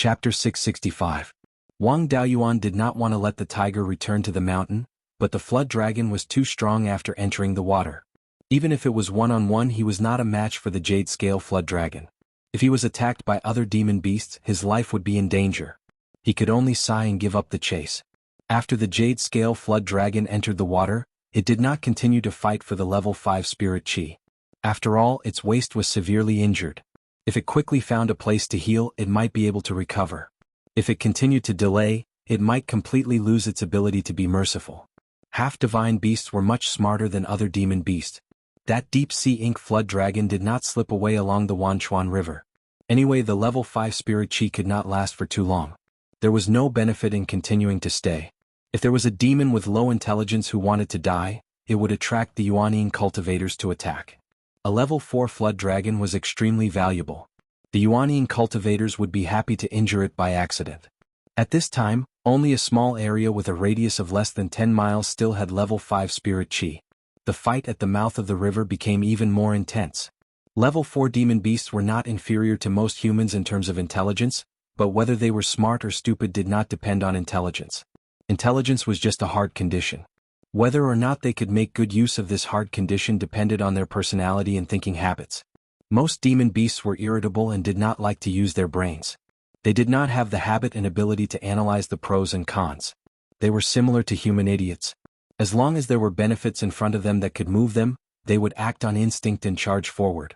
Chapter 665. Wang Daoyuan did not want to let the tiger return to the mountain, but the flood dragon was too strong after entering the water. Even if it was one-on-one, he was not a match for the jade-scale flood dragon. If he was attacked by other demon beasts, his life would be in danger. He could only sigh and give up the chase. After the jade-scale flood dragon entered the water, it did not continue to fight for the level 5 spirit chi. After all, its waist was severely injured. If it quickly found a place to heal, it might be able to recover. If it continued to delay, it might completely lose its ability to be merciful. Half-divine beasts were much smarter than other demon beasts. That deep-sea ink flood dragon did not slip away along the Wanchuan River. Anyway, the level 5 spirit chi could not last for too long. There was no benefit in continuing to stay. If there was a demon with low intelligence who wanted to die, it would attract the Yuanine cultivators to attack. A level 4 flood dragon was extremely valuable. The Yuanine cultivators would be happy to injure it by accident. At this time, only a small area with a radius of less than 10 miles still had level 5 spirit chi. The fight at the mouth of the river became even more intense. Level 4 demon beasts were not inferior to most humans in terms of intelligence, but whether they were smart or stupid did not depend on intelligence. Intelligence was just a hard condition. Whether or not they could make good use of this hard condition depended on their personality and thinking habits. Most demon beasts were irritable and did not like to use their brains. They did not have the habit and ability to analyze the pros and cons. They were similar to human idiots. As long as there were benefits in front of them that could move them, they would act on instinct and charge forward.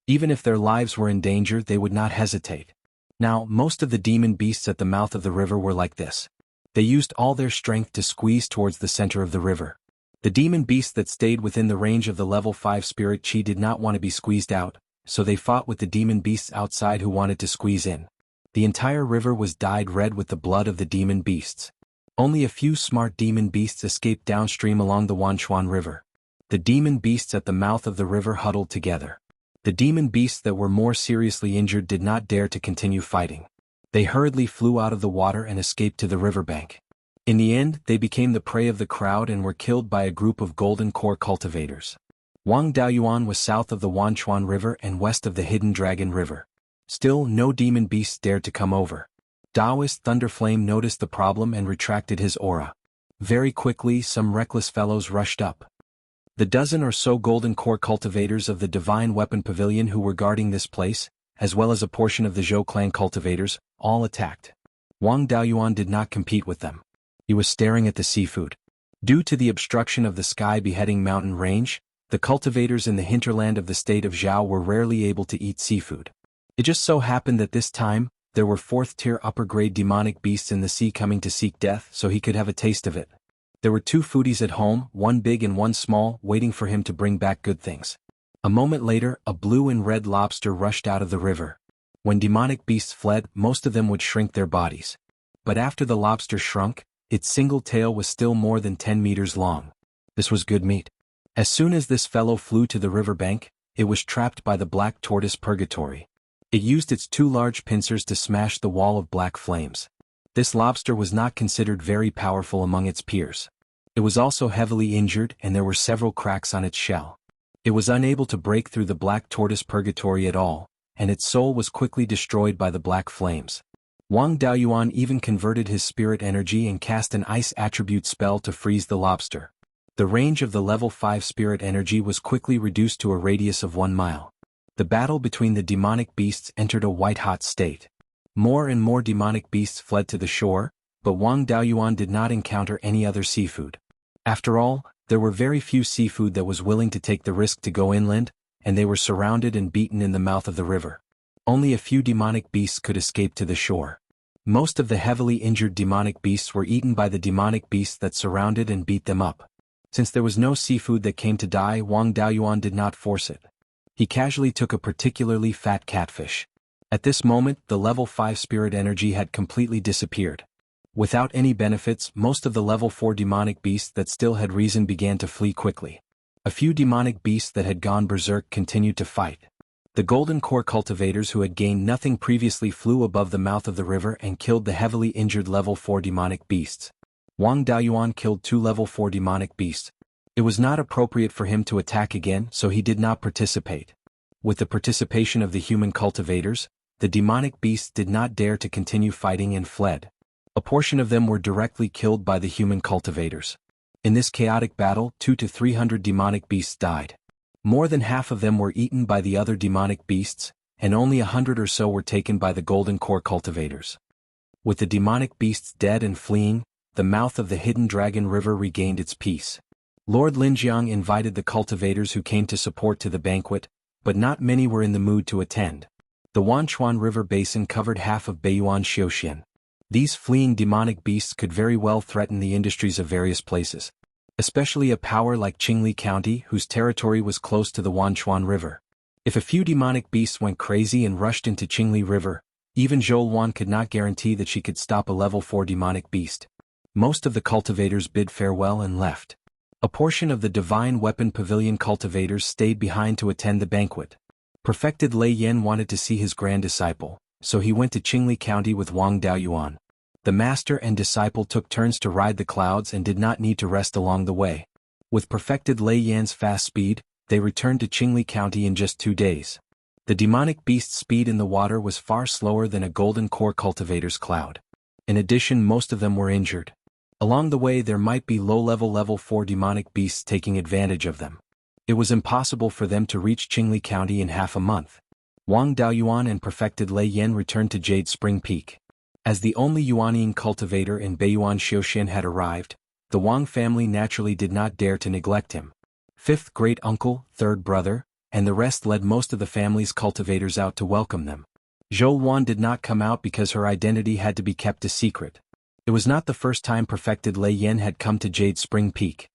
Even if their lives were in danger, they would not hesitate. Now, most of the demon beasts at the mouth of the river were like this. They used all their strength to squeeze towards the center of the river. The demon beasts that stayed within the range of the level 5 spirit chi did not want to be squeezed out, so they fought with the demon beasts outside who wanted to squeeze in. The entire river was dyed red with the blood of the demon beasts. Only a few smart demon beasts escaped downstream along the Wanchuan River. The demon beasts at the mouth of the river huddled together. The demon beasts that were more seriously injured did not dare to continue fighting. They hurriedly flew out of the water and escaped to the riverbank. In the end, they became the prey of the crowd and were killed by a group of golden core cultivators. Wang Daoyuan was south of the Wanchuan River and west of the Hidden Dragon River. Still, no demon beasts dared to come over. Taoist Thunderflame noticed the problem and retracted his aura. Very quickly, some reckless fellows rushed up. The dozen or so golden core cultivators of the Divine Weapon Pavilion who were guarding this place, as well as a portion of the Zhou clan cultivators, all attacked. Wang Daoyuan did not compete with them. He was staring at the seafood. Due to the obstruction of the sky-beheading mountain range, the cultivators in the hinterland of the state of Zhao were rarely able to eat seafood. It just so happened that this time, there were 4th-tier upper-grade demonic beasts in the sea coming to seek death, so he could have a taste of it. There were 2 foodies at home, one big and one small, waiting for him to bring back good things. A moment later, a blue and red lobster rushed out of the river. When demonic beasts fled, most of them would shrink their bodies. But after the lobster shrunk, its single tail was still more than 10 meters long. This was good meat. As soon as this fellow flew to the riverbank, it was trapped by the black tortoise purgatory. It used its 2 large pincers to smash the wall of black flames. This lobster was not considered very powerful among its peers. It was also heavily injured and there were several cracks on its shell. It was unable to break through the black tortoise purgatory at all, and its soul was quickly destroyed by the black flames. Wang Daoyuan even converted his spirit energy and cast an ice attribute spell to freeze the lobster. The range of the level 5 spirit energy was quickly reduced to a radius of 1 mile. The battle between the demonic beasts entered a white-hot state. More and more demonic beasts fled to the shore, but Wang Daoyuan did not encounter any other seafood. After all, there were very few seafood that was willing to take the risk to go inland, and they were surrounded and beaten in the mouth of the river. Only a few demonic beasts could escape to the shore. Most of the heavily injured demonic beasts were eaten by the demonic beasts that surrounded and beat them up. Since there was no seafood that came to die, Wang Daoyuan did not force it. He casually took a particularly fat catfish. At this moment, the level 5 spirit energy had completely disappeared. Without any benefits, most of the level 4 demonic beasts that still had reason began to flee quickly. A few demonic beasts that had gone berserk continued to fight. The golden core cultivators who had gained nothing previously flew above the mouth of the river and killed the heavily injured level 4 demonic beasts. Wang Daoyuan killed 2 level 4 demonic beasts. It was not appropriate for him to attack again, so he did not participate. With the participation of the human cultivators, the demonic beasts did not dare to continue fighting and fled. A portion of them were directly killed by the human cultivators. In this chaotic battle, 200 to 300 demonic beasts died. More than half of them were eaten by the other demonic beasts, and only 100 or so were taken by the golden core cultivators. With the demonic beasts dead and fleeing, the mouth of the hidden dragon river regained its peace. Lord Linjiang invited the cultivators who came to support to the banquet, but not many were in the mood to attend. The Wanchuan River basin covered half of Beiyuan Xiuxian. These fleeing demonic beasts could very well threaten the industries of various places, especially a power like Qingli County whose territory was close to the Wanchuan River. If a few demonic beasts went crazy and rushed into Qingli River, even Zhou Wan could not guarantee that she could stop a level 4 demonic beast. Most of the cultivators bid farewell and left. A portion of the Divine Weapon Pavilion cultivators stayed behind to attend the banquet. Perfected Lei Yan wanted to see his grand disciple, so he went to Qingli County with Wang Daoyuan. The master and disciple took turns to ride the clouds and did not need to rest along the way. With Perfected Lei Yan's fast speed, they returned to Qingli County in just 2 days. The demonic beast's speed in the water was far slower than a golden core cultivator's cloud. In addition, most of them were injured. Along the way there might be low-level level 4 demonic beasts taking advantage of them. It was impossible for them to reach Qingli County in half a month. Wang Daoyuan and Perfected Lei Yan returned to Jade Spring Peak. As the only Yuanying cultivator in Beiyuan Xiuxian had arrived, the Wang family naturally did not dare to neglect him. Fifth great-uncle, third brother, and the rest led most of the family's cultivators out to welcome them. Zhou Wan did not come out because her identity had to be kept a secret. It was not the first time Perfected Lei Yan had come to Jade Spring Peak.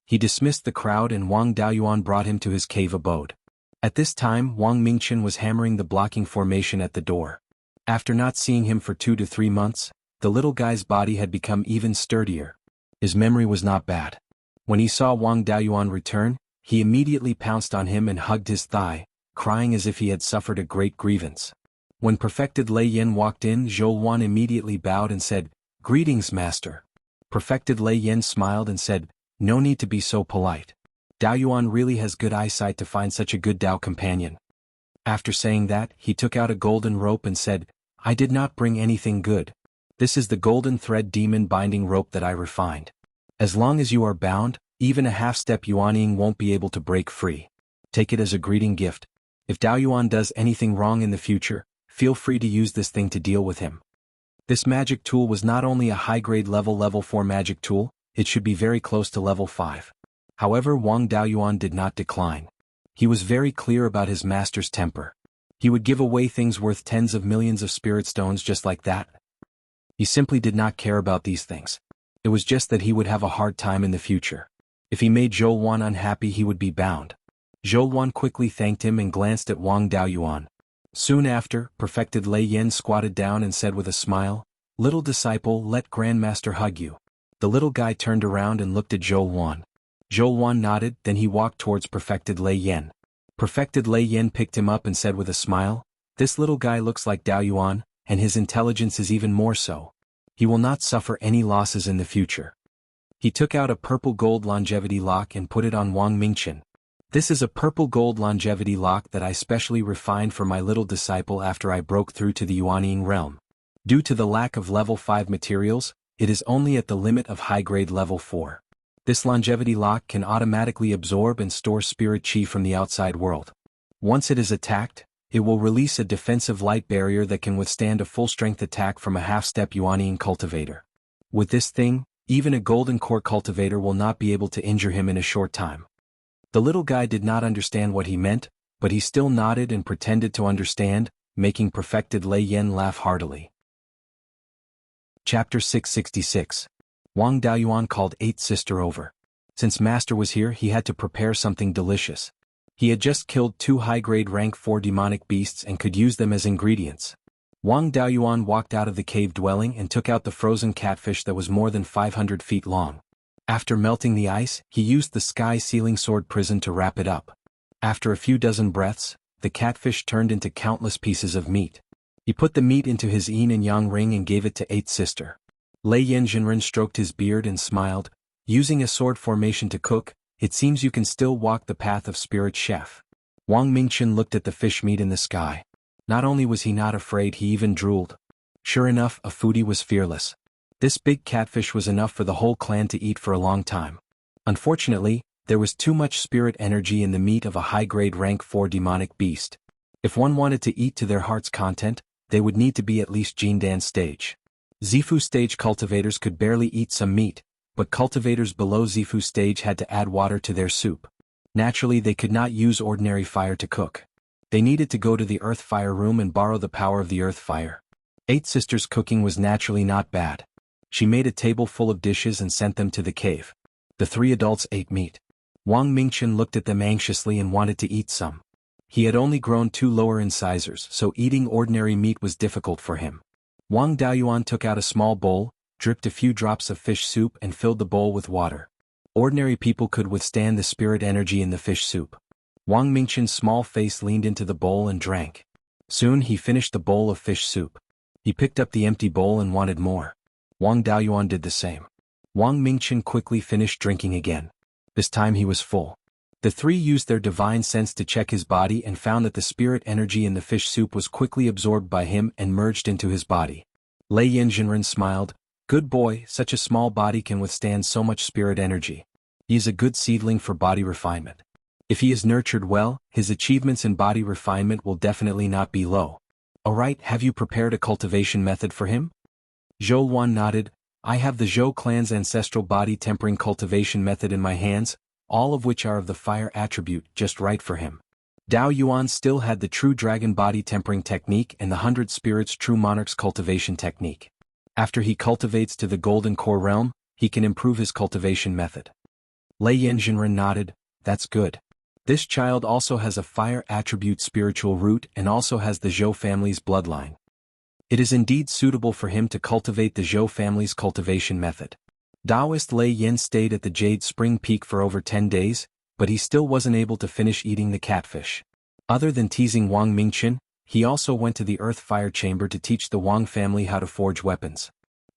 He dismissed the crowd and Wang Daoyuan brought him to his cave abode. At this time Wang Mingchen was hammering the blocking formation at the door. After not seeing him for 2 to 3 months, the little guy's body had become even sturdier. His memory was not bad. When he saw Wang Daoyuan return, he immediately pounced on him and hugged his thigh, crying as if he had suffered a great grievance. When Perfected Lei Yan walked in, Zhou Wan immediately bowed and said, "Greetings, master." Perfected Lei Yan smiled and said, "No need to be so polite. Daoyuan really has good eyesight to find such a good Dao companion." After saying that, he took out a golden rope and said, "I did not bring anything good. This is the golden thread demon binding rope that I refined. As long as you are bound, even a half-step Yuanying won't be able to break free. Take it as a greeting gift. If Daoyuan does anything wrong in the future, feel free to use this thing to deal with him." This magic tool was not only a high-grade level 4 magic tool, it should be very close to level 5. However, Wang Daoyuan did not decline. He was very clear about his master's temper. He would give away things worth tens of millions of spirit stones just like that. He simply did not care about these things. It was just that he would have a hard time in the future. If he made Zhou Wan unhappy, he would be bound. Zhou Wan quickly thanked him and glanced at Wang Daoyuan. Soon after, Perfected Lei Yan squatted down and said with a smile, "Little disciple, let Grandmaster hug you." The little guy turned around and looked at Zhou Wan. Zhou Wan nodded, then he walked towards Perfected Lei Yan. Perfected Lei Yan picked him up and said with a smile, "This little guy looks like Daoyuan, and his intelligence is even more so. He will not suffer any losses in the future." He took out a purple gold longevity lock and put it on Wang Mingchen. "This is a purple gold longevity lock that I specially refined for my little disciple after I broke through to the Yuanying realm. Due to the lack of level 5 materials, it is only at the limit of high-grade level 4. This longevity lock can automatically absorb and store spirit chi from the outside world. Once it is attacked, it will release a defensive light barrier that can withstand a full-strength attack from a half-step Yuanying cultivator. With this thing, even a golden core cultivator will not be able to injure him in a short time." The little guy did not understand what he meant, but he still nodded and pretended to understand, making Perfected Lei Yan laugh heartily. Chapter 666. Wang Daoyuan called 8th sister over. Since master was here, he had to prepare something delicious. He had just killed 2 high-grade rank 4 demonic beasts and could use them as ingredients. Wang Daoyuan walked out of the cave dwelling and took out the frozen catfish that was more than 500 feet long. After melting the ice, he used the sky sealing sword prison to wrap it up. After a few dozen breaths, the catfish turned into countless pieces of meat. He put the meat into his yin and yang ring and gave it to 8th sister. Lei Yan Jinren stroked his beard and smiled. "Using a sword formation to cook, it seems you can still walk the path of spirit chef." Wang Mingchen looked at the fish meat in the sky. Not only was he not afraid, he even drooled. Sure enough, a foodie was fearless. This big catfish was enough for the whole clan to eat for a long time. Unfortunately, there was too much spirit energy in the meat of a high-grade rank 4 demonic beast. If one wanted to eat to their heart's content, they would need to be at least Jindan stage. Zifu stage cultivators could barely eat some meat, but cultivators below Zifu stage had to add water to their soup. Naturally, they could not use ordinary fire to cook. They needed to go to the earth fire room and borrow the power of the earth fire. Eight Sisters' cooking was naturally not bad. She made a table full of dishes and sent them to the cave. The 3 adults ate meat. Wang Mingchen looked at them anxiously and wanted to eat some. He had only grown 2 lower incisors, so eating ordinary meat was difficult for him. Wang Daoyuan took out a small bowl, dripped a few drops of fish soup and filled the bowl with water. Ordinary people could withstand the spirit energy in the fish soup. Wang Mingchen's small face leaned into the bowl and drank. Soon he finished the bowl of fish soup. He picked up the empty bowl and wanted more. Wang Daoyuan did the same. Wang Mingchen quickly finished drinking again. This time he was full. The 3 used their divine sense to check his body and found that the spirit energy in the fish soup was quickly absorbed by him and merged into his body. Lei Yinjinren smiled. Good boy, such a small body can withstand so much spirit energy. He is a good seedling for body refinement. If he is nurtured well, his achievements in body refinement will definitely not be low. Alright, have you prepared a cultivation method for him? Zhou Luan nodded. I have the Zhou clan's ancestral body tempering cultivation method in my hands, all of which are of the fire attribute, just right for him. Dao Yuan still had the true dragon body tempering technique and the 100 spirits true monarch's cultivation technique. After he cultivates to the golden core realm, he can improve his cultivation method. Lei Yinjinren nodded. That's good. This child also has a fire attribute spiritual root and also has the Zhou family's bloodline. It is indeed suitable for him to cultivate the Zhou family's cultivation method. Taoist Lei Yin stayed at the Jade Spring Peak for over 10 days, but he still wasn't able to finish eating the catfish. Other than teasing Wang Mingchen, he also went to the Earth Fire Chamber to teach the Wang family how to forge weapons.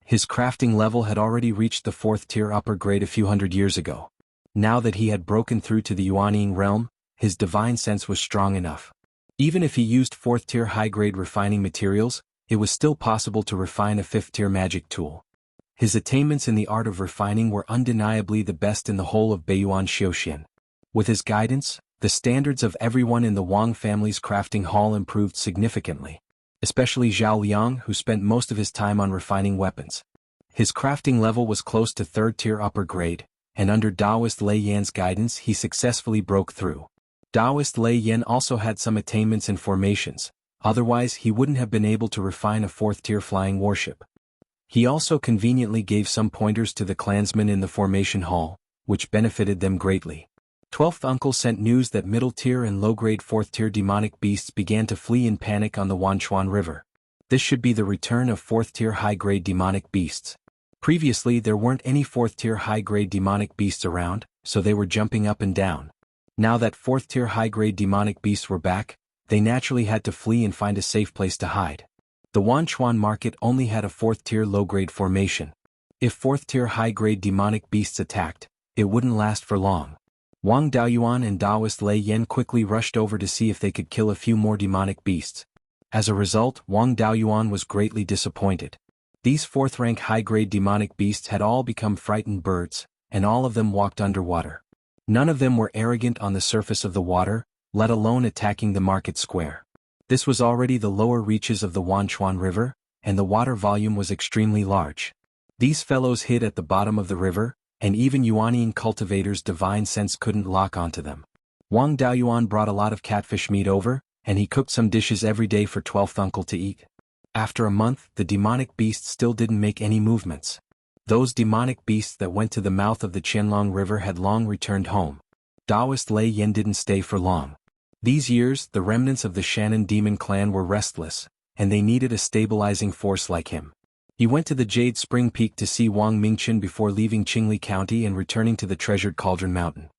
His crafting level had already reached the 4th tier upper grade a few hundred years ago. Now that he had broken through to the Yuanying realm, his divine sense was strong enough. Even if he used 4th tier high-grade refining materials, it was still possible to refine a 5th tier magic tool. His attainments in the art of refining were undeniably the best in the whole of Beiyuan Xiuxian. With his guidance, the standards of everyone in the Wang family's crafting hall improved significantly, especially Zhao Liang, who spent most of his time on refining weapons. His crafting level was close to 3rd tier upper grade, and under Taoist Lei Yan's guidance he successfully broke through. Taoist Lei Yan also had some attainments in formations, otherwise he wouldn't have been able to refine a 4th tier flying warship. He also conveniently gave some pointers to the clansmen in the formation hall, which benefited them greatly. 12th Uncle sent news that middle-tier and low-grade 4th-tier demonic beasts began to flee in panic on the Wanchuan River. This should be the return of 4th-tier high-grade demonic beasts. Previously there weren't any 4th-tier high-grade demonic beasts around, so they were jumping up and down. Now that 4th-tier high-grade demonic beasts were back, they naturally had to flee and find a safe place to hide. The Wanchuan market only had a 4th-tier low-grade formation. If 4th-tier high-grade demonic beasts attacked, it wouldn't last for long. Wang Daoyuan and Taoist Lei Yan quickly rushed over to see if they could kill a few more demonic beasts. As a result, Wang Daoyuan was greatly disappointed. These 4th-rank high-grade demonic beasts had all become frightened birds, and all of them walked underwater. None of them were arrogant on the surface of the water, let alone attacking the market square. This was already the lower reaches of the Wanchuan River, and the water volume was extremely large. These fellows hid at the bottom of the river, and even Yuanying cultivators' divine sense couldn't lock onto them. Wang Daoyuan brought a lot of catfish meat over, and he cooked some dishes every day for 12th Uncle to eat. After a month, the demonic beasts still didn't make any movements. Those demonic beasts that went to the mouth of the Qianlong River had long returned home. Taoist Lei Yan didn't stay for long. These years, the remnants of the Shannon demon clan were restless, and they needed a stabilizing force like him. He went to the Jade Spring Peak to see Wang Mingchen before leaving Qingli County and returning to the treasured Cauldron Mountain.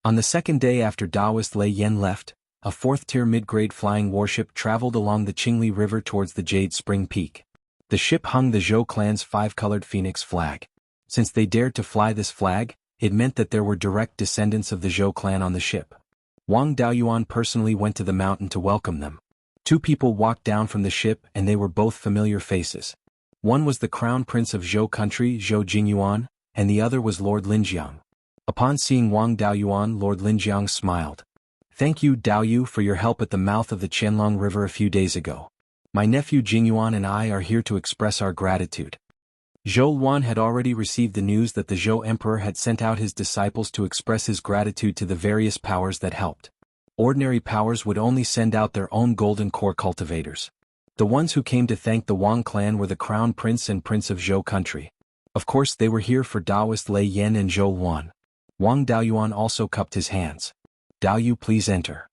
On the second day after Taoist Lei Yan left, a 4th-tier mid-grade flying warship traveled along the Qingli River towards the Jade Spring Peak. The ship hung the Zhou clan's 5-colored phoenix flag. Since they dared to fly this flag, it meant that there were direct descendants of the Zhou clan on the ship. Wang Daoyuan personally went to the mountain to welcome them. Two people walked down from the ship and they were both familiar faces. One was the Crown Prince of Zhou Country, Zhou Jingyuan, and the other was Lord Linjiang. Upon seeing Wang Daoyuan, Lord Linjiang smiled. "Thank you, Daoyu, for your help at the mouth of the Qianlong River a few days ago. My nephew Jingyuan and I are here to express our gratitude." Zhou Luan had already received the news that the Zhou Emperor had sent out his disciples to express his gratitude to the various powers that helped. Ordinary powers would only send out their own golden core cultivators. The ones who came to thank the Wang clan were the Crown Prince and Prince of Zhou Country. Of course they were here for Daoist Lei Yan and Zhou Luan. Wang Daoyuan also cupped his hands. "Daoyu, please enter."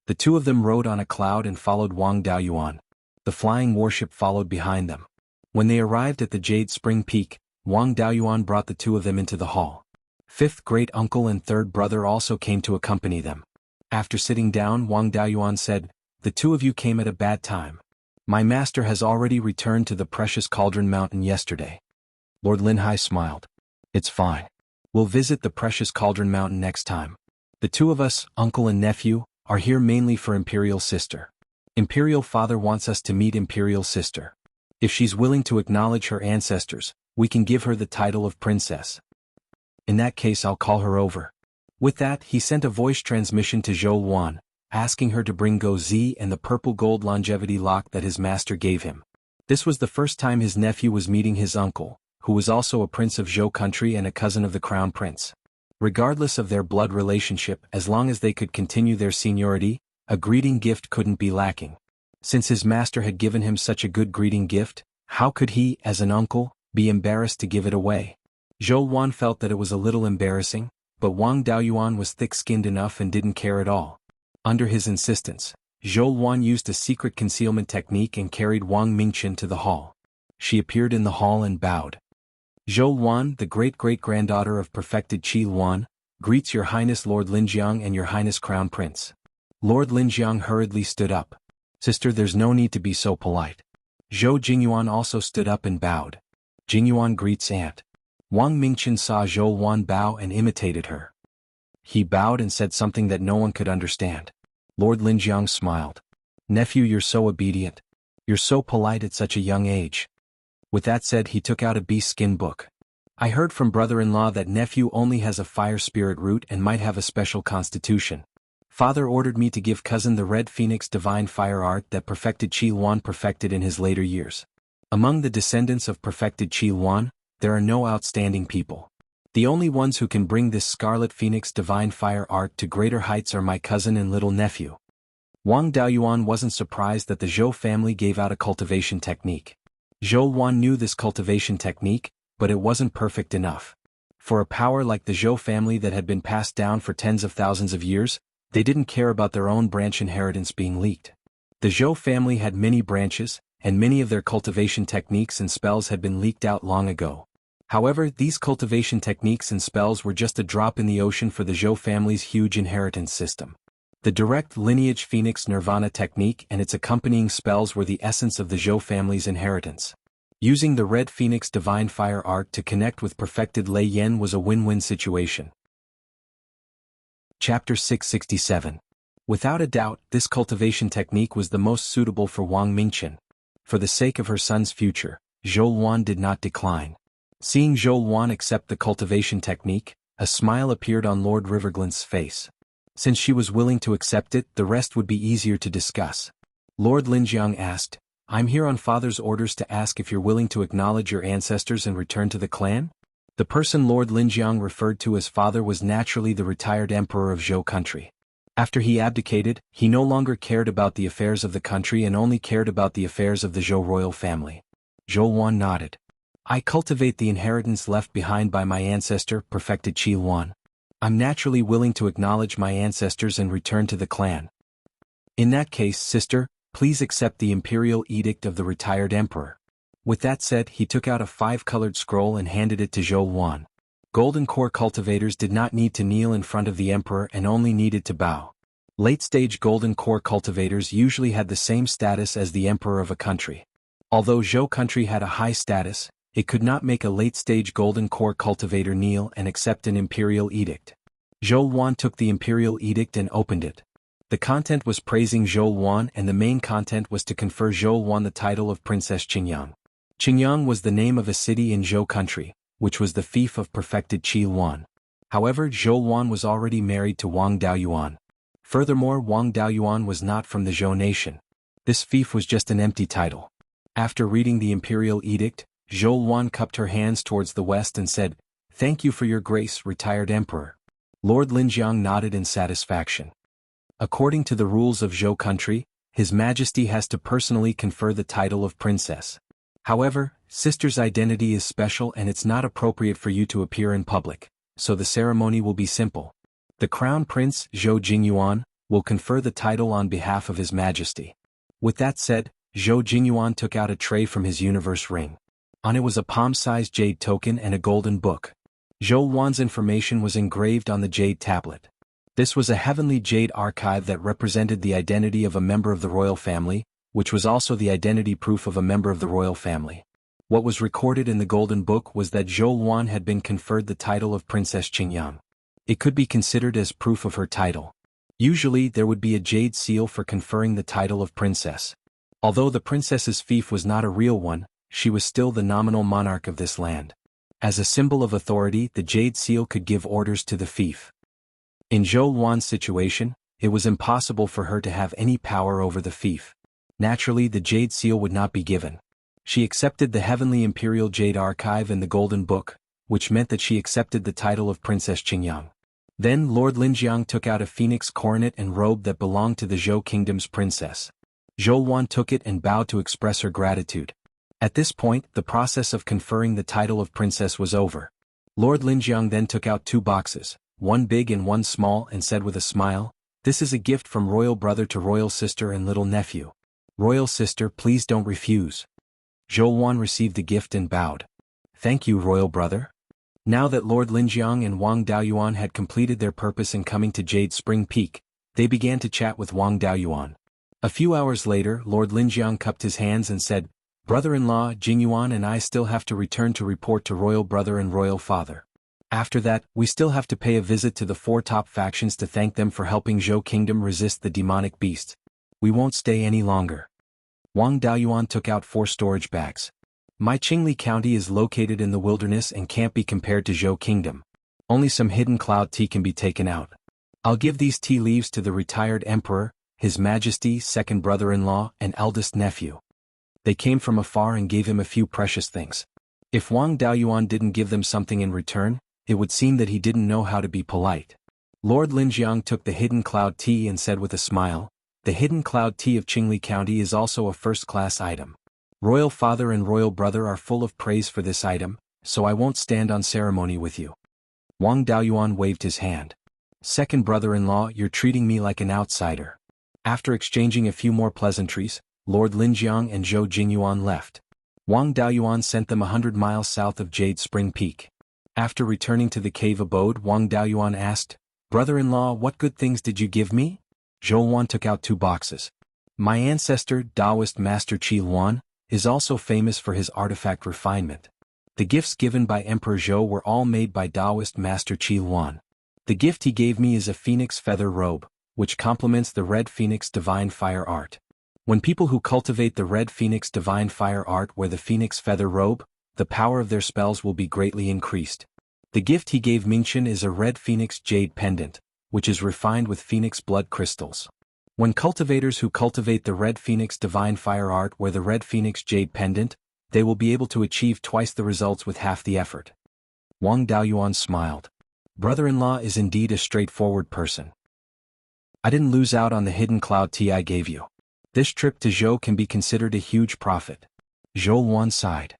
The two of them rode on a cloud and followed Wang Daoyuan. The flying warship followed behind them. When they arrived at the Jade Spring Peak, Wang Daoyuan brought the two of them into the hall. Fifth great uncle and third brother also came to accompany them. After sitting down, Wang Daoyuan said, "The two of you came at a bad time. My master has already returned to the precious Cauldron Mountain yesterday." Lord Linhai smiled. "It's fine. We'll visit the precious Cauldron Mountain next time. The two of us, uncle and nephew, are here mainly for Imperial Sister. Imperial Father wants us to meet Imperial Sister. If she's willing to acknowledge her ancestors, we can give her the title of Princess. In that case I'll call her over." With that, he sent a voice transmission to Zhou Luan, asking her to bring Go Zi and the purple gold longevity lock that his master gave him. This was the first time his nephew was meeting his uncle, who was also a prince of Zhou Country and a cousin of the Crown Prince. Regardless of their blood relationship, as long as they could continue their seniority, a greeting gift couldn't be lacking. Since his master had given him such a good greeting gift, how could he, as an uncle, be embarrassed to give it away? Zhou Luan felt that it was a little embarrassing, but Wang Daoyuan was thick-skinned enough and didn't care at all. Under his insistence, Zhou Luan used a secret concealment technique and carried Wang Mingqian to the hall. She appeared in the hall and bowed. "Zhou Luan, the great-great-granddaughter of perfected Qi Luan, greets Your Highness Lord Linjiang and Your Highness Crown Prince." Lord Linjiang hurriedly stood up. "Sister, there's no need to be so polite." Zhou Jingyuan also stood up and bowed. "Jingyuan greets aunt." Wang Mingqian saw Zhou Luan bow and imitated her. He bowed and said something that no one could understand. Lord Linjiang smiled. "Nephew, you're so obedient. You're so polite at such a young age." With that said, he took out a bee skin book. "I heard from brother-in-law that nephew only has a fire spirit root and might have a special constitution. Father ordered me to give cousin the Red Phoenix divine fire art that perfected Qi Luan perfected in his later years. Among the descendants of perfected Qi Luan, there are no outstanding people. The only ones who can bring this Scarlet Phoenix divine fire art to greater heights are my cousin and little nephew." Wang Daoyuan wasn't surprised that the Zhou family gave out a cultivation technique. Zhou Luan knew this cultivation technique, but it wasn't perfect enough. For a power like the Zhou family that had been passed down for tens of thousands of years, they didn't care about their own branch inheritance being leaked. The Zhou family had many branches, and many of their cultivation techniques and spells had been leaked out long ago. However, these cultivation techniques and spells were just a drop in the ocean for the Zhou family's huge inheritance system. The direct lineage Phoenix Nirvana technique and its accompanying spells were the essence of the Zhou family's inheritance. Using the Red Phoenix divine fire art to connect with perfected Lei Yan was a win-win situation. Chapter 667. Without a doubt, this cultivation technique was the most suitable for Wang Mingqian. For the sake of her son's future, Zhou Luan did not decline. Seeing Zhou Luan accept the cultivation technique, a smile appeared on Lord Riverglant's face. Since she was willing to accept it, the rest would be easier to discuss. Lord Linjiang asked, "I'm here on father's orders to ask if you're willing to acknowledge your ancestors and return to the clan?" The person Lord Linjiang referred to as father was naturally the retired emperor of Zhou country. After he abdicated, he no longer cared about the affairs of the country and only cared about the affairs of the Zhou royal family. Zhou Luan nodded. "I cultivate the inheritance left behind by my ancestor, perfected Qi Luan. I'm naturally willing to acknowledge my ancestors and return to the clan." "In that case, sister, please accept the imperial edict of the retired emperor." With that said, he took out a 5-colored scroll and handed it to Zhou Luan. Golden core cultivators did not need to kneel in front of the emperor and only needed to bow. Late-stage golden core cultivators usually had the same status as the emperor of a country. Although Zhou country had a high status, it could not make a late-stage golden core cultivator kneel and accept an imperial edict. Zhou Luan took the imperial edict and opened it. The content was praising Zhou Luan, and the main content was to confer Zhou Luan the title of Princess Qingyang. Qingyang was the name of a city in Zhou country, which was the fief of perfected Qi Luan. However, Zhou Luan was already married to Wang Daoyuan. Furthermore, Wang Daoyuan was not from the Zhou nation. This fief was just an empty title. After reading the imperial edict, Zhou Luan cupped her hands towards the west and said, "Thank you for your grace, retired emperor." Lord Linjiang nodded in satisfaction. According to the rules of Zhou country, His Majesty has to personally confer the title of princess. However, sister's identity is special and it's not appropriate for you to appear in public, so the ceremony will be simple. The Crown Prince, Zhou Jingyuan, will confer the title on behalf of His Majesty. With that said, Zhou Jingyuan took out a tray from his universe ring. On it was a palm-sized jade token and a golden book. Zhou Luan's information was engraved on the jade tablet. This was a heavenly jade archive that represented the identity of a member of the royal family, which was also the identity proof of a member of the royal family. What was recorded in the golden book was that Zhou Luan had been conferred the title of Princess Qingyang. It could be considered as proof of her title. Usually there would be a jade seal for conferring the title of princess. Although the princess's fief was not a real one, she was still the nominal monarch of this land. As a symbol of authority, the jade seal could give orders to the fief. In Zhou Luan's situation, it was impossible for her to have any power over the fief. Naturally, the jade seal would not be given. She accepted the heavenly imperial jade archive and the golden book, which meant that she accepted the title of Princess Qingyang. Then Lord Linjiang took out a phoenix coronet and robe that belonged to the Zhou kingdom's princess. Zhou Luan took it and bowed to express her gratitude. At this point, the process of conferring the title of princess was over. Lord Linjiang then took out 2 boxes, one big and one small, and said with a smile, "This is a gift from royal brother to royal sister and little nephew. Royal sister, please don't refuse." Zhou Luan received the gift and bowed. "Thank you, royal brother." Now that Lord Linjiang and Wang Daoyuan had completed their purpose in coming to Jade Spring Peak, they began to chat with Wang Daoyuan. A few hours later, Lord Linjiang cupped his hands and said, "Brother-in-law Jingyuan and I still have to return to report to royal brother and royal father. After that, we still have to pay a visit to the 4 top factions to thank them for helping Zhou Kingdom resist the demonic beast. We won't stay any longer." Wang Daoyuan took out 4 storage bags. "My Qingli County is located in the wilderness and can't be compared to Zhou Kingdom. Only some hidden cloud tea can be taken out. I'll give these tea leaves to the retired emperor, His Majesty's second brother-in-law and eldest nephew." They came from afar and gave him a few precious things. If Wang Daoyuan didn't give them something in return, it would seem that he didn't know how to be polite. Lord Linjiang took the hidden cloud tea and said with a smile, "The hidden cloud tea of Qingli County is also a first-class item. Royal father and royal brother are full of praise for this item, so I won't stand on ceremony with you." Wang Daoyuan waved his hand. "Second brother-in-law, you're treating me like an outsider." After exchanging a few more pleasantries, Lord Linjiang and Zhou Jingyuan left. Wang Daoyuan sent them 100 miles south of Jade Spring Peak. After returning to the cave abode, Wang Daoyuan asked, "Brother-in-law, what good things did you give me?" Zhou Luan took out 2 boxes. "My ancestor, Taoist Master Qi Luan, is also famous for his artifact refinement. The gifts given by Emperor Zhou were all made by Taoist Master Qi Luan. The gift he gave me is a phoenix feather robe, which complements the red phoenix divine fire art. When people who cultivate the red phoenix divine fire art wear the phoenix feather robe, the power of their spells will be greatly increased. The gift he gave Mingchen is a red phoenix jade pendant, which is refined with phoenix blood crystals. When cultivators who cultivate the red phoenix divine fire art wear the red phoenix jade pendant, they will be able to achieve twice the results with half the effort." Wang Daoyuan smiled. "Brother-in-law is indeed a straightforward person. I didn't lose out on the hidden cloud tea I gave you. This trip to Zhou can be considered a huge profit." Zhou Luan sighed.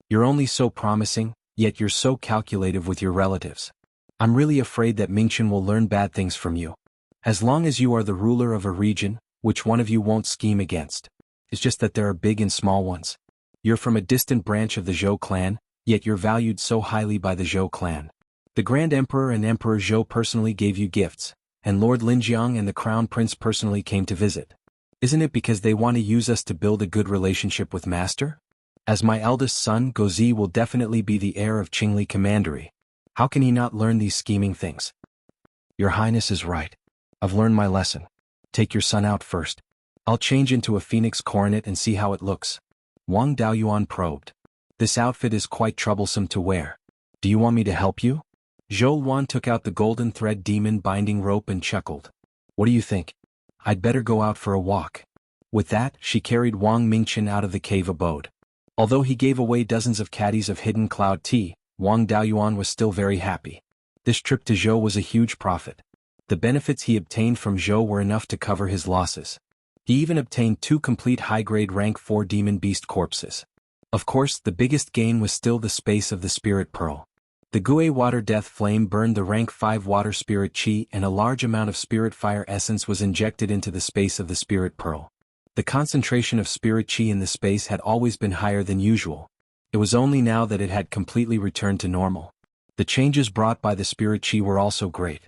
"You're only so promising, yet you're so calculative with your relatives. I'm really afraid that Mingchen will learn bad things from you. As long as you are the ruler of a region, which one of you won't scheme against? It's just that there are big and small ones. You're from a distant branch of the Zhou clan, yet you're valued so highly by the Zhou clan. The Grand Emperor and Emperor Zhou personally gave you gifts, and Lord Linjiang and the Crown Prince personally came to visit. Isn't it because they want to use us to build a good relationship with Master? As my eldest son, Gozi will definitely be the heir of Qingli Commandery. How can he not learn these scheming things?" "Your Highness is right. I've learned my lesson. Take your son out first. I'll change into a phoenix coronet and see how it looks. Wang Daoyuan probed. This outfit is quite troublesome to wear. Do you want me to help you? Zhou Luan took out the golden thread demon binding rope and chuckled. What do you think? I'd better go out for a walk. With that, she carried Wang Mingchen out of the cave abode. Although he gave away dozens of caddies of hidden cloud tea, Wang Daoyuan was still very happy. This trip to Zhou was a huge profit. The benefits he obtained from Zhou were enough to cover his losses. He even obtained 2 complete high-grade rank 4 demon beast corpses. Of course, the biggest gain was still the space of the spirit pearl. The Gui water death flame burned the rank 5 water spirit chi, and a large amount of spirit fire essence was injected into the space of the spirit pearl. The concentration of spirit chi in the space had always been higher than usual. It was only now that it had completely returned to normal. The changes brought by the spirit chi were also great.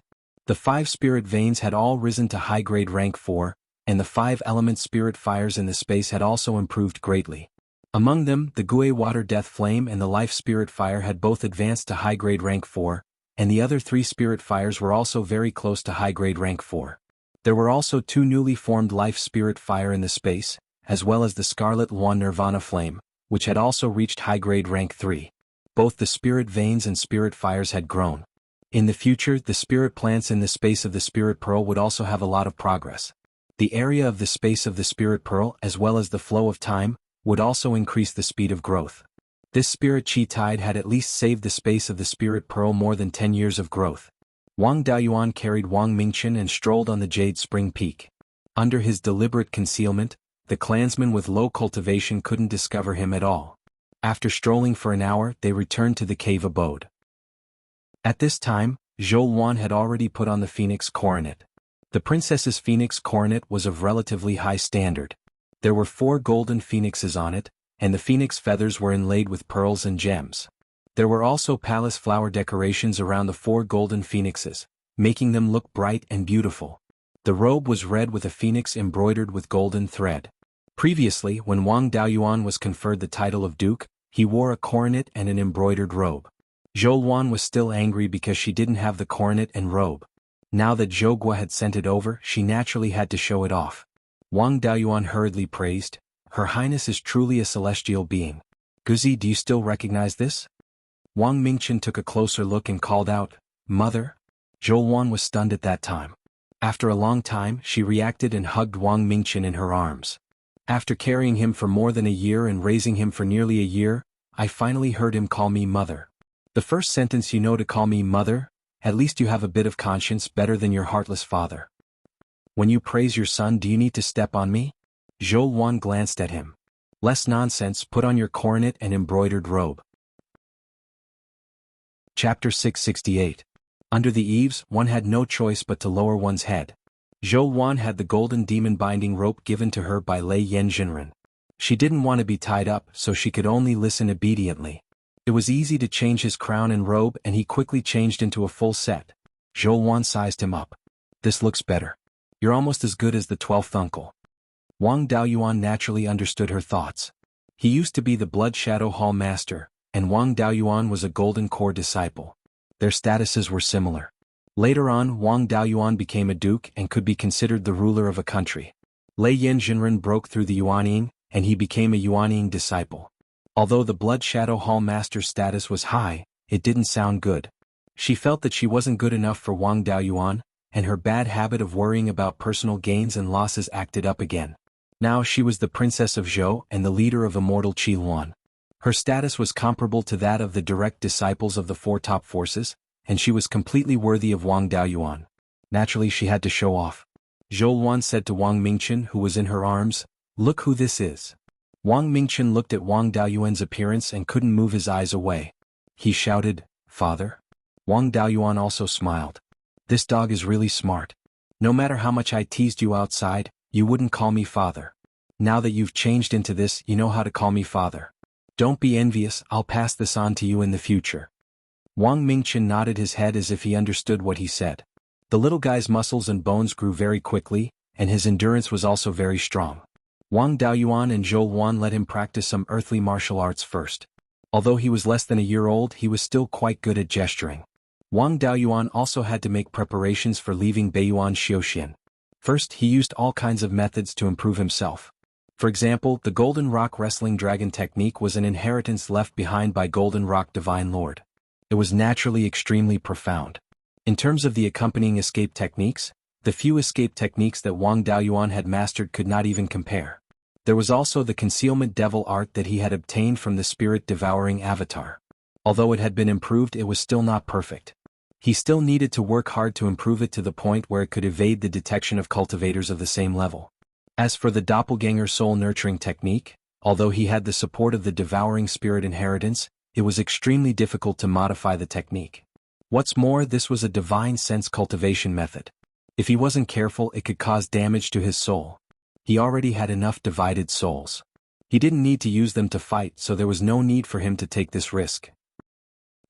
The 5 spirit veins had all risen to high-grade rank 4, and the 5 element spirit fires in the space had also improved greatly. Among them, the Gui water death flame and the life spirit fire had both advanced to high-grade rank 4, and the other 3 spirit fires were also very close to high-grade rank 4. There were also 2 newly formed life spirit fire in the space, as well as the scarlet Luan nirvana flame, which had also reached high-grade rank 3. Both the spirit veins and spirit fires had grown. In the future, the spirit plants in the space of the spirit pearl would also have a lot of progress. The area of the space of the spirit pearl, as well as the flow of time, would also increase the speed of growth. This spirit chi tide had at least saved the space of the spirit pearl more than 10 years of growth. Wang Daoyuan carried Wang Mingchen and strolled on the Jade Spring Peak. Under his deliberate concealment, the clansmen with low cultivation couldn't discover him at all. After strolling for an hour, they returned to the cave abode. At this time, Zhou Luan had already put on the phoenix coronet. The princess's phoenix coronet was of relatively high standard. There were 4 golden phoenixes on it, and the phoenix feathers were inlaid with pearls and gems. There were also palace flower decorations around the 4 golden phoenixes, making them look bright and beautiful. The robe was red with a phoenix embroidered with golden thread. Previously, when Wang Daoyuan was conferred the title of duke, he wore a coronet and an embroidered robe. Zhou Luan was still angry because she didn't have the coronet and robe. Now that Zhou Guo had sent it over, she naturally had to show it off. Wang Daoyuan hurriedly praised, "Her Highness is truly a celestial being. Guzi, do you still recognize this?" Wang Mingchen took a closer look and called out, "Mother?" Zhou Luan was stunned at that time. After a long time, she reacted and hugged Wang Mingchen in her arms. "After carrying him for more than a year and raising him for nearly a year, I finally heard him call me mother. The first sentence you know to call me mother? At least you have a bit of conscience better than your heartless father. When you praise your son, do you need to step on me?" Zhou Luan glanced at him. "Less nonsense, put on your coronet and embroidered robe." Chapter 668. Under the eaves, one had no choice but to lower one's head. Zhou Luan had the golden demon binding rope given to her by Lei Yen Jinren. She didn't want to be tied up, so she could only listen obediently. It was easy to change his crown and robe, and he quickly changed into a full set. Zhou Luan sized him up. "This looks better. You're almost as good as the 12th uncle." Wang Daoyuan naturally understood her thoughts. He used to be the Blood Shadow Hall master, and Wang Daoyuan was a Golden Core disciple. Their statuses were similar. Later on, Wang Daoyuan became a duke and could be considered the ruler of a country. Lei Yen Jinren broke through the Yuanying, and he became a Yuanying disciple. Although the Blood Shadow Hall master's status was high, it didn't sound good. She felt that she wasn't good enough for Wang Daoyuan, and her bad habit of worrying about personal gains and losses acted up again. Now she was the princess of Zhou and the leader of immortal Qi Luan. Her status was comparable to that of the direct disciples of the 4 top forces, and she was completely worthy of Wang Daoyuan. Naturally she had to show off. Zhou Luan said to Wang Mingchen, who was in her arms, "Look who this is." Wang Mingchen looked at Wang Daoyuan's appearance and couldn't move his eyes away. He shouted, "Father?" Wang Daoyuan also smiled. "This dog is really smart. No matter how much I teased you outside, you wouldn't call me father. Now that you've changed into this, you know how to call me father. Don't be envious, I'll pass this on to you in the future." Wang Mingchen nodded his head as if he understood what he said. The little guy's muscles and bones grew very quickly, and his endurance was also very strong. Wang Daoyuan and Zhou Luan let him practice some earthly martial arts first. Although he was less than a year old, he was still quite good at gesturing. Wang Daoyuan also had to make preparations for leaving Beiyuan Xiuxian. First, he used all kinds of methods to improve himself. For example, the Golden Rock Wrestling Dragon technique was an inheritance left behind by Golden Rock Divine Lord. It was naturally extremely profound. In terms of the accompanying escape techniques, the few escape techniques that Wang Daoyuan had mastered could not even compare. There was also the concealment devil art that he had obtained from the spirit-devouring avatar. Although it had been improved, it was still not perfect. He still needed to work hard to improve it to the point where it could evade the detection of cultivators of the same level. As for the doppelganger soul-nurturing technique, although he had the support of the devouring spirit inheritance, it was extremely difficult to modify the technique. What's more, this was a divine sense cultivation method. If he wasn't careful, it could cause damage to his soul. He already had enough divided souls. He didn't need to use them to fight, so there was no need for him to take this risk.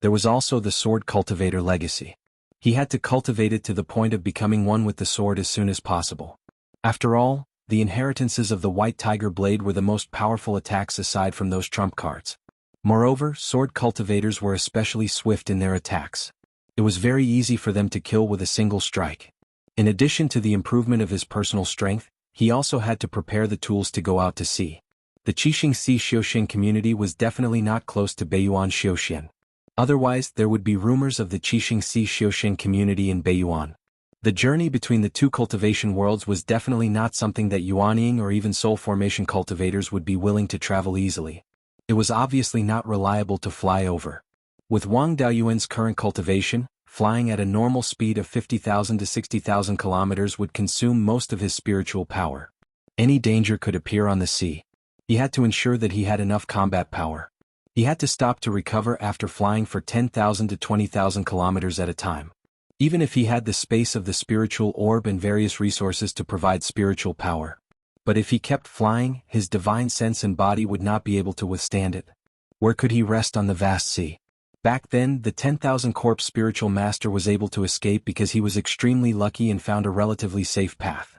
There was also the sword cultivator legacy. He had to cultivate it to the point of becoming one with the sword as soon as possible. After all, the inheritances of the White Tiger Blade were the most powerful attacks aside from those trump cards. Moreover, sword cultivators were especially swift in their attacks. It was very easy for them to kill with a single strike. In addition to the improvement of his personal strength, he also had to prepare the tools to go out to sea. The Qixing Sea Xiuxian community was definitely not close to Beiyuan Xiuxian. Otherwise, there would be rumors of the Qixing Sea Xiuxian community in Beiyuan. The journey between the two cultivation worlds was definitely not something that Yuanying or even soul formation cultivators would be willing to travel easily. It was obviously not reliable to fly over. With Wang Daoyuan's current cultivation, flying at a normal speed of 50,000 to 60,000 kilometers would consume most of his spiritual power. Any danger could appear on the sea. He had to ensure that he had enough combat power. He had to stop to recover after flying for 10,000 to 20,000 kilometers at a time. Even if he had the space of the spiritual orb and various resources to provide spiritual power. But if he kept flying, his divine sense and body would not be able to withstand it. Where could he rest on the vast sea? Back then, the 10,000 Corp spiritual master was able to escape because he was extremely lucky and found a relatively safe path.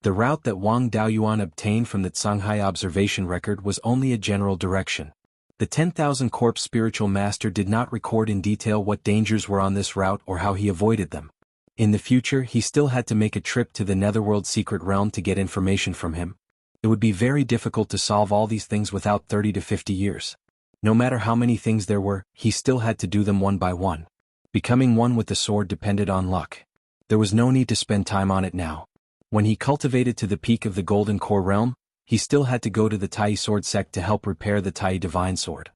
The route that Wang Daoyuan obtained from the Shanghai observation record was only a general direction. The 10,000 Corp spiritual master did not record in detail what dangers were on this route or how he avoided them. In the future, he still had to make a trip to the Netherworld secret realm to get information from him. It would be very difficult to solve all these things without 30 to 50 years. No matter how many things there were, he still had to do them one by one. Becoming one with the sword depended on luck. There was no need to spend time on it now. When he cultivated to the peak of the Golden Core realm, he still had to go to the Tai Sword sect to help repair the Tai Divine Sword.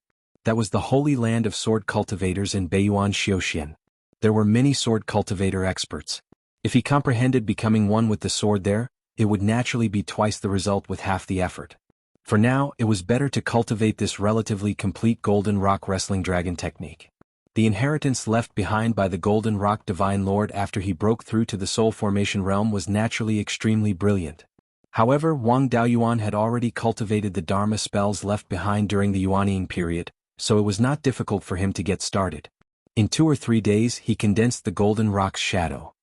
That was the holy land of sword cultivators in Beiyuan Xiuxian. There were many sword cultivator experts. If he comprehended becoming one with the sword there, it would naturally be twice the result with half the effort. For now, it was better to cultivate this relatively complete Golden Rock Wrestling Dragon technique. The inheritance left behind by the Golden Rock Divine Lord after he broke through to the Soul Formation realm was naturally extremely brilliant. However, Wang Daoyuan had already cultivated the Dharma spells left behind during the Yuanying period, so it was not difficult for him to get started. In 2 or 3 days, he condensed the Golden Rock's shadow.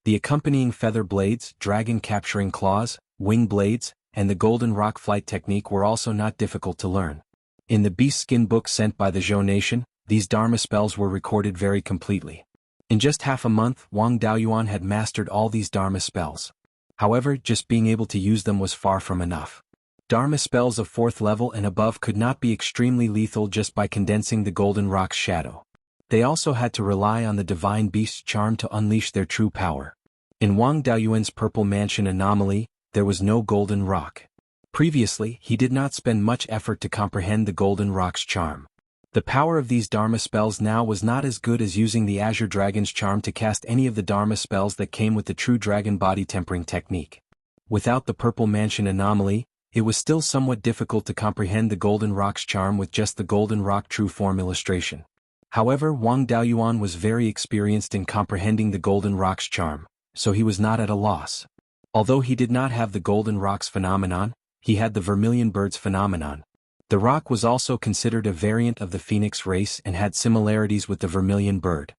The accompanying feather blades, dragon capturing claws, wing blades, and the Golden Rock flight technique were also not difficult to learn. In the Beast Skin book sent by the Zhou Nation, these Dharma spells were recorded very completely. In just half a month, Wang Daoyuan had mastered all these Dharma spells. However, just being able to use them was far from enough. Dharma spells of 4th level and above could not be extremely lethal just by condensing the Golden Rock's shadow. They also had to rely on the Divine Beast's charm to unleash their true power. In Wang Daoyuan's Purple Mansion anomaly, there was no Golden Rock. Previously, he did not spend much effort to comprehend the Golden Rock's charm. The power of these Dharma spells now was not as good as using the Azure Dragon's charm to cast any of the Dharma spells that came with the True Dragon Body Tempering technique. Without the Purple Mansion anomaly, it was still somewhat difficult to comprehend the Golden Rock's charm with just the Golden Rock True Form illustration. However, Wang Daoyuan was very experienced in comprehending the Golden Rock's charm, so he was not at a loss. Although he did not have the Golden Rock's phenomenon, he had the Vermilion Bird's phenomenon. The rock was also considered a variant of the Phoenix race and had similarities with the Vermilion Bird.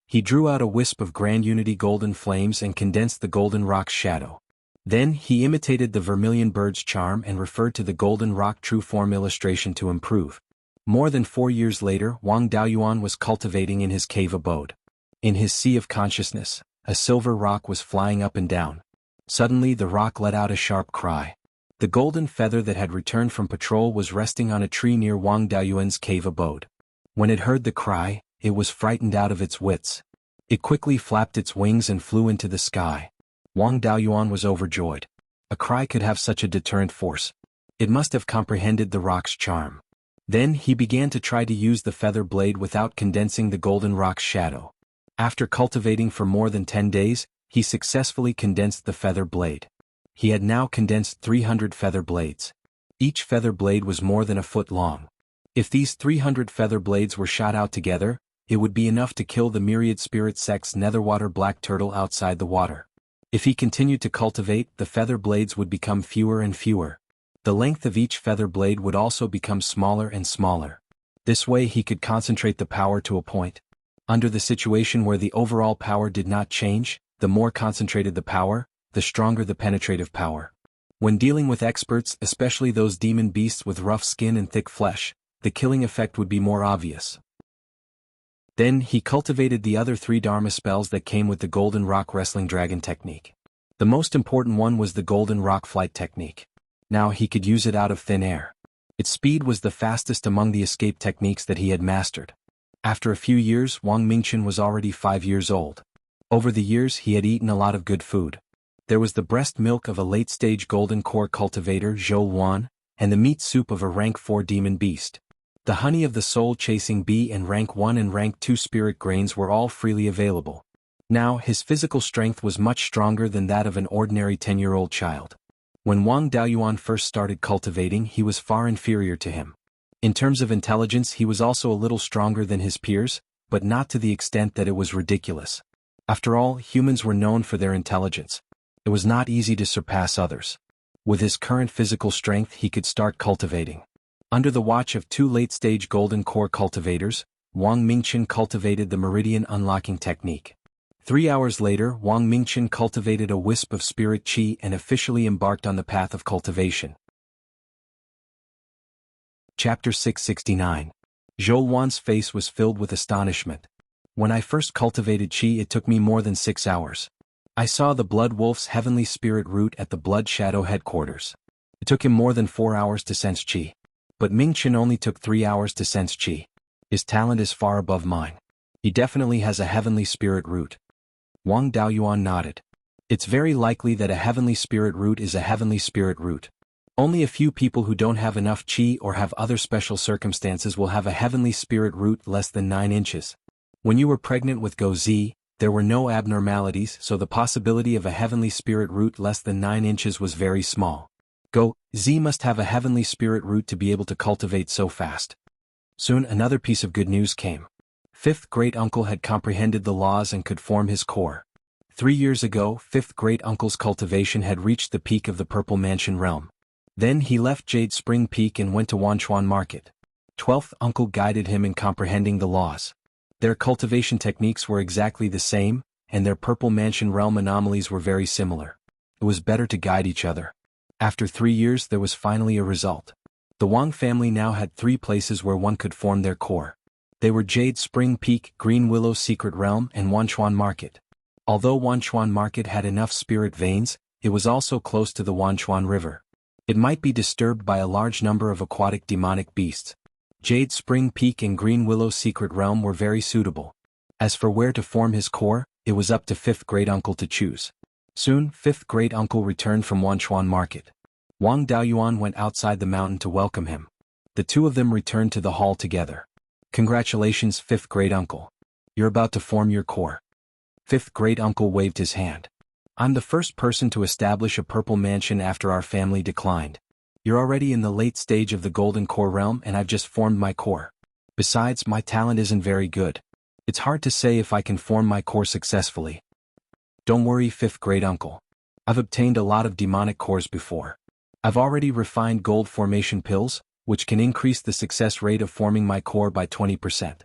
He drew out a wisp of Grand Unity golden flames and condensed the Golden Rock's shadow. Then, he imitated the Vermilion Bird's charm and referred to the Golden Rock True Form illustration to improve. More than 4 years later, Wang Daoyuan was cultivating in his cave abode. In his sea of consciousness, a silver rock was flying up and down. Suddenly the rock let out a sharp cry. The golden feather that had returned from patrol was resting on a tree near Wang Daoyuan's cave abode. When it heard the cry, it was frightened out of its wits. It quickly flapped its wings and flew into the sky. Wang Daoyuan was overjoyed. A cry could have such a deterrent force. It must have comprehended the rock's charm. Then he began to try to use the feather blade without condensing the golden rock's shadow. After cultivating for more than 10 days, he successfully condensed the feather blade. He had now condensed 300 feather blades. Each feather blade was more than a foot long. If these 300 feather blades were shot out together, it would be enough to kill the myriad spirit sect's netherwater black turtle outside the water. If he continued to cultivate, the feather blades would become fewer and fewer. The length of each feather blade would also become smaller and smaller. This way he could concentrate the power to a point. Under the situation where the overall power did not change, the more concentrated the power, the stronger the penetrative power. When dealing with experts, especially those demon beasts with rough skin and thick flesh, the killing effect would be more obvious. Then he cultivated the other 3 Dharma spells that came with the Golden Rock Wrestling Dragon technique. The most important one was the Golden Rock Flight technique. Now he could use it out of thin air. Its speed was the fastest among the escape techniques that he had mastered. After a few years, Wang Mingchen was already 5 years old. Over the years he had eaten a lot of good food. There was the breast milk of a late-stage golden core cultivator Zhou Wan, and the meat soup of a rank 4 demon beast. The honey of the soul-chasing bee and rank 1 and rank 2 spirit grains were all freely available. Now his physical strength was much stronger than that of an ordinary 10-year-old child. When Wang Daoyuan first started cultivating, he was far inferior to him. In terms of intelligence he was also a little stronger than his peers, but not to the extent that it was ridiculous. After all, humans were known for their intelligence. It was not easy to surpass others. With his current physical strength he could start cultivating. Under the watch of 2 late-stage golden core cultivators, Wang Mingchen cultivated the meridian unlocking technique. 3 hours later, Wang Mingchen cultivated a wisp of spirit qi and officially embarked on the path of cultivation. Chapter 669. Zhou Wan's face was filled with astonishment. When I first cultivated qi, it took me more than 6 hours. I saw the Blood Wolf's heavenly spirit root at the Blood Shadow headquarters. It took him more than 4 hours to sense qi. But Mingchen only took 3 hours to sense qi. His talent is far above mine. He definitely has a heavenly spirit root. Wang Daoyuan nodded. It's very likely that a heavenly spirit root is a heavenly spirit root. Only a few people who don't have enough qi or have other special circumstances will have a heavenly spirit root less than 9 inches. When you were pregnant with Go Zi, there were no abnormalities, so the possibility of a heavenly spirit root less than 9 inches was very small. Go Zi must have a heavenly spirit root to be able to cultivate so fast. Soon another piece of good news came. 5th great-uncle had comprehended the laws and could form his core. 3 years ago, 5th great-uncle's cultivation had reached the peak of the Purple Mansion realm. Then he left Jade Spring Peak and went to Wanchuan Market. 12th uncle guided him in comprehending the laws. Their cultivation techniques were exactly the same, and their Purple Mansion realm anomalies were very similar. It was better to guide each other. After 3 years there was finally a result. The Wang family now had 3 places where one could form their core. They were Jade Spring Peak, Green Willow Secret Realm, and Wanchuan Market. Although Wanchuan Market had enough spirit veins, it was also close to the Wanchuan River. It might be disturbed by a large number of aquatic demonic beasts. Jade Spring Peak and Green Willow Secret Realm were very suitable. As for where to form his core, it was up to 5th great-uncle to choose. Soon, 5th great-uncle returned from Wanchuan Market. Wang Daoyuan went outside the mountain to welcome him. The 2 of them returned to the hall together. Congratulations, 5th great-uncle. You're about to form your core. 5th great-uncle waved his hand. I'm the first person to establish a purple mansion after our family declined. You're already in the late stage of the golden core realm and I've just formed my core. Besides, my talent isn't very good. It's hard to say if I can form my core successfully. Don't worry, 5th great-uncle. I've obtained a lot of demonic cores before. I've already refined gold formation pills, which can increase the success rate of forming my core by 20%.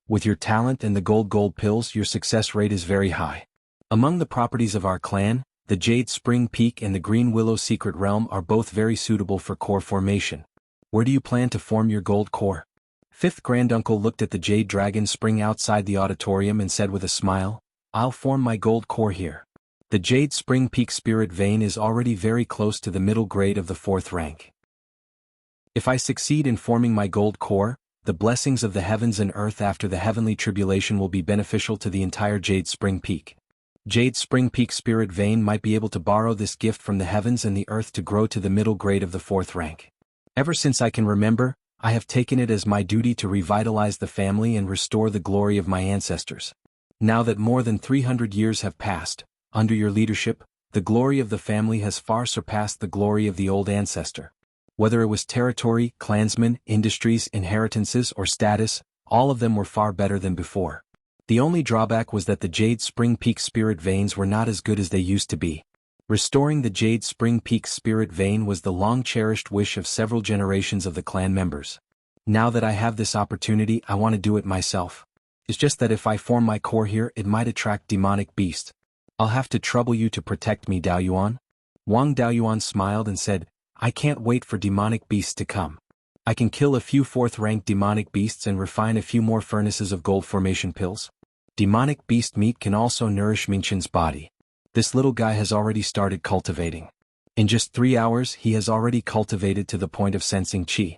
With your talent and the gold pills, your success rate is very high. Among the properties of our clan, the Jade Spring Peak and the Green Willow Secret Realm are both very suitable for core formation. Where do you plan to form your gold core? 5th granduncle looked at the Jade Dragon Spring outside the auditorium and said with a smile, I'll form my gold core here. The Jade Spring Peak Spirit Vein is already very close to the middle grade of the 4th rank. If I succeed in forming my gold core, the blessings of the heavens and earth after the heavenly tribulation will be beneficial to the entire Jade Spring Peak. Jade Spring Peak Spirit Vein might be able to borrow this gift from the heavens and the earth to grow to the middle grade of the 4th rank. Ever since I can remember, I have taken it as my duty to revitalize the family and restore the glory of my ancestors. Now that more than 300 years have passed, under your leadership, the glory of the family has far surpassed the glory of the old ancestor. Whether it was territory, clansmen, industries, inheritances, or status, all of them were far better than before. The only drawback was that the Jade Spring Peak Spirit Veins were not as good as they used to be. Restoring the Jade Spring Peak Spirit Vein was the long-cherished wish of several generations of the clan members. Now that I have this opportunity, I want to do it myself. It's just that if I form my core here, it might attract demonic beasts. I'll have to trouble you to protect me, Daoyuan. Wang Daoyuan smiled and said, I can't wait for demonic beasts to come. I can kill a few 4th-ranked demonic beasts and refine a few more furnaces of gold formation pills. Demonic beast meat can also nourish Mingqian's body. This little guy has already started cultivating. In just 3 hours, he has already cultivated to the point of sensing qi.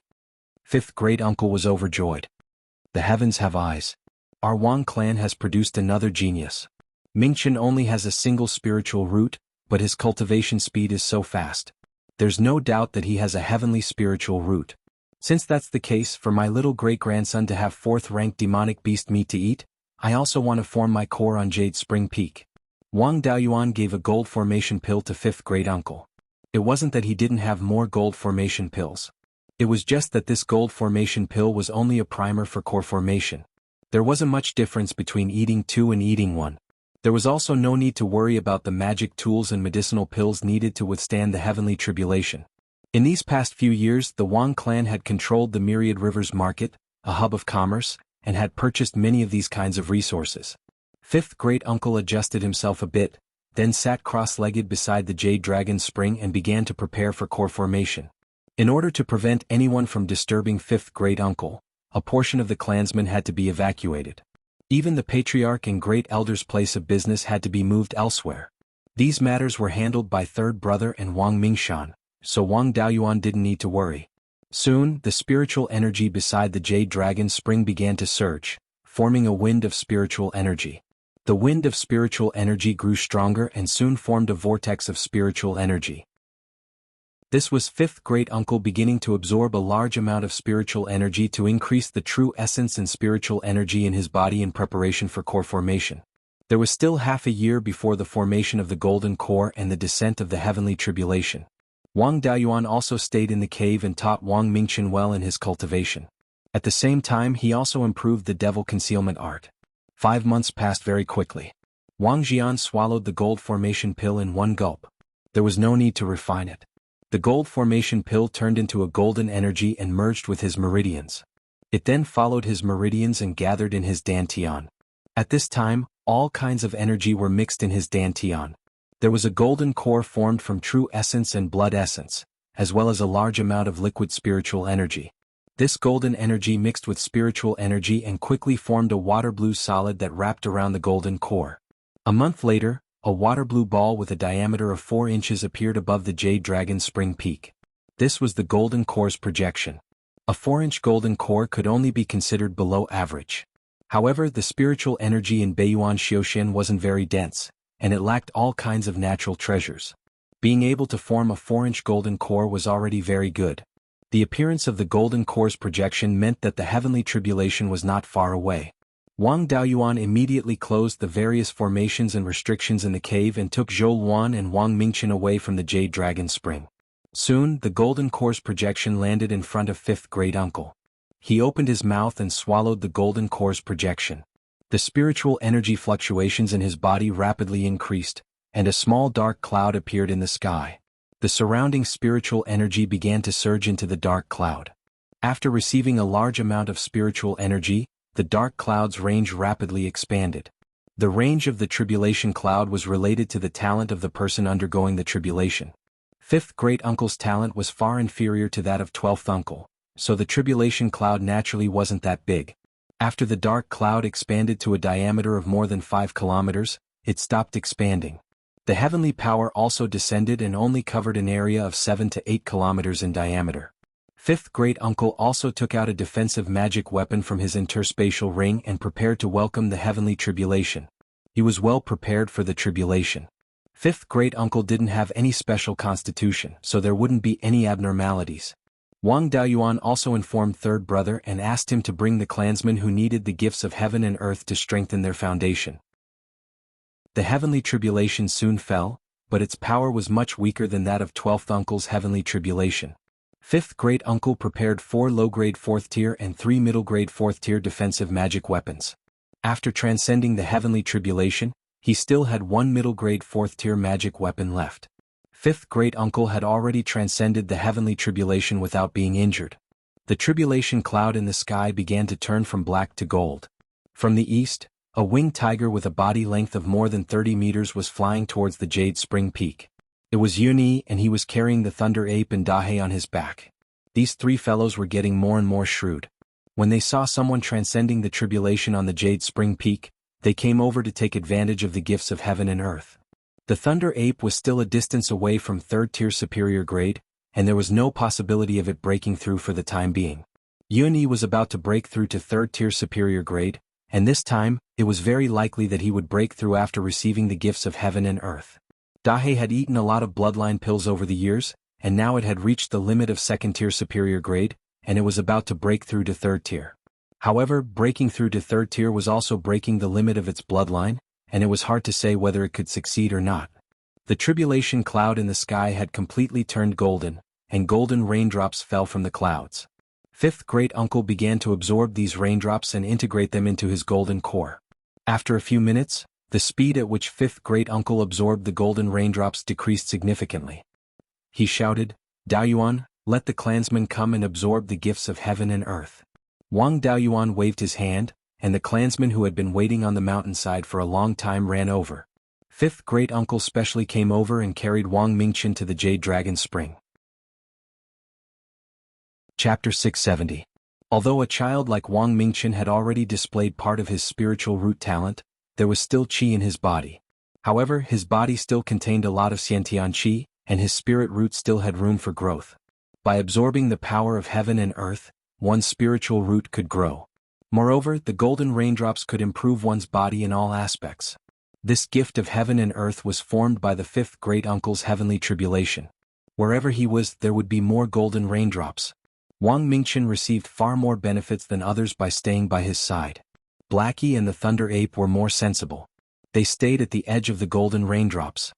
5th great uncle was overjoyed. The heavens have eyes. Our Wang clan has produced another genius. Mingqian only has a single spiritual root, but his cultivation speed is so fast. There's no doubt that he has a heavenly spiritual root. Since that's the case, for my little great-grandson to have 4th-ranked demonic beast meat to eat, I also want to form my core on Jade Spring Peak. Wang Daoyuan gave a gold formation pill to 5th great uncle. It wasn't that he didn't have more gold formation pills. It was just that this gold formation pill was only a primer for core formation. There wasn't much difference between eating 2 and eating 1. There was also no need to worry about the magic tools and medicinal pills needed to withstand the heavenly tribulation. In these past few years, the Wang clan had controlled the Myriad Rivers Market, a hub of commerce, and had purchased many of these kinds of resources. 5th great uncle adjusted himself a bit, then sat cross-legged beside the Jade Dragon Spring and began to prepare for core formation. In order to prevent anyone from disturbing 5th great uncle, a portion of the clansmen had to be evacuated. Even the patriarch and great elder's place of business had to be moved elsewhere. These matters were handled by 3rd brother and Wang Mingshan, so Wang Daoyuan didn't need to worry. Soon, the spiritual energy beside the Jade Dragon Spring began to surge, forming a wind of spiritual energy. The wind of spiritual energy grew stronger and soon formed a vortex of spiritual energy. This was 5th great uncle beginning to absorb a large amount of spiritual energy to increase the true essence and spiritual energy in his body in preparation for core formation. There was still half a year before the formation of the golden core and the descent of the heavenly tribulation. Wang Daoyuan also stayed in the cave and taught Wang Mingqian well in his cultivation. At the same time, he also improved the devil concealment art. 5 months passed very quickly. Wang Jian swallowed the gold formation pill in one gulp. There was no need to refine it. The gold formation pill turned into a golden energy and merged with his meridians. It then followed his meridians and gathered in his dantian. At this time, all kinds of energy were mixed in his dantian. There was a golden core formed from true essence and blood essence, as well as a large amount of liquid spiritual energy. This golden energy mixed with spiritual energy and quickly formed a water blue solid that wrapped around the golden core. A month later, a water blue ball with a diameter of 4 inches appeared above the Jade Dragon Spring Peak. This was the golden core's projection. A 4-inch golden core could only be considered below average. However, the spiritual energy in Beiyuan Xiuxian wasn't very dense, and it lacked all kinds of natural treasures. Being able to form a 4-inch golden core was already very good. The appearance of the golden core's projection meant that the heavenly tribulation was not far away. Wang Daoyuan immediately closed the various formations and restrictions in the cave and took Zhou Luan and Wang Mingqian away from the Jade Dragon Spring. Soon, the golden core's projection landed in front of 5th great uncle. He opened his mouth and swallowed the golden core's projection. The spiritual energy fluctuations in his body rapidly increased, and a small dark cloud appeared in the sky. The surrounding spiritual energy began to surge into the dark cloud. After receiving a large amount of spiritual energy, the dark cloud's range rapidly expanded. The range of the tribulation cloud was related to the talent of the person undergoing the tribulation. 5th great uncle's talent was far inferior to that of 12th uncle, so the tribulation cloud naturally wasn't that big. After the dark cloud expanded to a diameter of more than 5 kilometers, it stopped expanding. The heavenly power also descended and only covered an area of 7 to 8 kilometers in diameter. Fifth great uncle also took out a defensive magic weapon from his interspatial ring and prepared to welcome the heavenly tribulation. He was well prepared for the tribulation. Fifth great uncle didn't have any special constitution, so there wouldn't be any abnormalities. Wang Daoyuan also informed third brother and asked him to bring the clansmen who needed the gifts of heaven and earth to strengthen their foundation. The heavenly tribulation soon fell, but its power was much weaker than that of 12th uncle's heavenly tribulation. Fifth great uncle prepared 4 low-grade 4th tier and 3 middle-grade 4th tier defensive magic weapons. After transcending the heavenly tribulation, he still had 1 middle-grade 4th tier magic weapon left. Fifth great uncle had already transcended the heavenly tribulation without being injured. The tribulation cloud in the sky began to turn from black to gold. From the east, a winged tiger with a body length of more than 30 meters was flying towards the Jade Spring Peak. It was Yunyi, and he was carrying the Thunder Ape and Dahe on his back. These 3 fellows were getting more and more shrewd. When they saw someone transcending the tribulation on the Jade Spring Peak, they came over to take advantage of the gifts of heaven and earth. The Thunder Ape was still a distance away from 3rd tier superior grade, and there was no possibility of it breaking through for the time being. Yunyi was about to break through to 3rd tier superior grade, and this time, it was very likely that he would break through after receiving the gifts of heaven and earth. Dahe had eaten a lot of bloodline pills over the years, and now it had reached the limit of 2nd tier superior grade, and it was about to break through to 3rd tier. However, breaking through to 3rd tier was also breaking the limit of its bloodline, and it was hard to say whether it could succeed or not. The tribulation cloud in the sky had completely turned golden, and golden raindrops fell from the clouds. Fifth great uncle began to absorb these raindrops and integrate them into his golden core. After a few minutes, the speed at which fifth great uncle absorbed the golden raindrops decreased significantly. He shouted, "Daoyuan, let the clansmen come and absorb the gifts of heaven and earth." Wang Daoyuan waved his hand, and the clansmen who had been waiting on the mountainside for a long time ran over. Fifth great uncle specially came over and carried Wang Mingqian to the Jade Dragon Spring. Chapter 670. Although a child like Wang Mingqian had already displayed part of his spiritual root talent, there was still qi in his body. However, his body still contained a lot of Xiantian qi, and his spirit root still had room for growth. By absorbing the power of heaven and earth, one's spiritual root could grow. Moreover, the golden raindrops could improve one's body in all aspects. This gift of heaven and earth was formed by the fifth great uncle's heavenly tribulation. Wherever he was, there would be more golden raindrops. Wang Mingqian received far more benefits than others by staying by his side. Blackie and the Thunder Ape were more sensible. They stayed at the edge of the golden raindrops.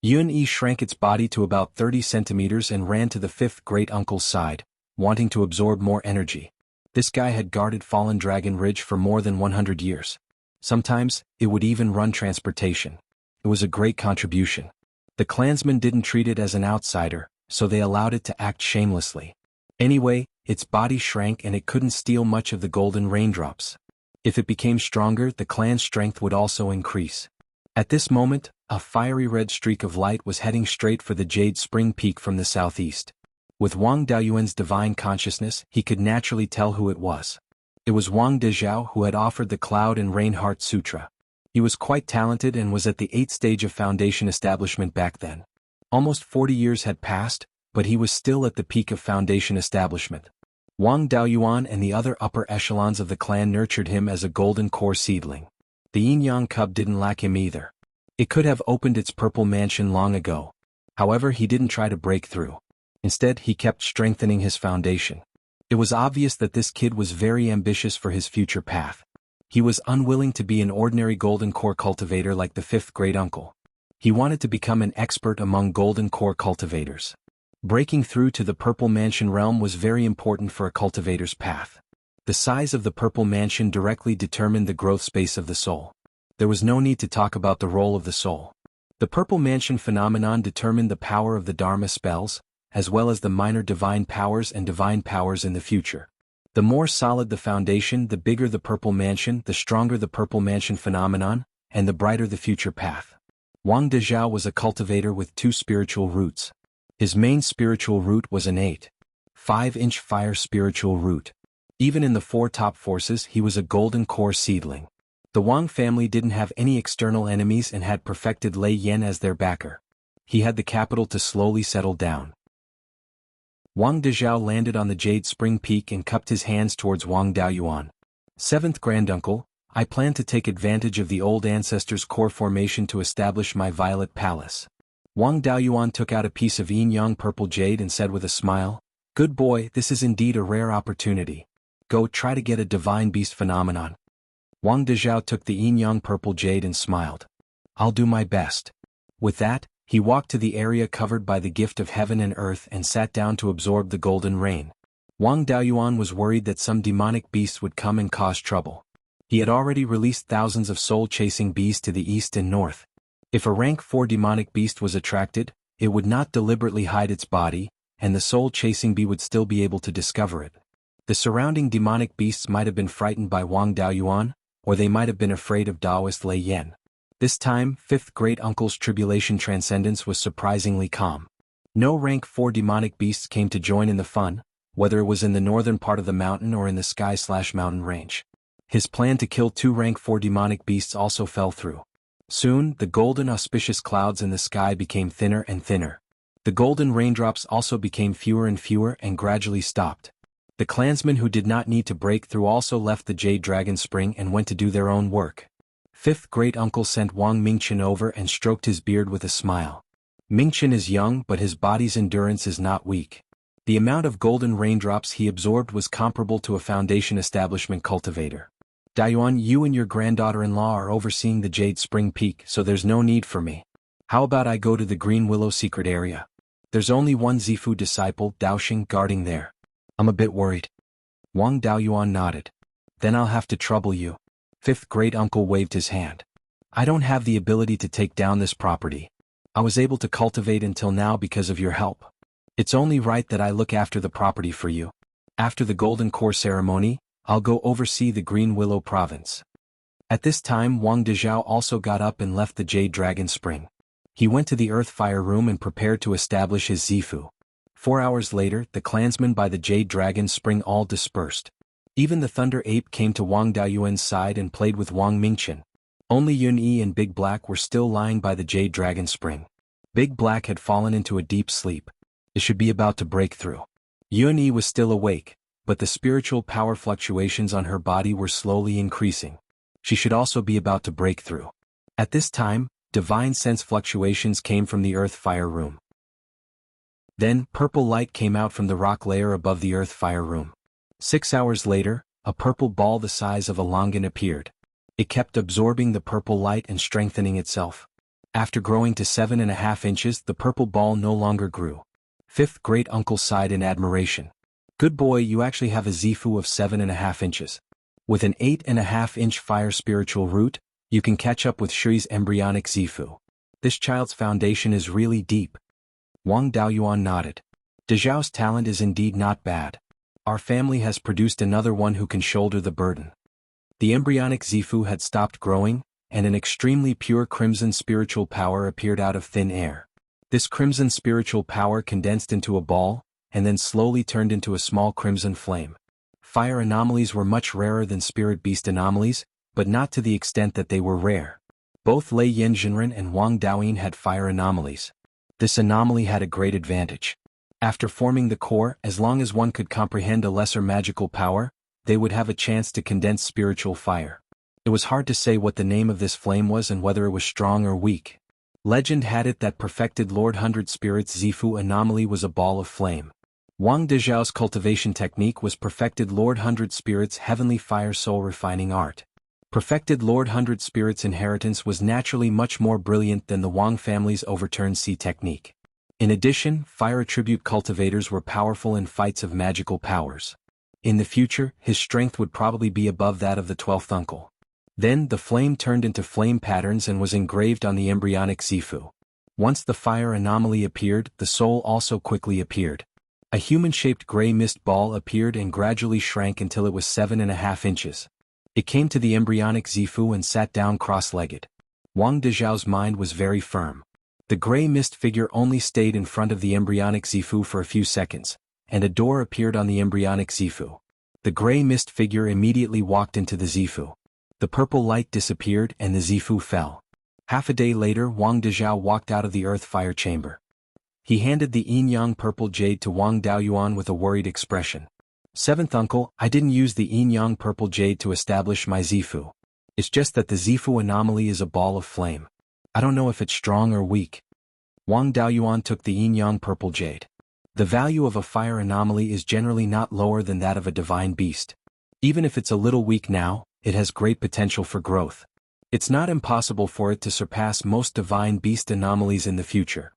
Yunyi shrank its body to about 30 centimeters and ran to the fifth great uncle's side, wanting to absorb more energy. This guy had guarded Fallen Dragon Ridge for more than 100 years. Sometimes, it would even run transportation. It was a great contribution. The clansmen didn't treat it as an outsider, so they allowed it to act shamelessly. Anyway, its body shrank and it couldn't steal much of the golden raindrops. If it became stronger, the clan's strength would also increase. At this moment, a fiery red streak of light was heading straight for the Jade Spring Peak from the southeast. With Wang Daoyuan's divine consciousness, he could naturally tell who it was. It was Wang Dezhao who had offered the Cloud and Rain Heart Sutra. He was quite talented and was at the 8th stage of foundation establishment back then. Almost 40 years had passed, but he was still at the peak of foundation establishment. Wang Daoyuan and the other upper echelons of the clan nurtured him as a golden core seedling. The yin-yang cub didn't lack him either. It could have opened its purple mansion long ago. However, he didn't try to break through. Instead, he kept strengthening his foundation. It was obvious that this kid was very ambitious for his future path. He was unwilling to be an ordinary golden core cultivator like the fifth great uncle. He wanted to become an expert among golden core cultivators. Breaking through to the Purple Mansion realm was very important for a cultivator's path. The size of the Purple Mansion directly determined the growth space of the soul. There was no need to talk about the role of the soul. The Purple Mansion phenomenon determined the power of the Dharma spells, as well as the minor divine powers and divine powers in the future. The more solid the foundation, the bigger the Purple Mansion, the stronger the Purple Mansion phenomenon, and the brighter the future path. Wang Dezhao was a cultivator with 2 spiritual roots. His main spiritual root was an 8.5-inch fire spiritual root. Even in the 4 top forces, he was a golden core seedling. The Wang family didn't have any external enemies and had perfected Lei Yan as their backer. He had the capital to slowly settle down. Wang Dezhao landed on the Jade Spring Peak and cupped his hands towards Wang Daoyuan. Seventh granduncle, I plan to take advantage of the old ancestors' core formation to establish my Violet Palace. Wang Daoyuan took out a piece of yin-yang purple jade and said with a smile, "Good boy, this is indeed a rare opportunity. Go try to get a divine beast phenomenon." Wang Dezhao took the yin-yang purple jade and smiled. "I'll do my best." With that, he walked to the area covered by the gift of heaven and earth and sat down to absorb the golden rain. Wang Daoyuan was worried that some demonic beast would come and cause trouble. He had already released thousands of soul-chasing bees to the east and north. If a rank 4 demonic beast was attracted, it would not deliberately hide its body, and the soul-chasing bee would still be able to discover it. The surrounding demonic beasts might have been frightened by Wang Daoyuan, or they might have been afraid of Taoist Lei Yan. This time, fifth great uncle's tribulation transcendence was surprisingly calm. No rank 4 demonic beasts came to join in the fun, whether it was in the northern part of the mountain or in the sky/mountain range. His plan to kill 2 rank 4 demonic beasts also fell through. Soon, the golden auspicious clouds in the sky became thinner and thinner. The golden raindrops also became fewer and fewer and gradually stopped. The clansmen who did not need to break through also left the Jade Dragon Spring and went to do their own work. Fifth great uncle sent Wang Mingchen over and stroked his beard with a smile. Mingchen is young but his body's endurance is not weak. The amount of golden raindrops he absorbed was comparable to a foundation establishment cultivator. "Daoyuan, you and your granddaughter-in-law are overseeing the Jade Spring Peak, so there's no need for me. How about I go to the Green Willow secret area? There's only one Zifu disciple, Daoxing, guarding there. I'm a bit worried." Wang Daoyuan nodded. "Then I'll have to trouble you." Fifth great uncle waved his hand. "I don't have the ability to take down this property. I was able to cultivate until now because of your help. It's only right that I look after the property for you. After the Golden Core ceremony, I'll go oversee the Green Willow province." At this time Wang Dezhao also got up and left the Jade Dragon Spring. He went to the Earth Fire Room and prepared to establish his Zifu. 4 hours later, the clansmen by the Jade Dragon Spring all dispersed. Even the Thunder Ape came to Wang Daoyuan's side and played with Wang Mingchen. Only Yun Yi and Big Black were still lying by the Jade Dragon Spring. Big Black had fallen into a deep sleep. It should be about to break through. Yun Yi was still awake, but the spiritual power fluctuations on her body were slowly increasing. She should also be about to break through. At this time, divine sense fluctuations came from the Earth Fire Room. Then, purple light came out from the rock layer above the Earth Fire Room. 6 hours later, a purple ball the size of a longan appeared. It kept absorbing the purple light and strengthening itself. After growing to 7.5 inches, the purple ball no longer grew. Fifth great uncle sighed in admiration. "Good boy, you actually have a Zifu of 7.5 inches. With an 8.5-inch fire spiritual root, you can catch up with Shui's embryonic Zifu. This child's foundation is really deep." Wang Daoyuan nodded. "Dezhao's talent is indeed not bad. Our family has produced another one who can shoulder the burden." The embryonic Zifu had stopped growing, and an extremely pure crimson spiritual power appeared out of thin air. This crimson spiritual power condensed into a ball, and then slowly turned into a small crimson flame. Fire anomalies were much rarer than spirit beast anomalies, but not to the extent that they were rare. Both Lei Yanjinren and Wang Daoyin had fire anomalies. This anomaly had a great advantage. After forming the core, as long as one could comprehend a lesser magical power, they would have a chance to condense spiritual fire. It was hard to say what the name of this flame was and whether it was strong or weak. Legend had it that perfected Lord 100 Spirits Zifu anomaly was a ball of flame. Wang Dezhao's cultivation technique was perfected Lord 100 Spirits Heavenly Fire Soul Refining Art. Perfected Lord 100 Spirits Inheritance was naturally much more brilliant than the Wang family's overturned C technique. In addition, fire attribute cultivators were powerful in fights of magical powers. In the future, his strength would probably be above that of the 12th uncle. Then the flame turned into flame patterns and was engraved on the embryonic Zifu. Once the fire anomaly appeared, the soul also quickly appeared. A human-shaped gray mist ball appeared and gradually shrank until it was 7.5 inches. It came to the embryonic Zifu and sat down cross-legged. Wang Dezhao's mind was very firm. The gray mist figure only stayed in front of the embryonic Zifu for a few seconds, and a door appeared on the embryonic Zifu. The gray mist figure immediately walked into the Zifu. The purple light disappeared and the Zifu fell. Half a day later, Wang Dezhao walked out of the earth fire chamber. He handed the yin-yang purple jade to Wang Daoyuan with a worried expression. "Seventh uncle, I didn't use the yin-yang purple jade to establish my Zifu. It's just that the Zifu anomaly is a ball of flame. I don't know if it's strong or weak." Wang Daoyuan took the yin-yang purple jade. The value of a fire anomaly is generally not lower than that of a divine beast. Even if it's a little weak now, it has great potential for growth. It's not impossible for it to surpass most divine beast anomalies in the future.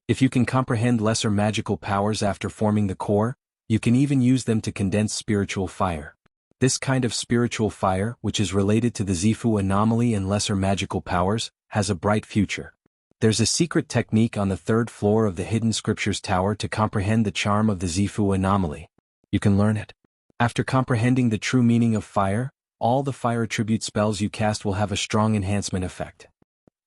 If you can comprehend lesser magical powers after forming the core, you can even use them to condense spiritual fire. This kind of spiritual fire, which is related to the Zifu anomaly and lesser magical powers, has a bright future. There's a secret technique on the 3rd floor of the Hidden Scriptures Tower to comprehend the charm of the Zifu anomaly. You can learn it. After comprehending the true meaning of fire, all the fire attribute spells you cast will have a strong enhancement effect.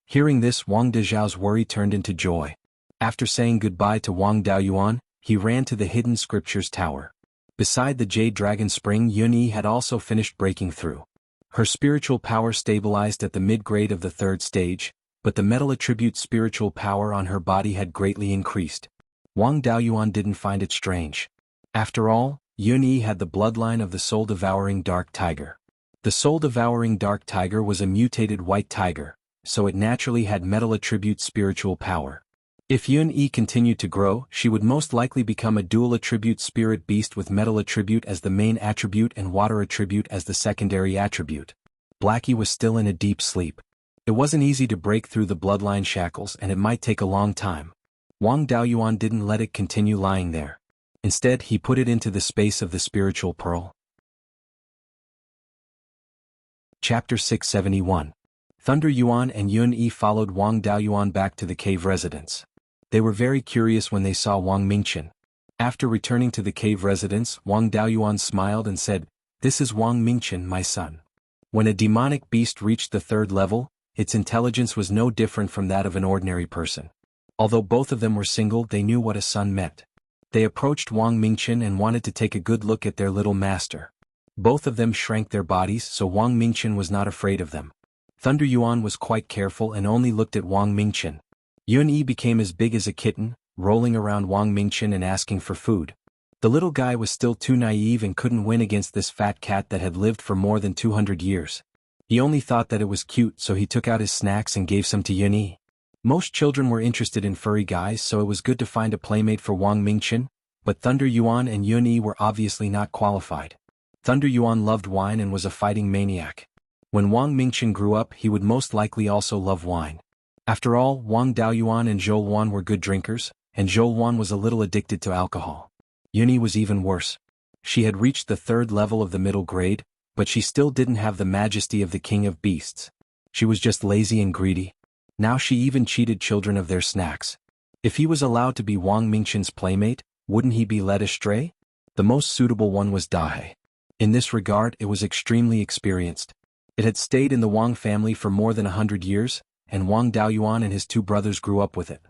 Hearing this, Wang Dezhao's worry turned into joy. After saying goodbye to Wang Daoyuan, he ran to the Hidden Scriptures Tower. Beside the Jade Dragon Spring, Yun-Yi had also finished breaking through. Her spiritual power stabilized at the mid-grade of the 3rd stage, but the metal attribute spiritual power on her body had greatly increased. Wang Daoyuan didn't find it strange. After all, Yun-Yi had the bloodline of the soul-devouring dark tiger. The soul-devouring dark tiger was a mutated white tiger, so it naturally had metal attribute spiritual power. If Yun-Yi continued to grow, she would most likely become a dual attribute spirit beast with metal attribute as the main attribute and water attribute as the secondary attribute. Blackie was still in a deep sleep. It wasn't easy to break through the bloodline shackles and it might take a long time. Wang Daoyuan didn't let it continue lying there. Instead, he put it into the space of the spiritual pearl. Chapter 671. Thunder Yuan and Yun-Yi followed Wang Daoyuan back to the cave residence. They were very curious when they saw Wang Mingqian. After returning to the cave residence, Wang Daoyuan smiled and said, "This is Wang Mingqian, my son." When a demonic beast reached the 3rd level, its intelligence was no different from that of an ordinary person. Although both of them were single, they knew what a son meant. They approached Wang Mingqian and wanted to take a good look at their little master. Both of them shrank their bodies, so Wang Mingqian was not afraid of them. Thunder Yuan was quite careful and only looked at Wang Mingqian. Yun-Yi became as big as a kitten, rolling around Wang Mingqian and asking for food. The little guy was still too naive and couldn't win against this fat cat that had lived for more than 200 years. He only thought that it was cute, so he took out his snacks and gave some to Yun-Yi. Most children were interested in furry guys, so it was good to find a playmate for Wang Mingqian, but Thunder Yuan and Yun-Yi were obviously not qualified. Thunder Yuan loved wine and was a fighting maniac. When Wang Mingqian grew up, he would most likely also love wine. After all, Wang Daoyuan and Zhou Luan were good drinkers, and Zhou Luan was a little addicted to alcohol. Yun-Yi was even worse. She had reached the 3rd level of the middle grade, but she still didn't have the majesty of the king of beasts. She was just lazy and greedy. Now she even cheated children of their snacks. If he was allowed to be Wang Mingqian's playmate, wouldn't he be led astray? The most suitable one was Dahe. In this regard, it was extremely experienced. It had stayed in the Wang family for more than 100 years, and Wang Daoyuan and his 2 brothers grew up with it.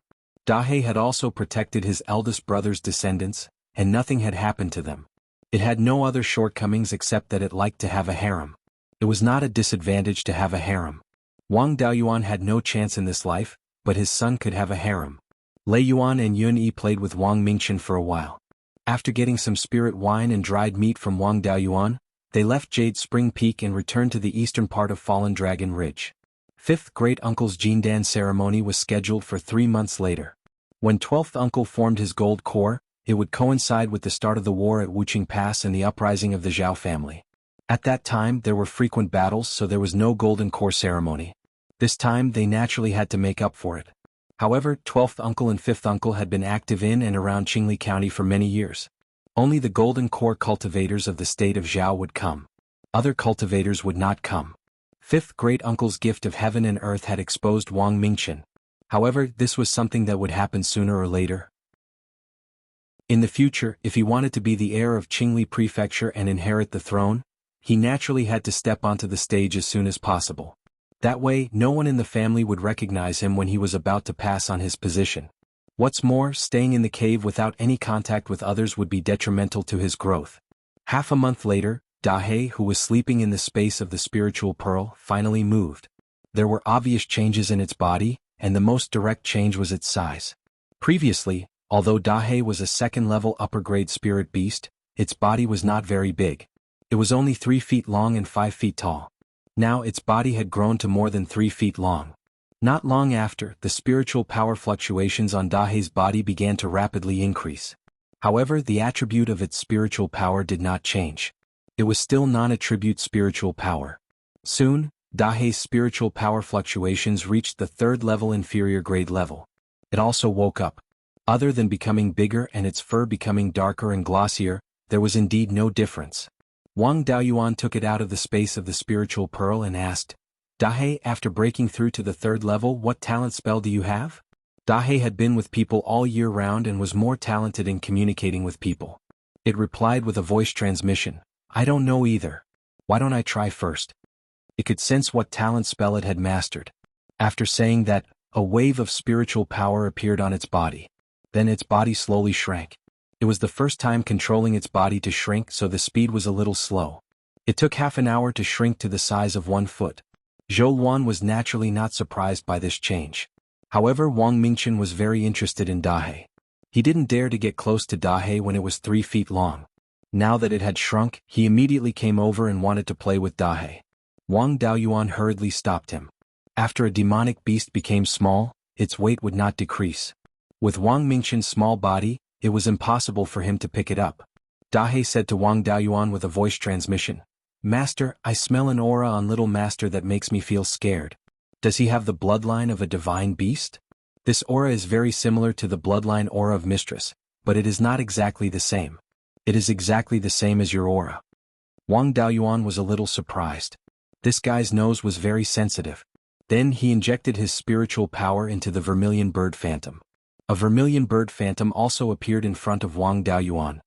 Dahe had also protected his eldest brother's descendants, and nothing had happened to them. It had no other shortcomings except that it liked to have a harem. It was not a disadvantage to have a harem. Wang Daoyuan had no chance in this life, but his son could have a harem. Lei Yuan and Yun-Yi played with Wang Mingqian for a while. After getting some spirit wine and dried meat from Wang Daoyuan, they left Jade Spring Peak and returned to the eastern part of Fallen Dragon Ridge. 5th great-uncle's Jindan ceremony was scheduled for 3 months later. When 12th uncle formed his gold core, it would coincide with the start of the war at Wuqing Pass and the uprising of the Zhao family. At that time there were frequent battles, so there was no golden core ceremony. This time they naturally had to make up for it. However, 12th uncle and 5th uncle had been active in and around Qingli County for many years. Only the golden core cultivators of the state of Zhao would come. Other cultivators would not come. 5th great-uncle's gift of heaven and earth had exposed Wang Mingqian. However, this was something that would happen sooner or later. In the future, if he wanted to be the heir of Qingli Prefecture and inherit the throne, he naturally had to step onto the stage as soon as possible. That way, no one in the family would recognize him when he was about to pass on his position. What's more, staying in the cave without any contact with others would be detrimental to his growth. Half a month later, Dahe, who was sleeping in the space of the spiritual pearl, finally moved. There were obvious changes in its body, and the most direct change was its size. Previously, although Dahe was a second-level upper-grade spirit beast, its body was not very big. It was only 3 feet long and 5 feet tall. Now its body had grown to more than 3 feet long. Not long after, the spiritual power fluctuations on Dahe's body began to rapidly increase. However, the attribute of its spiritual power did not change. It was still non-attribute spiritual power. Soon, Dahe's spiritual power fluctuations reached the 3rd level inferior grade level. It also woke up. Other than becoming bigger and its fur becoming darker and glossier, there was indeed no difference. Wang Daoyuan took it out of the space of the spiritual pearl and asked, Dahe, after breaking through to the 3rd level, what talent spell do you have? Dahe had been with people all year round and was more talented in communicating with people. It replied with a voice transmission, I don't know either. Why don't I try first? It could sense what talent spell it had mastered. After saying that, a wave of spiritual power appeared on its body. Then its body slowly shrank. It was the first time controlling its body to shrink, so the speed was a little slow. It took half an hour to shrink to the size of 1 foot. Zhou Luan was naturally not surprised by this change. However, Wang Mingchen was very interested in Dahe. He didn't dare to get close to Dahe when it was 3 feet long. Now that it had shrunk, he immediately came over and wanted to play with Dahe. Wang Daoyuan hurriedly stopped him. After a demonic beast became small, its weight would not decrease. With Wang Mingchen's small body, it was impossible for him to pick it up. Dahe said to Wang Daoyuan with a voice transmission, Master, I smell an aura on little master that makes me feel scared. Does he have the bloodline of a divine beast? This aura is very similar to the bloodline aura of Mistress, but it is not exactly the same. It is exactly the same as your aura. Wang Daoyuan was a little surprised. This guy's nose was very sensitive. Then he injected his spiritual power into the vermilion bird phantom. A vermilion bird phantom also appeared in front of Wang Daoyuan.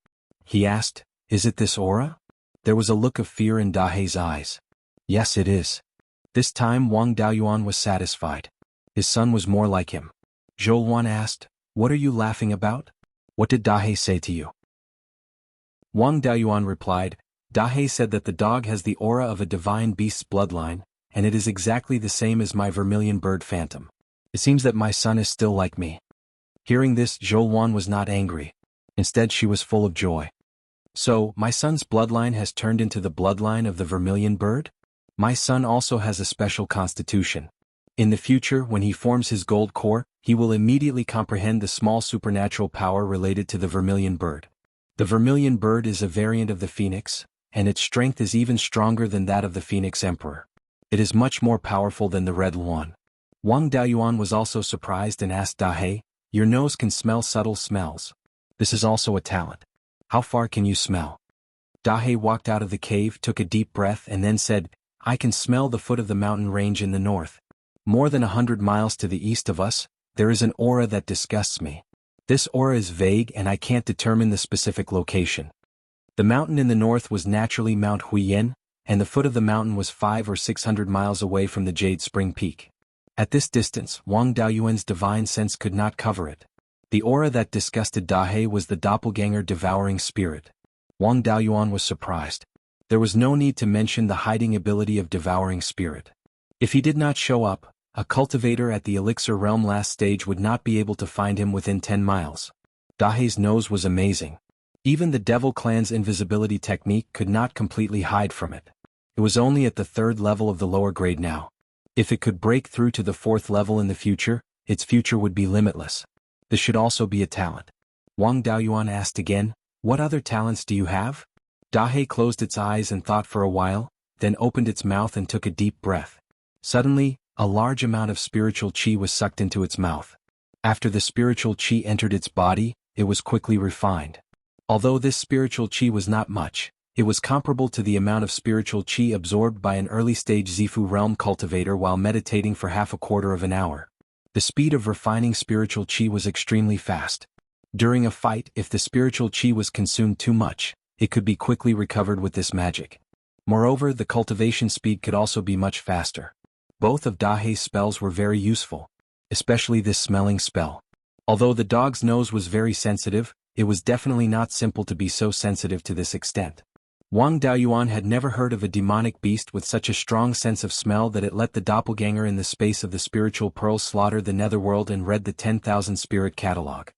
He asked, Is it this aura? There was a look of fear in Dahe's eyes. Yes, it is. This time Wang Daoyuan was satisfied. His son was more like him. Zhou Luan asked, What are you laughing about? What did Dahe say to you? Wang Daoyuan replied, Dahe said that the dog has the aura of a divine beast's bloodline, and it is exactly the same as my vermilion bird phantom. It seems that my son is still like me. Hearing this, Zhou Luan was not angry. Instead, she was full of joy. So, my son's bloodline has turned into the bloodline of the vermilion bird? My son also has a special constitution. In the future, when he forms his gold core, he will immediately comprehend the small supernatural power related to the vermilion bird. The vermilion bird is a variant of the phoenix, and its strength is even stronger than that of the phoenix emperor. It is much more powerful than the red luan. Wang Daoyuan was also surprised and asked Dahe, Your nose can smell subtle smells. This is also a talent. How far can you smell? Dahe walked out of the cave, took a deep breath and then said, I can smell the foot of the mountain range in the north. More than 100 miles to the east of us, there is an aura that disgusts me. This aura is vague and I can't determine the specific location. The mountain in the north was naturally Mount Huiyan, and the foot of the mountain was 500 or 600 miles away from the Jade Spring Peak. At this distance, Wang Daoyuan's divine sense could not cover it. The aura that disgusted Dahe was the doppelganger devouring spirit. Wang Daoyuan was surprised. There was no need to mention the hiding ability of devouring spirit. If he did not show up, a cultivator at the elixir realm last stage would not be able to find him within 10 miles. Dahe's nose was amazing. Even the Devil Clan's invisibility technique could not completely hide from it. It was only at the 3rd level of the lower grade now. If it could break through to the 4th level in the future, its future would be limitless. This should also be a talent. Wang Daoyuan asked again, What other talents do you have? Dahe closed its eyes and thought for a while, then opened its mouth and took a deep breath. Suddenly, a large amount of spiritual qi was sucked into its mouth. After the spiritual qi entered its body, it was quickly refined. Although this spiritual qi was not much, it was comparable to the amount of spiritual qi absorbed by an early-stage Zifu realm cultivator while meditating for half a quarter of an hour. The speed of refining spiritual qi was extremely fast. During a fight, if the spiritual qi was consumed too much, it could be quickly recovered with this magic. Moreover, the cultivation speed could also be much faster. Both of Dahe's spells were very useful, especially this smelling spell. Although the dog's nose was very sensitive, it was definitely not simple to be so sensitive to this extent. Wang Daoyuan had never heard of a demonic beast with such a strong sense of smell that it let the doppelganger in the space of the spiritual pearls slaughter the netherworld and read the 10,000 spirit catalog.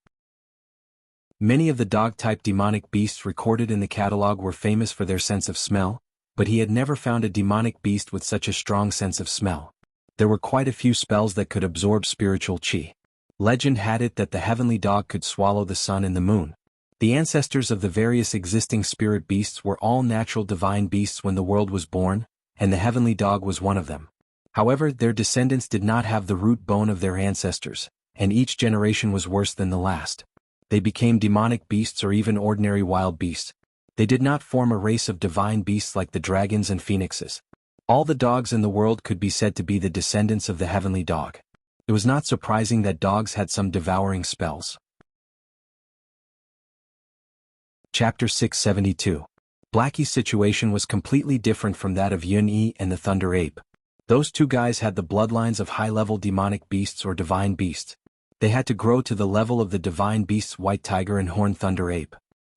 Many of the dog-type demonic beasts recorded in the catalog were famous for their sense of smell, but he had never found a demonic beast with such a strong sense of smell. There were quite a few spells that could absorb spiritual qi. Legend had it that the heavenly dog could swallow the sun and the moon. The ancestors of the various existing spirit beasts were all natural divine beasts when the world was born, and the heavenly dog was one of them. However, their descendants did not have the root bone of their ancestors, and each generation was worse than the last. They became demonic beasts or even ordinary wild beasts. They did not form a race of divine beasts like the dragons and phoenixes. All the dogs in the world could be said to be the descendants of the heavenly dog. It was not surprising that dogs had some devouring spells. Chapter 672. Blackie's situation was completely different from that of Yun-Yi and the Thunder Ape. Those two guys had the bloodlines of high-level demonic beasts or divine beasts. They had to grow to the level of the divine beasts White Tiger and Horned Thunder Ape.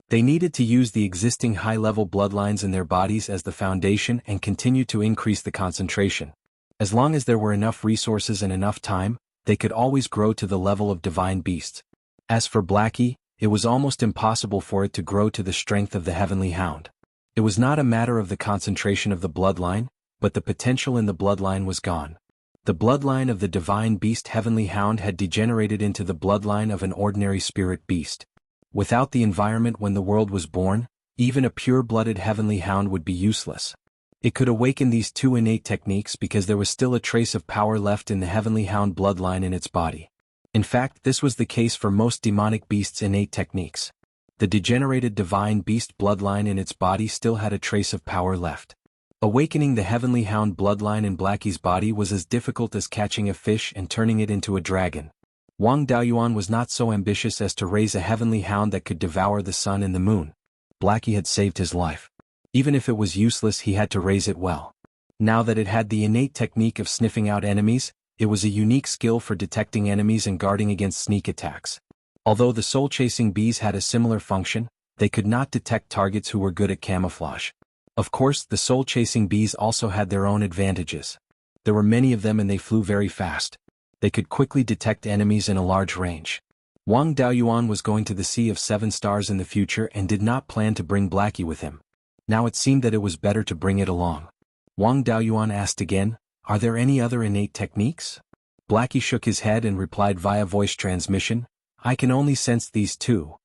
They needed to use the existing high-level bloodlines in their bodies as the foundation and continue to increase the concentration. As long as there were enough resources and enough time, they could always grow to the level of divine beasts. As for Blackie, it was almost impossible for it to grow to the strength of the heavenly hound. It was not a matter of the concentration of the bloodline, but the potential in the bloodline was gone. The bloodline of the divine beast heavenly hound had degenerated into the bloodline of an ordinary spirit beast. Without the environment when the world was born, even a pure-blooded heavenly hound would be useless. It could awaken these two innate techniques because there was still a trace of power left in the heavenly hound bloodline in its body. In fact, this was the case for most demonic beasts' innate techniques. The degenerated divine beast bloodline in its body still had a trace of power left. Awakening the heavenly hound bloodline in Blackie's body was as difficult as catching a fish and turning it into a dragon. Wang Daoyuan was not so ambitious as to raise a heavenly hound that could devour the sun and the moon. Blackie had saved his life. Even if it was useless, he had to raise it well. Now that it had the innate technique of sniffing out enemies, it was a unique skill for detecting enemies and guarding against sneak attacks. Although the soul-chasing bees had a similar function, they could not detect targets who were good at camouflage. Of course, the soul-chasing bees also had their own advantages. There were many of them and they flew very fast. They could quickly detect enemies in a large range. Wang Daoyuan was going to the Sea of Seven Stars in the future and did not plan to bring Blackie with him. Now it seemed that it was better to bring it along. Wang Daoyuan asked again, "Are there any other innate techniques?" Blackie shook his head and replied via voice transmission, "I can only sense these two.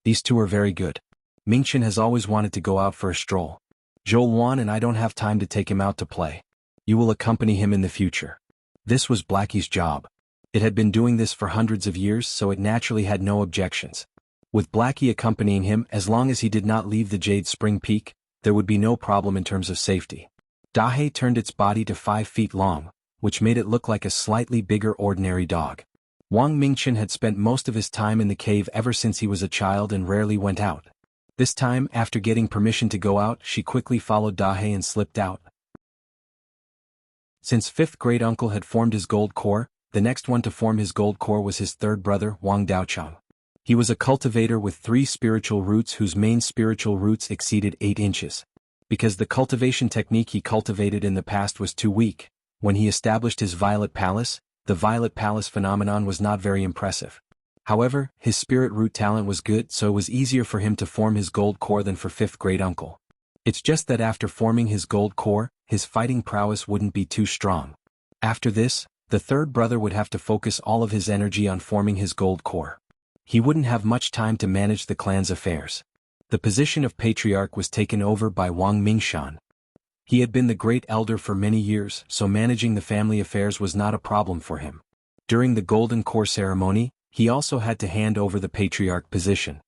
These two are very good. Mingchen has always wanted to go out for a stroll. Zhou and I don't have time to take him out to play. You will accompany him in the future." This was Blackie's job. It had been doing this for hundreds of years, so it naturally had no objections. With Blackie accompanying him, as long as he did not leave the Jade Spring Peak, there would be no problem in terms of safety. Dahe turned its body to 5 feet long, which made it look like a slightly bigger ordinary dog. Wang Mingchen had spent most of his time in the cave ever since he was a child and rarely went out. This time, after getting permission to go out, she quickly followed Dahe and slipped out. Since 5th great uncle had formed his gold core, the next one to form his gold core was his third brother, Wang Daochang. He was a cultivator with 3 spiritual roots whose main spiritual roots exceeded 8 inches. Because the cultivation technique he cultivated in the past was too weak, when he established his Violet Palace, the Violet Palace phenomenon was not very impressive. However, his spirit root talent was good, so it was easier for him to form his gold core than for 5th great uncle. It's just that after forming his gold core, his fighting prowess wouldn't be too strong. After this, the third brother would have to focus all of his energy on forming his gold core. He wouldn't have much time to manage the clan's affairs. The position of patriarch was taken over by Wang Mingshan. He had been the great elder for many years, so managing the family affairs was not a problem for him. During the Golden Core ceremony, he also had to hand over the patriarch position.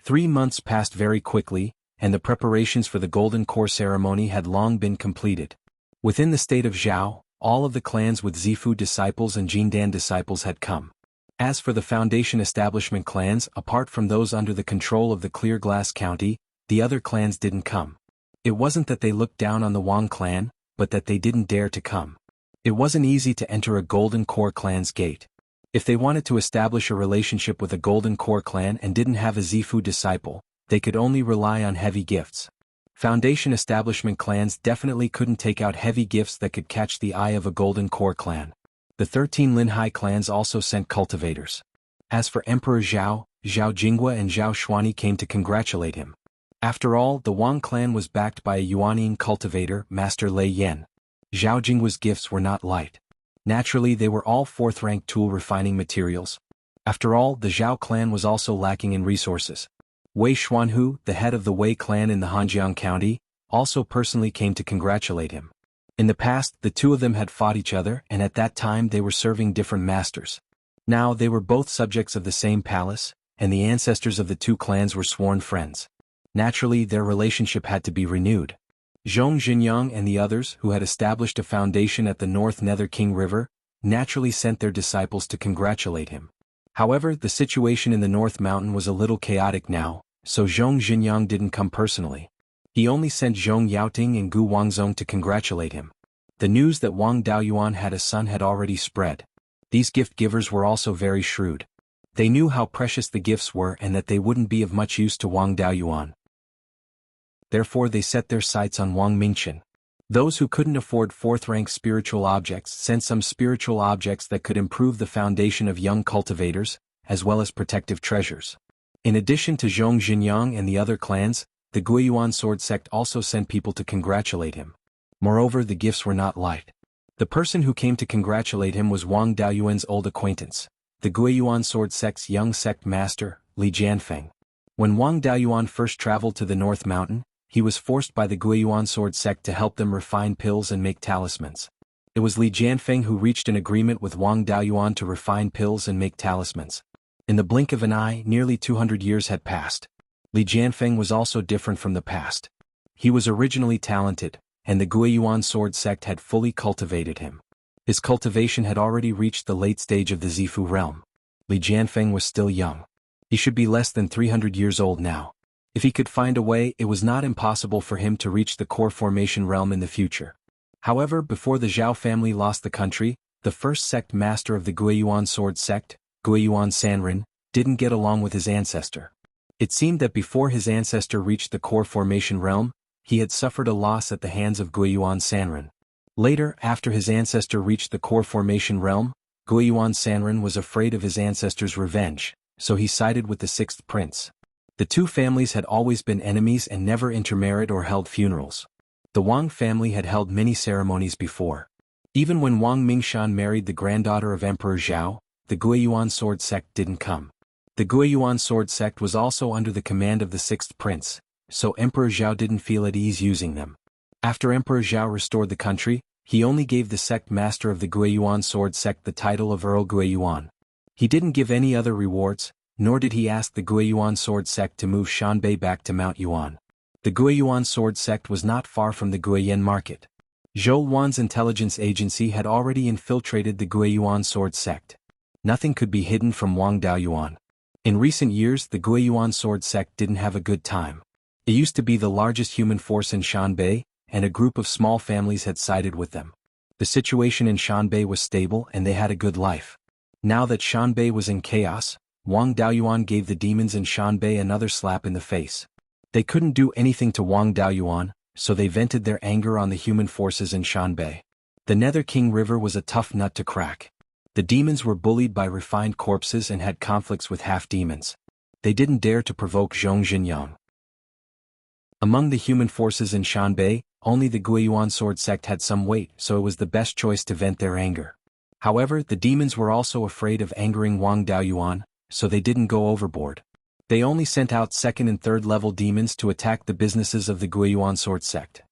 3 months passed very quickly, and the preparations for the Golden Core ceremony had long been completed. Within the state of Zhao, all of the clans with Zifu disciples and Jindan disciples had come. As for the Foundation establishment clans, apart from those under the control of the Clear Glass County, the other clans didn't come. It wasn't that they looked down on the Wang clan, but that they didn't dare to come. It wasn't easy to enter a Golden Core clan's gate. If they wanted to establish a relationship with a Golden Core clan and didn't have a Zifu disciple, they could only rely on heavy gifts. Foundation establishment clans definitely couldn't take out heavy gifts that could catch the eye of a Golden Core clan. The 13 Linhai clans also sent cultivators. As for Emperor Zhao, Zhao Jingwa and Zhao Xuanyi came to congratulate him. After all, the Wang clan was backed by a Yuanian cultivator, Master Lei Yan. Zhao Jingwa's gifts were not light. Naturally, they were all 4th-rank tool refining materials. After all, the Zhao clan was also lacking in resources. Wei Xuanhu, the head of the Wei clan in the Hanjiang County, also personally came to congratulate him. In the past, the two of them had fought each other, and at that time they were serving different masters. Now they were both subjects of the same palace, and the ancestors of the two clans were sworn friends. Naturally, their relationship had to be renewed. Zhong Xinyang and the others, who had established a foundation at the North Nether King River, naturally sent their disciples to congratulate him. However, the situation in the North Mountain was a little chaotic now, so Zhong Xinyang didn't come personally. He only sent Zhong Yaoting and Gu Wangzong to congratulate him. The news that Wang Daoyuan had a son had already spread. These gift givers were also very shrewd. They knew how precious the gifts were and that they wouldn't be of much use to Wang Daoyuan. Therefore they set their sights on Wang Mingqian. Those who couldn't afford 4th-rank spiritual objects sent some spiritual objects that could improve the foundation of young cultivators, as well as protective treasures. In addition to Zhong Xinyang and the other clans, the Guiyuan sword sect also sent people to congratulate him. Moreover, the gifts were not light. The person who came to congratulate him was Wang Daoyuan's old acquaintance, the Guiyuan sword sect's young sect master, Li Jianfeng. When Wang Daoyuan first traveled to the North Mountain, he was forced by the Guiyuan sword sect to help them refine pills and make talismans. It was Li Jianfeng who reached an agreement with Wang Daoyuan to refine pills and make talismans. In the blink of an eye, nearly 200 years had passed. Li Jianfeng was also different from the past. He was originally talented, and the Guiyuan sword sect had fully cultivated him. His cultivation had already reached the late stage of the Zifu realm. Li Jianfeng was still young. He should be less than 300 years old now. If he could find a way, it was not impossible for him to reach the core formation realm in the future. However, before the Zhao family lost the country, the first sect master of the Guiyuan sword sect, Guiyuan Sanren, didn't get along with his ancestor. It seemed that before his ancestor reached the core formation realm, he had suffered a loss at the hands of Guiyuan Sanren. Later, after his ancestor reached the core formation realm, Guiyuan Sanren was afraid of his ancestor's revenge, so he sided with the 6th prince. The two families had always been enemies and never intermarried or held funerals. The Wang family had held many ceremonies before. Even when Wang Mingshan married the granddaughter of Emperor Zhao, the Guiyuan sword sect didn't come. The Guiyuan sword sect was also under the command of the 6th prince, so Emperor Zhao didn't feel at ease using them. After Emperor Zhao restored the country, he only gave the sect master of the Guiyuan sword sect the title of Earl Guiyuan. He didn't give any other rewards, nor did he ask the Guiyuan sword sect to move Shanbei back to Mount Yuan. The Guiyuan sword sect was not far from the Guiyan market. Zhou Wan's intelligence agency had already infiltrated the Guiyuan sword sect. Nothing could be hidden from Wang Daoyuan. In recent years, the Guiyuan sword sect didn't have a good time. It used to be the largest human force in Shanbei, and a group of small families had sided with them. The situation in Shanbei was stable and they had a good life. Now that Shanbei was in chaos, Wang Daoyuan gave the demons in Shanbei another slap in the face. They couldn't do anything to Wang Daoyuan, so they vented their anger on the human forces in Shanbei. The Nether King River was a tough nut to crack. The demons were bullied by refined corpses and had conflicts with half-demons. They didn't dare to provoke Zhong Xinyang. Among the human forces in Shanbei, only the Guiyuan sword sect had some weight, so it was the best choice to vent their anger. However, the demons were also afraid of angering Wang Daoyuan, so they didn't go overboard. They only sent out 2nd and 3rd level demons to attack the businesses of the Guiyuan sword sect.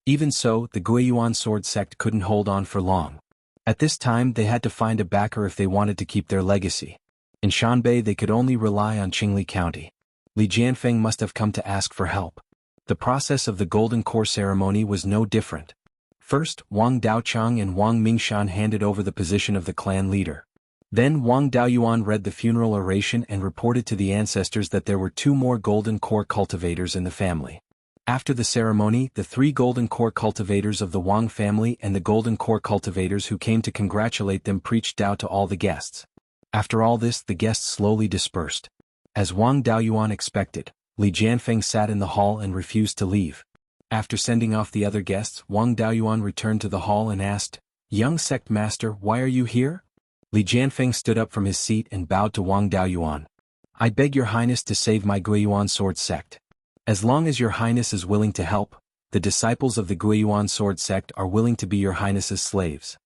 Even so, the Guiyuan sword sect couldn't hold on for long. At this time they had to find a backer if they wanted to keep their legacy. In Shanbei they could only rely on Qingli County. Li Jianfeng must have come to ask for help. The process of the Golden Core ceremony was no different. First, Wang Daochang and Wang Mingshan handed over the position of the clan leader. Then Wang Daoyuan read the funeral oration and reported to the ancestors that there were 2 more Golden Core cultivators in the family. After the ceremony, the 3 Golden Core cultivators of the Wang family and the Golden Core cultivators who came to congratulate them preached Dao to all the guests. After all this, the guests slowly dispersed. As Wang Daoyuan expected, Li Jianfeng sat in the hall and refused to leave. After sending off the other guests, Wang Daoyuan returned to the hall and asked, "Young sect master, why are you here?" Li Jianfeng stood up from his seat and bowed to Wang Daoyuan. "I beg your highness to save my Guiyuan sword sect. As long as your highness is willing to help, the disciples of the Guiyuan sword sect are willing to be your highness's slaves."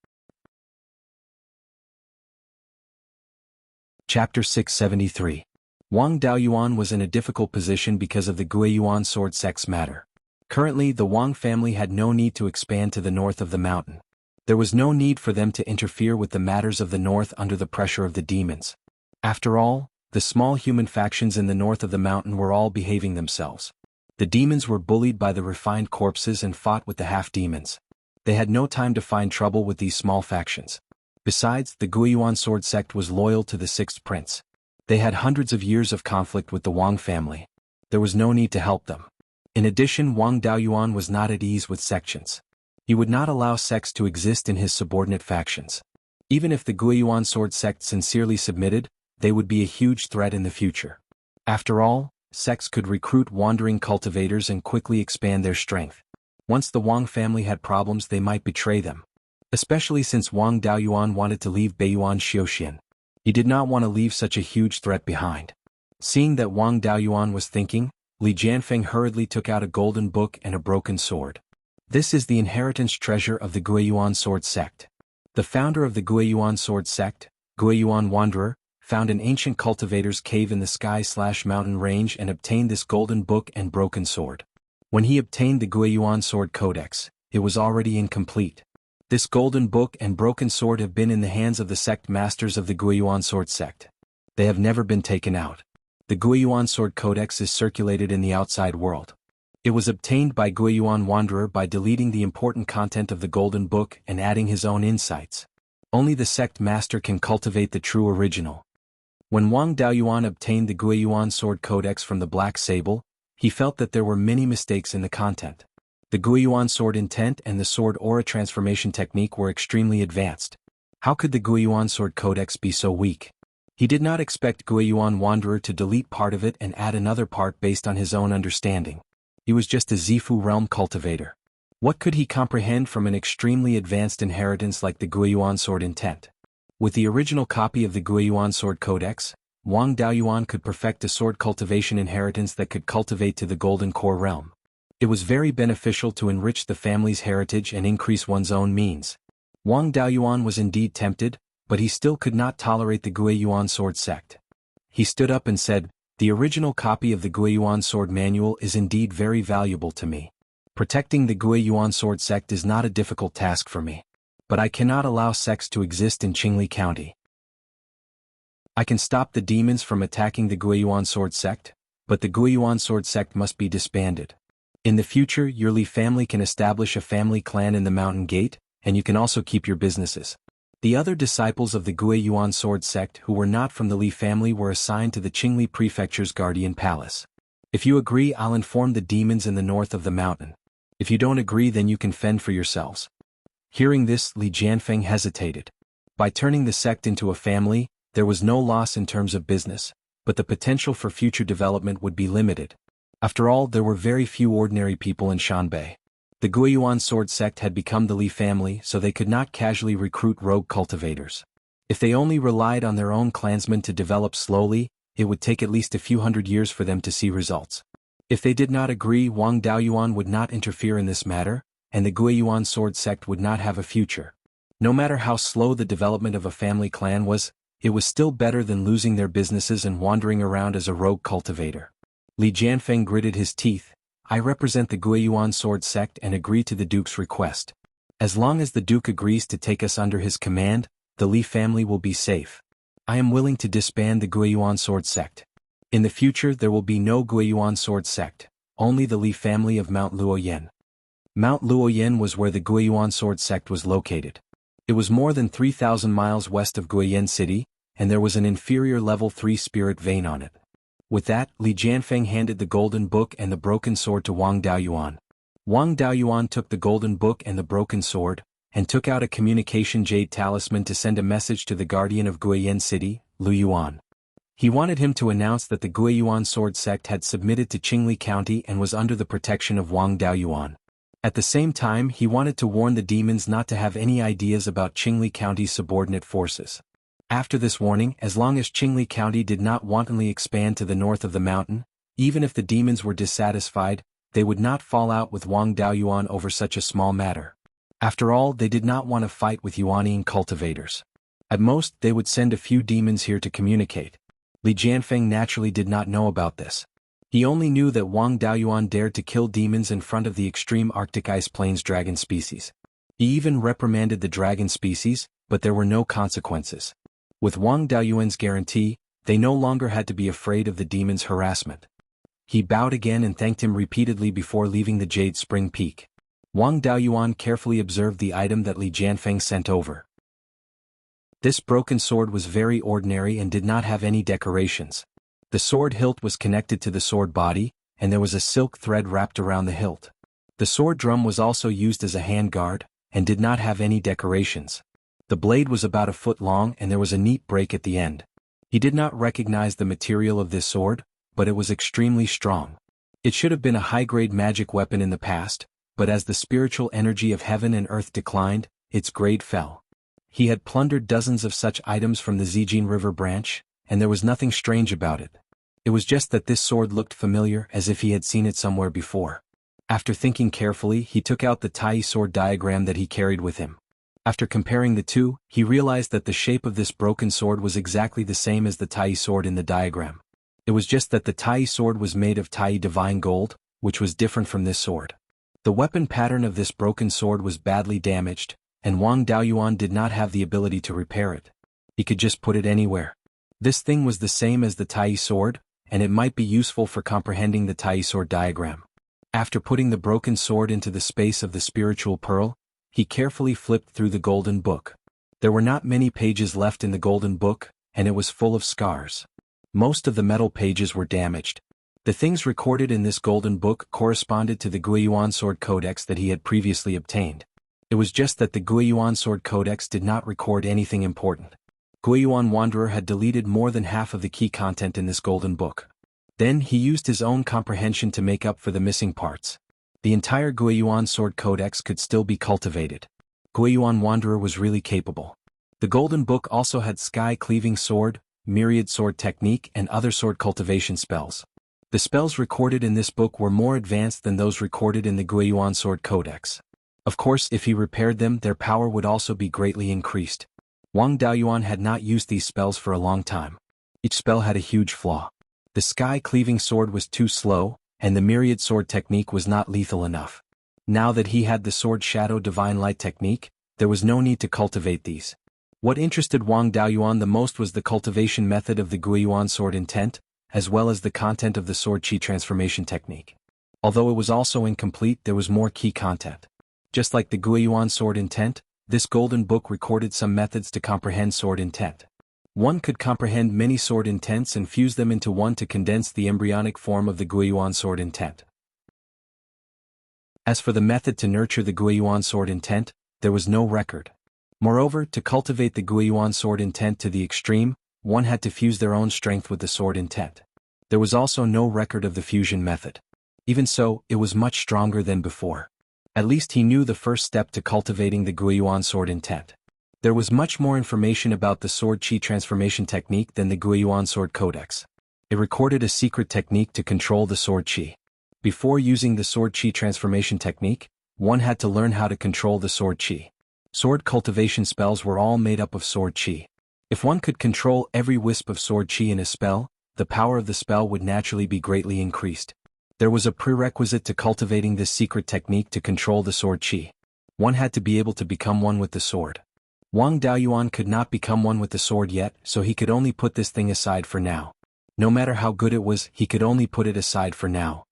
Chapter 673. Wang Daoyuan was in a difficult position because of the Guiyuan sword sect's matter. Currently, the Wang family had no need to expand to the north of the mountain. There was no need for them to interfere with the matters of the north under the pressure of the demons. After all, the small human factions in the north of the mountain were all behaving themselves. The demons were bullied by the refined corpses and fought with the half-demons. They had no time to find trouble with these small factions. Besides, the Guiyuan sword sect was loyal to the sixth prince. They had hundreds of years of conflict with the Wang family. There was no need to help them. In addition, Wang Daoyuan was not at ease with sections. He would not allow sects to exist in his subordinate factions. Even if the Guiyuan sword sect sincerely submitted, they would be a huge threat in the future. After all, sects could recruit wandering cultivators and quickly expand their strength. Once the Wang family had problems, they might betray them. Especially since Wang Daoyuan wanted to leave Beiyuan Xiuxian. He did not want to leave such a huge threat behind. Seeing that Wang Daoyuan was thinking, Li Jianfeng hurriedly took out a golden book and a broken sword. "This is the inheritance treasure of the Guiyuan sword sect." The founder of the Guiyuan sword sect, Guiyuan Wanderer, found an ancient cultivator's cave in the sky/mountain range and obtained this golden book and broken sword. When he obtained the Guiyuan sword codex, it was already incomplete. This golden book and broken sword have been in the hands of the sect masters of the Guiyuan sword sect. They have never been taken out. The Guiyuan sword codex is circulated in the outside world. It was obtained by Guiyuan Wanderer by deleting the important content of the golden book and adding his own insights. Only the sect master can cultivate the true original. When Wang Daoyuan obtained the Guiyuan sword codex from the Black Sable, he felt that there were many mistakes in the content. The Guiyuan sword intent and the sword aura transformation technique were extremely advanced. How could the Guiyuan sword codex be so weak? He did not expect Guiyuan Wanderer to delete part of it and add another part based on his own understanding. He was just a Zifu realm cultivator. What could he comprehend from an extremely advanced inheritance like the Guiyuan sword intent? With the original copy of the Guiyuan sword codex, Wang Daoyuan could perfect a sword cultivation inheritance that could cultivate to the golden core realm. It was very beneficial to enrich the family's heritage and increase one's own means. Wang Daoyuan was indeed tempted, but he still could not tolerate the Guiyuan sword sect. He stood up and said, "The original copy of the Guiyuan sword manual is indeed very valuable to me. Protecting the Guiyuan sword sect is not a difficult task for me. But I cannot allow sects to exist in Qingli County. I can stop the demons from attacking the Guiyuan sword sect, but the Guiyuan sword sect must be disbanded. In the future, your Li family can establish a family clan in the Mountain Gate, and you can also keep your businesses." The other disciples of the Guiyuan sword sect who were not from the Li family were assigned to the Qingli Prefecture's guardian palace. "If you agree, I'll inform the demons in the north of the mountain. If you don't agree, then you can fend for yourselves." Hearing this, Li Jianfeng hesitated. By turning the sect into a family, there was no loss in terms of business, but the potential for future development would be limited. After all, there were very few ordinary people in Shanbei. The Guiyuan sword sect had become the Li family, so they could not casually recruit rogue cultivators. If they only relied on their own clansmen to develop slowly, it would take at least a few hundred years for them to see results. If they did not agree, Wang Daoyuan would not interfere in this matter, and the Guiyuan sword sect would not have a future. No matter how slow the development of a family clan was, it was still better than losing their businesses and wandering around as a rogue cultivator. Li Jianfeng gritted his teeth. "I represent the Guiyuan sword sect and agree to the Duke's request. As long as the Duke agrees to take us under his command, the Li family will be safe. I am willing to disband the Guiyuan sword sect. In the future there will be no Guiyuan sword sect, only the Li family of Mount Luoyan." Mount Luoyan was where the Guiyuan sword sect was located. It was more than 3,000 miles west of Guiyuan City, and there was an inferior level 3 spirit vein on it. With that, Li Jianfeng handed the golden book and the broken sword to Wang Daoyuan. Wang Daoyuan took the golden book and the broken sword, and took out a communication jade talisman to send a message to the guardian of Guiyuan City, Lu Yuan. He wanted him to announce that the Beiyuan sword sect had submitted to Qingli County and was under the protection of Wang Daoyuan. At the same time, he wanted to warn the demons not to have any ideas about Qingli County's subordinate forces. After this warning, as long as Qingli County did not wantonly expand to the north of the mountain, even if the demons were dissatisfied, they would not fall out with Wang Daoyuan over such a small matter. After all, they did not want to fight with Yuanian cultivators. At most, they would send a few demons here to communicate. Li Jianfeng naturally did not know about this. He only knew that Wang Daoyuan dared to kill demons in front of the extreme Arctic Ice Plains dragon species. He even reprimanded the dragon species, but there were no consequences. With Wang Daoyuan's guarantee, they no longer had to be afraid of the demon's harassment. He bowed again and thanked him repeatedly before leaving the Jade Spring Peak. Wang Daoyuan carefully observed the item that Li Jianfeng sent over. This broken sword was very ordinary and did not have any decorations. The sword hilt was connected to the sword body, and there was a silk thread wrapped around the hilt. The sword drum was also used as a handguard, and did not have any decorations. The blade was about a foot long and there was a neat break at the end. He did not recognize the material of this sword, but it was extremely strong. It should have been a high-grade magic weapon in the past, but as the spiritual energy of heaven and earth declined, its grade fell. He had plundered dozens of such items from the Zijin River branch, and there was nothing strange about it. It was just that this sword looked familiar, as if he had seen it somewhere before. After thinking carefully, he took out the Tai sword diagram that he carried with him. After comparing the two, he realized that the shape of this broken sword was exactly the same as the Tai sword in the diagram. It was just that the Tai sword was made of Tai divine gold, which was different from this sword. The weapon pattern of this broken sword was badly damaged, and Wang Daoyuan did not have the ability to repair it. He could just put it anywhere. This thing was the same as the Tai sword, and it might be useful for comprehending the Tai sword diagram. After putting the broken sword into the space of the spiritual pearl, he carefully flipped through the golden book. There were not many pages left in the golden book, and it was full of scars. Most of the metal pages were damaged. The things recorded in this golden book corresponded to the Beiyuan sword codex that he had previously obtained. It was just that the Beiyuan sword codex did not record anything important. Beiyuan Wanderer had deleted more than half of the key content in this golden book. Then he used his own comprehension to make up for the missing parts. The entire Beiyuan sword codex could still be cultivated. Beiyuan Wanderer was really capable. The golden book also had sky-cleaving sword, myriad sword technique and other sword cultivation spells. The spells recorded in this book were more advanced than those recorded in the Beiyuan sword codex. Of course, if he repaired them, their power would also be greatly increased. Wang Daoyuan had not used these spells for a long time. Each spell had a huge flaw. The sky-cleaving sword was too slow, and the myriad sword technique was not lethal enough. Now that he had the sword shadow divine light technique, there was no need to cultivate these. What interested Wang Daoyuan the most was the cultivation method of the Beiyuan sword intent, as well as the content of the sword chi transformation technique. Although it was also incomplete, there was more key content. Just like the Beiyuan sword intent, this golden book recorded some methods to comprehend sword intent. One could comprehend many sword intents and fuse them into one to condense the embryonic form of the Beiyuan sword intent. As for the method to nurture the Beiyuan sword intent, there was no record. Moreover, to cultivate the Beiyuan sword intent to the extreme, one had to fuse their own strength with the sword intent. There was also no record of the fusion method. Even so, it was much stronger than before. At least he knew the first step to cultivating the Beiyuan sword intent. There was much more information about the sword chi transformation technique than the Beiyuan sword codex. It recorded a secret technique to control the sword chi. Before using the sword chi transformation technique, one had to learn how to control the sword chi. Sword cultivation spells were all made up of sword chi. If one could control every wisp of sword chi in a spell, the power of the spell would naturally be greatly increased. There was a prerequisite to cultivating this secret technique to control the sword chi. One had to be able to become one with the sword. Wang Daoyuan could not become one with the sword yet, so he could only put this thing aside for now. No matter how good it was, he could only put it aside for now.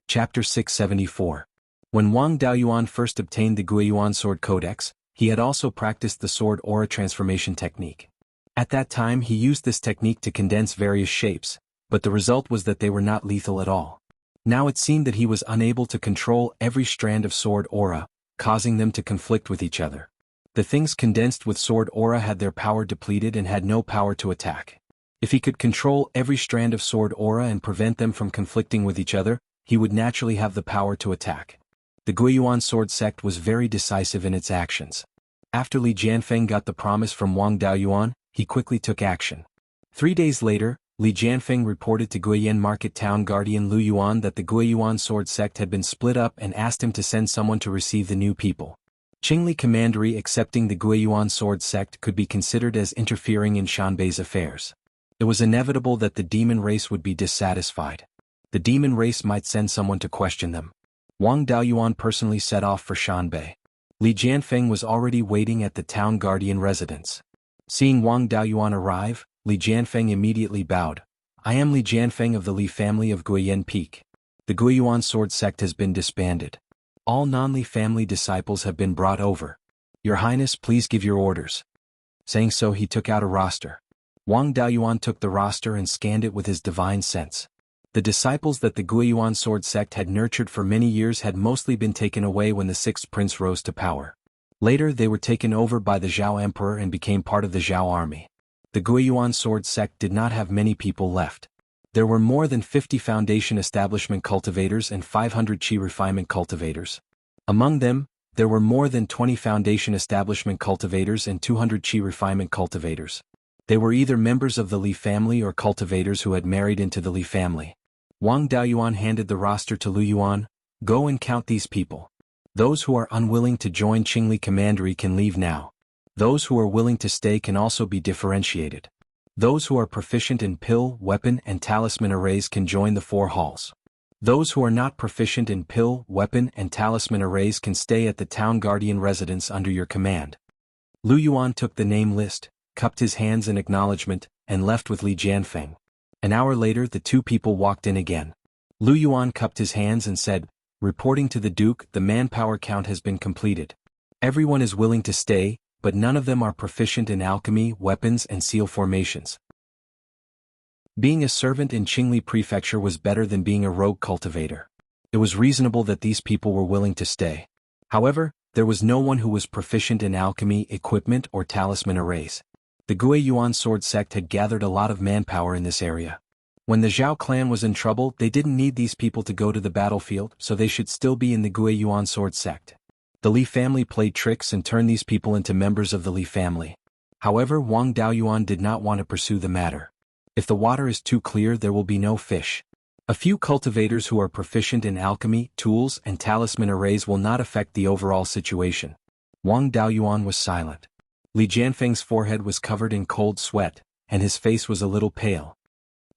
Chapter 674. When Wang Daoyuan first obtained the Beiyuan sword codex, he had also practiced the sword aura transformation technique. At that time he used this technique to condense various shapes, but the result was that they were not lethal at all. Now it seemed that he was unable to control every strand of sword aura, causing them to conflict with each other. The things condensed with sword aura had their power depleted and had no power to attack. If he could control every strand of sword aura and prevent them from conflicting with each other, he would naturally have the power to attack. The Guiyuan sword sect was very decisive in its actions. After Li Jianfeng got the promise from Wang Daoyuan, he quickly took action. 3 days later, Li Jianfeng reported to Guiyan market town guardian Lu Yuan that the Guiyuan sword sect had been split up and asked him to send someone to receive the new people. Qingli Commandery accepting the Guiyuan sword sect could be considered as interfering in Shanbei's affairs. It was inevitable that the demon race would be dissatisfied. The demon race might send someone to question them. Wang Daoyuan personally set off for Shanbei. Li Jianfeng was already waiting at the town guardian residence. Seeing Wang Daoyuan arrive, Li Jianfeng immediately bowed. "I am Li Jianfeng of the Li family of Guiyan Peak. The Guiyuan sword sect has been disbanded. All non-Li family disciples have been brought over. Your Highness, please give your orders." Saying so, he took out a roster. Wang Daoyuan took the roster and scanned it with his divine sense. The disciples that the Guiyuan sword sect had nurtured for many years had mostly been taken away when the sixth prince rose to power. Later they were taken over by the Zhao emperor and became part of the Zhao army. The Guiyuan sword sect did not have many people left. There were more than 50 foundation establishment cultivators and 500 qi refinement cultivators. Among them, there were more than 20 foundation establishment cultivators and 200 qi refinement cultivators. They were either members of the Li family or cultivators who had married into the Li family. Wang Daoyuan handed the roster to Lu Yuan. "Go and count these people. Those who are unwilling to join Qingli Commandery can leave now. Those who are willing to stay can also be differentiated. Those who are proficient in pill, weapon, and talisman arrays can join the 4 halls. Those who are not proficient in pill, weapon, and talisman arrays can stay at the town guardian residence under your command." Lu Yuan took the name list, cupped his hands in acknowledgement, and left with Li Jianfeng. An hour later the 2 people walked in again. Lu Yuan cupped his hands and said, "Reporting to the Duke, the manpower count has been completed. Everyone is willing to stay, but none of them are proficient in alchemy, weapons, and seal formations." Being a servant in Qingli Prefecture was better than being a rogue cultivator. It was reasonable that these people were willing to stay. However, there was no one who was proficient in alchemy, equipment, or talisman arrays. The Guiyuan sword sect had gathered a lot of manpower in this area. When the Zhao clan was in trouble, they didn't need these people to go to the battlefield, so they should still be in the Guiyuan sword sect. The Li family played tricks and turned these people into members of the Li family. However, Wang Daoyuan did not want to pursue the matter. If the water is too clear, there will be no fish. A few cultivators who are proficient in alchemy, tools, and talisman arrays will not affect the overall situation. Wang Daoyuan was silent. Li Jianfeng's forehead was covered in cold sweat, and his face was a little pale.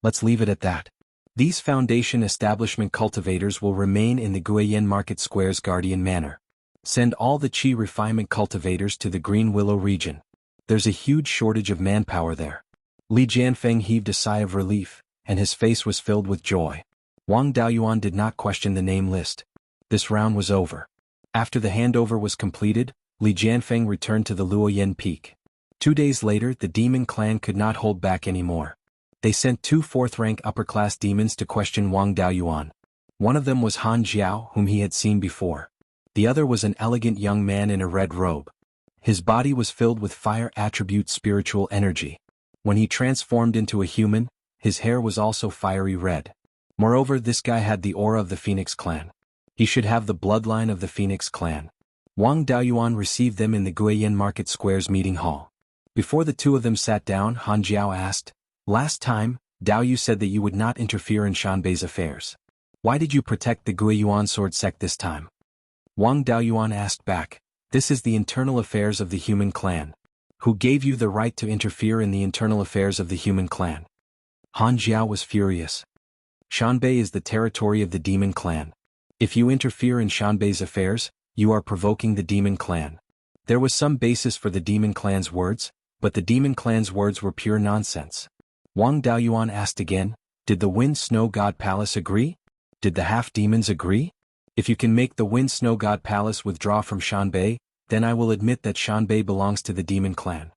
Let's leave it at that. These foundation establishment cultivators will remain in the Guiyan Market Square's guardian manor. Send all the qi refinement cultivators to the Green Willow region. There's a huge shortage of manpower there. Li Jianfeng heaved a sigh of relief, and his face was filled with joy. Wang Daoyuan did not question the name list. This round was over. After the handover was completed, Li Jianfeng returned to the Luoyan Peak. 2 days later, the demon clan could not hold back anymore. They sent 2 4th-rank upper-class demons to question Wang Daoyuan. One of them was Han Jiao, whom he had seen before. The other was an elegant young man in a red robe. His body was filled with fire attribute spiritual energy. When he transformed into a human, his hair was also fiery red. Moreover, this guy had the aura of the Phoenix clan. He should have the bloodline of the Phoenix clan. Wang Daoyuan received them in the Guiyan Market Square's meeting hall. Before the 2 of them sat down, Han Jiao asked, "Last time, Dao Yu said that you would not interfere in Shanbei's affairs. Why did you protect the Guiyuan sword sect this time?" Wang Daoyuan asked back, "This is the internal affairs of the human clan. Who gave you the right to interfere in the internal affairs of the human clan?" Han Jiao was furious. "Shanbei is the territory of the demon clan. If you interfere in Shanbei's affairs, you are provoking the demon clan." There was some basis for the demon clan's words, but the demon clan's words were pure nonsense. Wang Daoyuan asked again, "Did the Wind Snow God Palace agree? Did the half-demons agree? If you can make the Wind Snow God Palace withdraw from Shanbei, then I will admit that Shanbei belongs to the demon clan."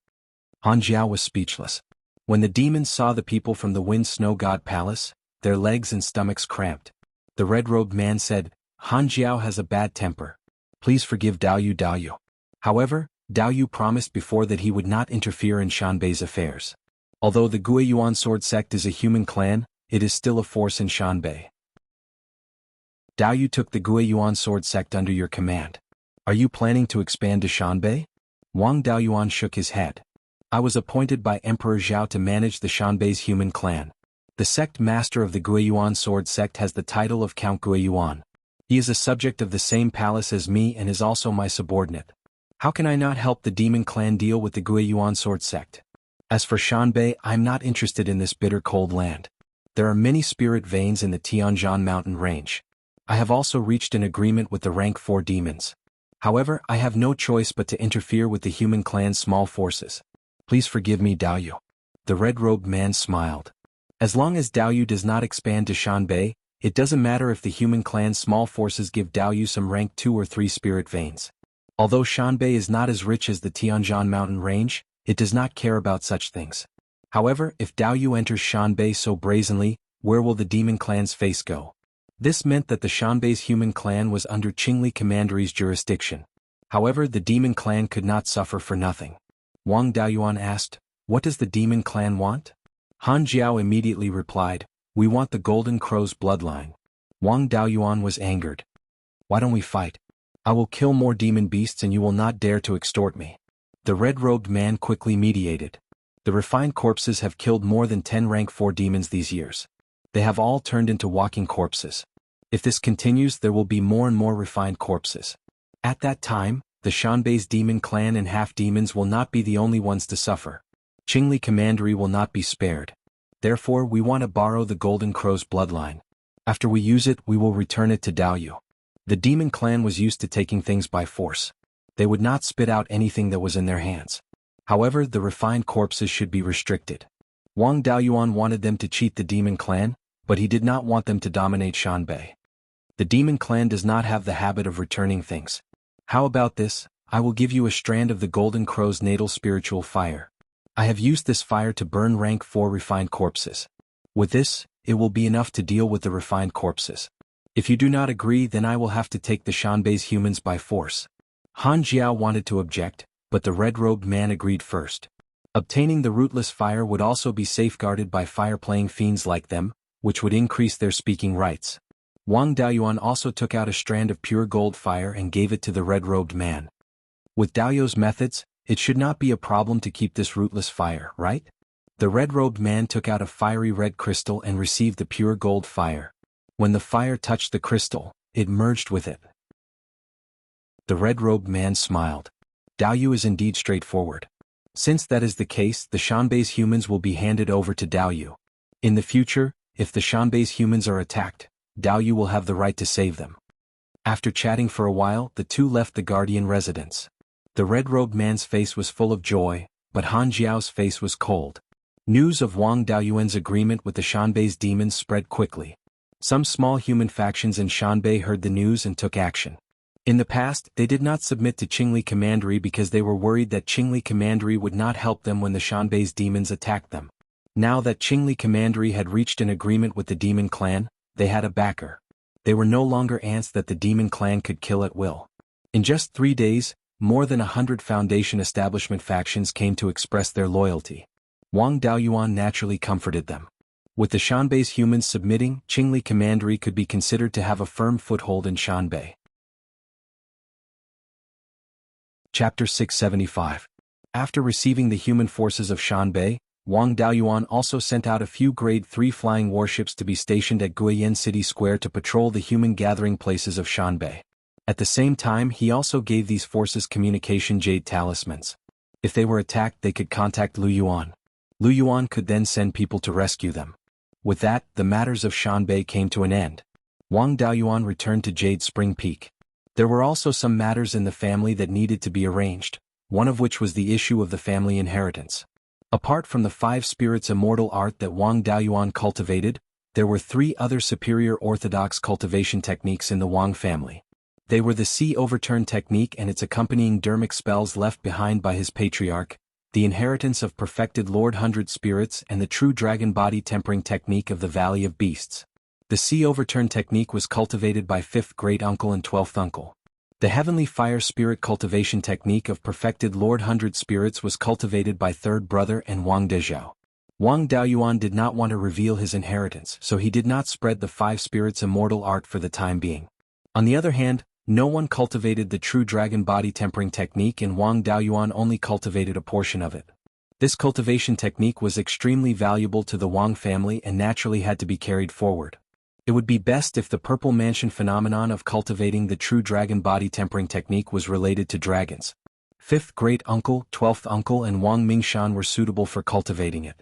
Han Jiao was speechless. When the demons saw the people from the Wind Snow God Palace, their legs and stomachs cramped. The red-robed man said, "Han Jiao has a bad temper. Please forgive Dao Yu Dao Yu." However, Dao Yu promised before that he would not interfere in Shanbei's affairs. Although the Guiyuan sword sect is a human clan, it is still a force in Shanbei. Dao Yu took the Guiyuan sword sect under your command. Are you planning to expand to Shanbei? Wang Daoyuan shook his head. I was appointed by Emperor Zhao to manage the Shanbei's human clan. The sect master of the Guiyuan sword sect has the title of Count Guiyuan. He is a subject of the same palace as me and is also my subordinate. How can I not help the demon clan deal with the Guiyuan sword sect? As for Shanbei, I am not interested in this bitter cold land. There are many spirit veins in the Tianzhan mountain range. I have also reached an agreement with the rank 4 demons. However, I have no choice but to interfere with the human clan's small forces. Please forgive me, Dao Yu. The red-robed man smiled. As long as Dao Yu does not expand to Shanbei, it doesn't matter if the human clan's small forces give Dao Yu some rank 2 or 3 spirit veins. Although Shanbei is not as rich as the Tianzhan mountain range, it does not care about such things. However, if Dao Yu enters Shanbei so brazenly, where will the demon clan's face go? This meant that the Shanbei's human clan was under Qingli Commandery's jurisdiction. However, the demon clan could not suffer for nothing. Wang Daoyuan asked, what does the demon clan want? Han Jiao immediately replied, we want the Golden Crow's bloodline. Wang Daoyuan was angered. Why don't we fight? I will kill more demon beasts and you will not dare to extort me. The red-robed man quickly mediated. The refined corpses have killed more than 10 rank 4 demons these years. They have all turned into walking corpses. If this continues, there will be more and more refined corpses. At that time, the Shanbei's demon clan and half-demons will not be the only ones to suffer. Qingli Commandery will not be spared. Therefore, we want to borrow the Golden Crow's bloodline. After we use it, we will return it to Dao Yu. The demon clan was used to taking things by force. They would not spit out anything that was in their hands. However, the refined corpses should be restricted. Wang Daoyuan wanted them to cheat the demon clan, but he did not want them to dominate Shanbei. The demon clan does not have the habit of returning things. How about this? I will give you a strand of the Golden Crow's natal spiritual fire. I have used this fire to burn rank 4 refined corpses. With this, it will be enough to deal with the refined corpses. If you do not agree, then I will have to take the Shanbei's humans by force. Han Jiao wanted to object, but the red-robed man agreed first. Obtaining the rootless fire would also be safeguarded by fire-playing fiends like them, which would increase their speaking rights. Wang Daoyuan also took out a strand of pure gold fire and gave it to the red-robed man. With Dao Yu's methods, it should not be a problem to keep this rootless fire, right? The red-robed man took out a fiery red crystal and received the pure gold fire. When the fire touched the crystal, it merged with it. The red-robed man smiled. Dao Yu is indeed straightforward. Since that is the case, the Shanbei's humans will be handed over to Dao Yu. In the future, if the Shanbei's humans are attacked, Dao Yu will have the right to save them. After chatting for a while, the two left the guardian residence. The red-robed man's face was full of joy, but Han Jiao's face was cold. News of Wang Daoyuan's agreement with the Shanbei's demons spread quickly. Some small human factions in Shanbei heard the news and took action. In the past, they did not submit to Qingli Commandery because they were worried that Qingli Commandery would not help them when the Shanbei's demons attacked them. Now that Qingli Commandery had reached an agreement with the demon clan, they had a backer. They were no longer ants that the demon clan could kill at will. In just 3 days, more than 100 Foundation establishment factions came to express their loyalty. Wang Daoyuan naturally comforted them. With the Shanbei's humans submitting, Qingli Commandery could be considered to have a firm foothold in Shanbei. Chapter 675. After receiving the human forces of Shanbei, Wang Daoyuan also sent out a few Grade 3 flying warships to be stationed at Guiyan City Square to patrol the human gathering places of Shanbei. At the same time, he also gave these forces communication jade talismans. If they were attacked, they could contact Lu Yuan. Lu Yuan could then send people to rescue them. With that, the matters of Shanbei came to an end. Wang Daoyuan returned to Jade Spring Peak. There were also some matters in the family that needed to be arranged, one of which was the issue of the family inheritance. Apart from the 5 spirits immortal art that Wang Daoyuan cultivated, there were 3 other superior orthodox cultivation techniques in the Wang family. They were the Sea Overturn technique and its accompanying dermic spells left behind by his patriarch, the inheritance of perfected Lord Hundred Spirits and the true dragon body tempering technique of the Valley of Beasts. The Sea Overturn technique was cultivated by 5th great uncle and 12th uncle. The heavenly fire spirit cultivation technique of perfected Lord 100 spirits was cultivated by third brother and Wang Dezhao. Wang Daoyuan did not want to reveal his inheritance, so he did not spread the five spirits immortal art for the time being. On the other hand, no one cultivated the true dragon body tempering technique, and Wang Daoyuan only cultivated a portion of it. This cultivation technique was extremely valuable to the Wang family and naturally had to be carried forward. It would be best if the Purple Mansion phenomenon of cultivating the true dragon body tempering technique was related to dragons. Fifth great-uncle, 12th uncle and Wang Mingshan were suitable for cultivating it.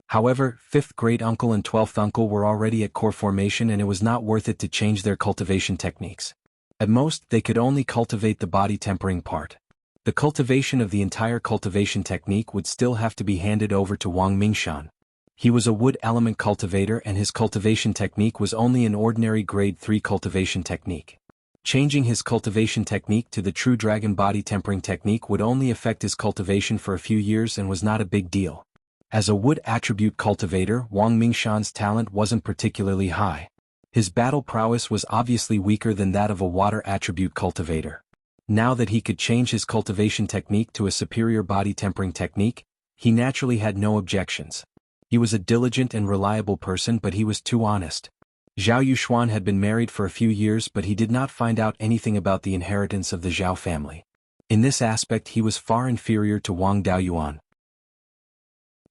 However, 5th great-uncle and 12th uncle were already at core formation and it was not worth it to change their cultivation techniques. At most, they could only cultivate the body tempering part. The cultivation of the entire cultivation technique would still have to be handed over to Wang Mingshan. He was a wood element cultivator and his cultivation technique was only an ordinary grade 3 cultivation technique. Changing his cultivation technique to the true dragon body tempering technique would only affect his cultivation for a few years and was not a big deal. As a wood attribute cultivator, Wang Mingshan's talent wasn't particularly high. His battle prowess was obviously weaker than that of a water attribute cultivator. Now that he could change his cultivation technique to a superior body tempering technique, he naturally had no objections. He was a diligent and reliable person, but he was too honest. Zhao Yuxuan had been married for a few years, but he did not find out anything about the inheritance of the Zhao family. In this aspect he was far inferior to Wang Daoyuan.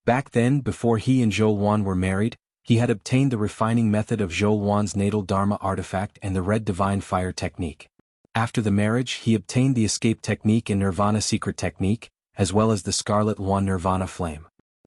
Back then, before he and Zhou Luan were married, he had obtained the refining method of Zhou Luan's natal Dharma artifact and the red divine fire technique. After the marriage he obtained the escape technique and nirvana secret technique, as well as the scarlet Luan nirvana flame.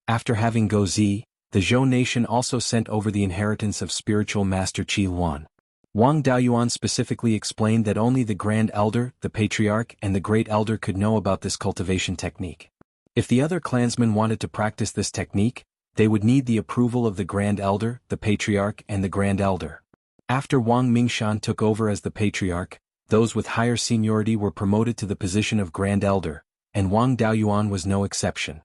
After having Gozi, the Zhou nation also sent over the inheritance of spiritual master Qi Luan. Wang Daoyuan specifically explained that only the Grand Elder, the Patriarch and the Great Elder could know about this cultivation technique. If the other clansmen wanted to practice this technique, they would need the approval of the Grand Elder, the Patriarch and the Grand Elder. After Wang Mingshan took over as the Patriarch, those with higher seniority were promoted to the position of Grand Elder, and Wang Daoyuan was no exception.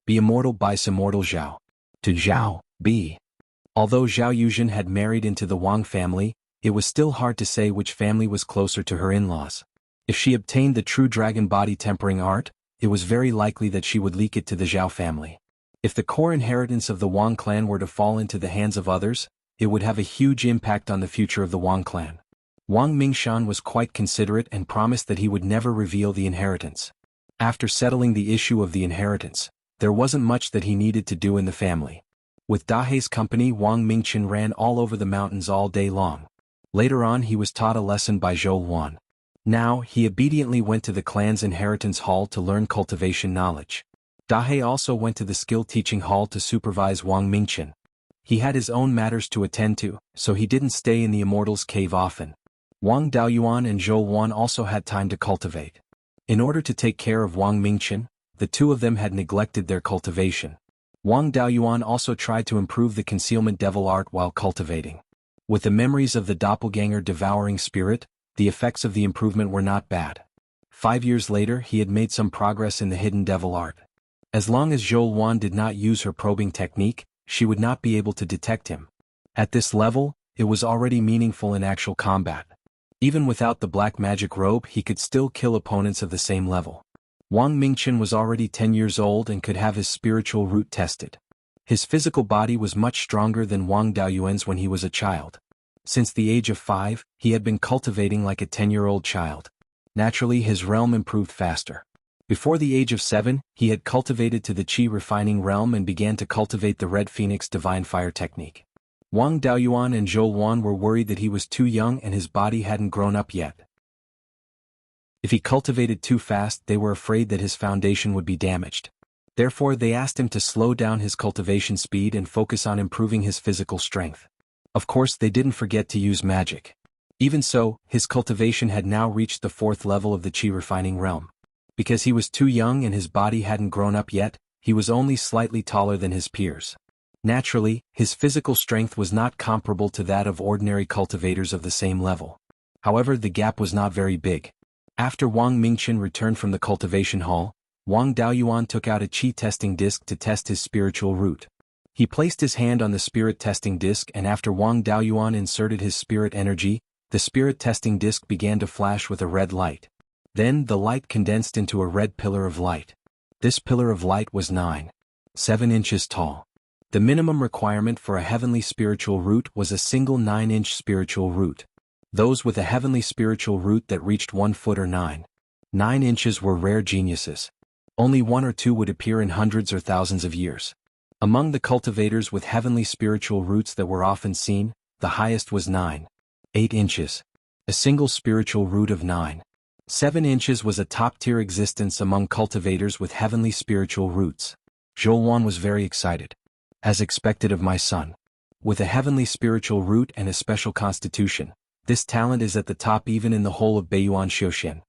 Be immortal by immortal Zhao. To Zhao, B. Although Zhao Yuzhen had married into the Wang family, it was still hard to say which family was closer to her in-laws. If she obtained the true dragon body tempering art, it was very likely that she would leak it to the Zhao family. If the core inheritance of the Wang clan were to fall into the hands of others, it would have a huge impact on the future of the Wang clan. Wang Mingshan was quite considerate and promised that he would never reveal the inheritance. After settling the issue of the inheritance, there wasn't much that he needed to do in the family. With Dahai's company, Wang Mingchen ran all over the mountains all day long. Later on he was taught a lesson by Zhou Luan. Now, he obediently went to the clan's inheritance hall to learn cultivation knowledge. Dahai also went to the skill teaching hall to supervise Wang Mingchen. He had his own matters to attend to, so he didn't stay in the Immortals' cave often. Wang Daoyuan and Zhou Luan also had time to cultivate. In order to take care of Wang Mingchen, the two of them had neglected their cultivation. Wang Daoyuan also tried to improve the concealment devil art while cultivating. With the memories of the doppelganger devouring spirit, the effects of the improvement were not bad. 5 years later he had made some progress in the hidden devil art. As long as Zhou Luan did not use her probing technique, she would not be able to detect him. At this level, it was already meaningful in actual combat. Even without the black magic robe he could still kill opponents of the same level. Wang Mingchen was already 10 years old and could have his spiritual root tested. His physical body was much stronger than Wang Daoyuan's when he was a child. Since the age of 5, he had been cultivating like a 10-year-old child. Naturally his realm improved faster. Before the age of 7, he had cultivated to the Qi refining realm and began to cultivate the Red Phoenix divine fire technique. Wang Daoyuan and Zhou Luan were worried that he was too young and his body hadn't grown up yet. If he cultivated too fast, they were afraid that his foundation would be damaged. Therefore they asked him to slow down his cultivation speed and focus on improving his physical strength. Of course they didn't forget to use magic. Even so, his cultivation had now reached the 4th level of the Qi refining realm. Because he was too young and his body hadn't grown up yet, he was only slightly taller than his peers. Naturally, his physical strength was not comparable to that of ordinary cultivators of the same level. However, the gap was not very big. After Wang Mingchen returned from the cultivation hall, Wang Daoyuan took out a Qi testing disc to test his spiritual root. He placed his hand on the spirit testing disc and after Wang Daoyuan inserted his spirit energy, The spirit testing disc began to flash with a red light. Then the light condensed into a red pillar of light. This pillar of light was 9.7 inches tall. The minimum requirement for a heavenly spiritual root was a single 9-inch spiritual root. Those with a heavenly spiritual root that reached 1 foot or 9 inches were rare geniuses. Only one or two would appear in hundreds or thousands of years. Among the cultivators with heavenly spiritual roots that were often seen, the highest was 9.8 inches. A single spiritual root of 9.7 inches was a top-tier existence among cultivators with heavenly spiritual roots. Zhou was very excited. As expected of my son. With a heavenly spiritual root and a special constitution, this talent is at the top even in the whole of Beiyuan Xiuxian.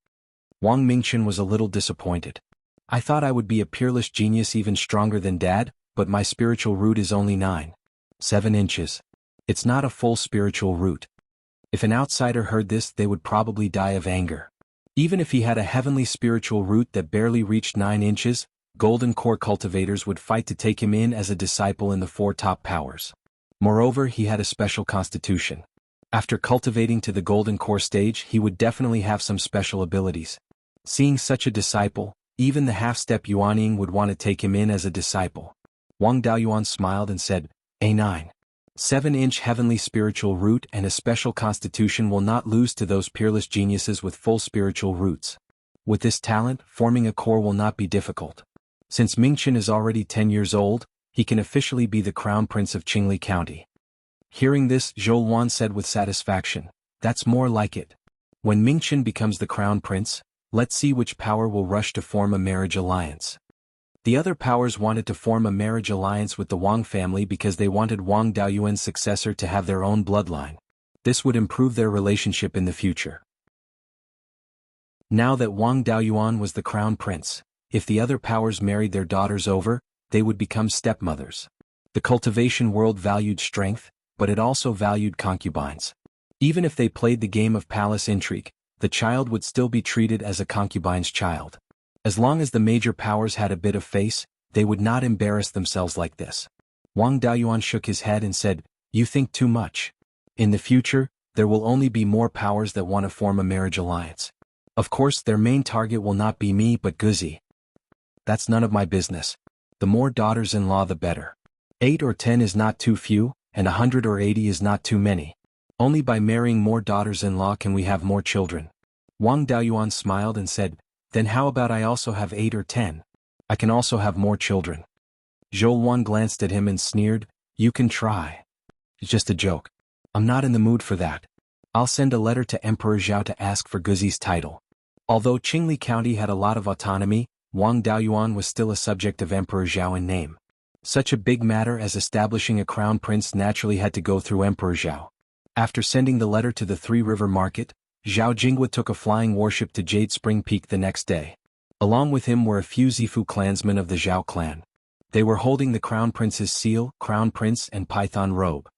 Wang Mingchen was a little disappointed. I thought I would be a peerless genius even stronger than Dad, but my spiritual root is only 9.7 inches. It's not a full spiritual root. If an outsider heard this, they would probably die of anger. Even if he had a heavenly spiritual root that barely reached 9 inches, golden core cultivators would fight to take him in as a disciple in the 4 top powers. Moreover, he had a special constitution. After cultivating to the golden core stage, he would definitely have some special abilities. Seeing such a disciple, even the half-step Yuanying would want to take him in as a disciple. Wang Daoyuan smiled and said, "A 9.7-inch heavenly spiritual root and a special constitution will not lose to those peerless geniuses with full spiritual roots. With this talent, forming a core will not be difficult. Since Mingchen is already 10 years old, he can officially be the crown prince of Qingli County." Hearing this, Zhou said with satisfaction, "That's more like it. When Mingchen becomes the crown prince, let's see which power will rush to form a marriage alliance." The other powers wanted to form a marriage alliance with the Wang family because they wanted Wang Daoyuan's successor to have their own bloodline. This would improve their relationship in the future. Now that Wang Daoyuan was the crown prince, if the other powers married their daughters over, they would become stepmothers. The cultivation world valued strength, but it also valued concubines. Even if they played the game of palace intrigue, the child would still be treated as a concubine's child. As long as the major powers had a bit of face, they would not embarrass themselves like this. Wang Daoyuan shook his head and said, "You think too much. In the future, there will only be more powers that want to form a marriage alliance. Of course, their main target will not be me but Guzi. That's none of my business. The more daughters-in-law the better. 8 or 10 is not too few, and 100 or 80 is not too many. Only by marrying more daughters-in-law can we have more children." Wang Daoyuan smiled and said, "Then how about I also have 8 or 10? I can also have more children." Zhou glanced at him and sneered, "You can try. It's just a joke. I'm not in the mood for that. I'll send a letter to Emperor Zhao to ask for Guzi's title." Although Qingli County had a lot of autonomy, Wang Daoyuan was still a subject of Emperor Zhao in name. Such a big matter as establishing a crown prince naturally had to go through Emperor Zhao. After sending the letter to the Three River Market, Zhao Jingwa took a flying warship to Jade Spring Peak the next day. Along with him were a few Zifu clansmen of the Zhao clan. They were holding the crown prince's seal, crown prince and python robe.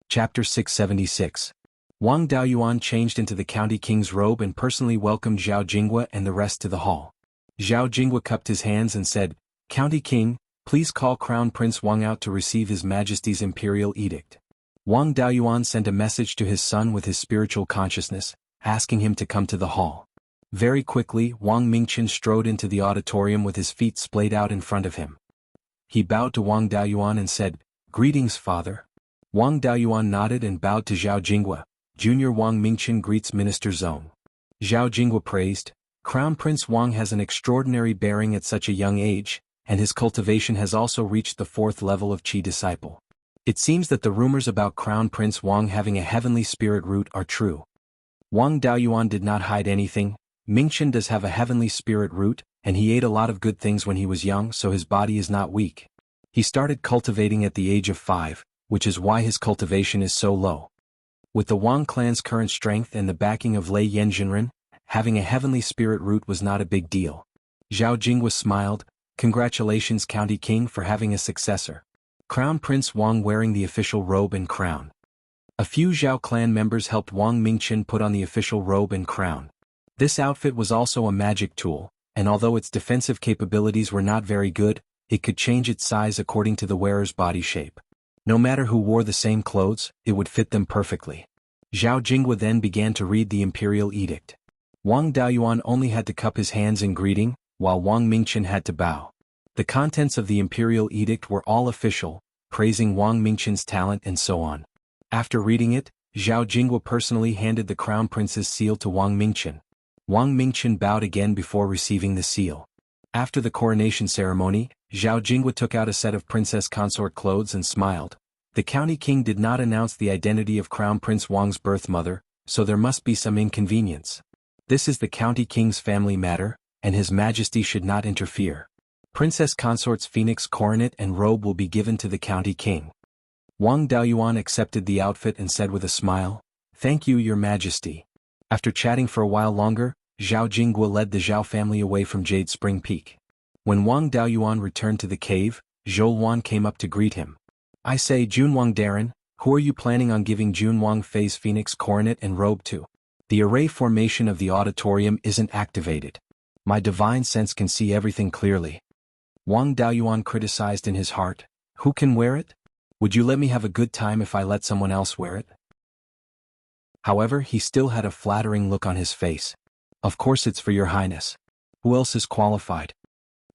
Chapter 676. Wang Daoyuan changed into the county king's robe and personally welcomed Zhao Jingwa and the rest to the hall. Zhao Jingwa cupped his hands and said, "County king, please call Crown Prince Wang out to receive His Majesty's imperial edict." Wang Daoyuan sent a message to his son with his spiritual consciousness, asking him to come to the hall. Very quickly, Wang Mingchen strode into the auditorium with his feet splayed out in front of him. He bowed to Wang Daoyuan and said, "Greetings, father." Wang Daoyuan nodded and bowed to Zhao Jingwa. Junior Wang Mingchen greets Minister Zong. Zhao Jingwa praised, "Crown Prince Wang has an extraordinary bearing at such a young age, and his cultivation has also reached the 4th level of Qi disciple. It seems that the rumors about Crown Prince Wang having a heavenly spirit root are true." Wang Daoyuan did not hide anything. Mingchen does have a heavenly spirit root, and he ate a lot of good things when he was young, so his body is not weak. He started cultivating at the age of 5, which is why his cultivation is so low. With the Wang clan's current strength and the backing of Lei Yanjinren, having a heavenly spirit root was not a big deal. Zhao Jingwa smiled, "Congratulations, County King, for having a successor." Crown Prince Wang wearing the official robe and crown. A few Zhao clan members helped Wang Mingchen put on the official robe and crown. This outfit was also a magic tool, and although its defensive capabilities were not very good, it could change its size according to the wearer's body shape. No matter who wore the same clothes, it would fit them perfectly. Zhao Jinghua then began to read the imperial edict. Wang Daoyuan only had to cup his hands in greeting, while Wang Mingqian had to bow. The contents of the imperial edict were all official, praising Wang Mingqian's talent and so on. After reading it, Zhao Jinghua personally handed the crown prince's seal to Wang Mingqian. Wang Mingqian bowed again before receiving the seal. After the coronation ceremony, Zhao Jinghua took out a set of princess consort clothes and smiled. The county king did not announce the identity of Crown Prince Wang's birth mother, so there must be some inconvenience. This is the county king's family matter, and His Majesty should not interfere. Princess Consort's phoenix coronet and robe will be given to the county king. Wang Daoyuan accepted the outfit and said with a smile, "Thank you, Your Majesty." After chatting for a while longer, Zhao Jinghua led the Zhao family away from Jade Spring Peak. When Wang Daoyuan returned to the cave, Zhou Luan came up to greet him. "I say, Junwang Darren, who are you planning on giving Junwang Fei's phoenix coronet and robe to? The array formation of the auditorium isn't activated. My divine sense can see everything clearly." Wang Daoyuan criticized in his heart, "Who can wear it? Would you let me have a good time if I let someone else wear it?" However, he still had a flattering look on his face. "Of course it's for your highness. Who else is qualified?"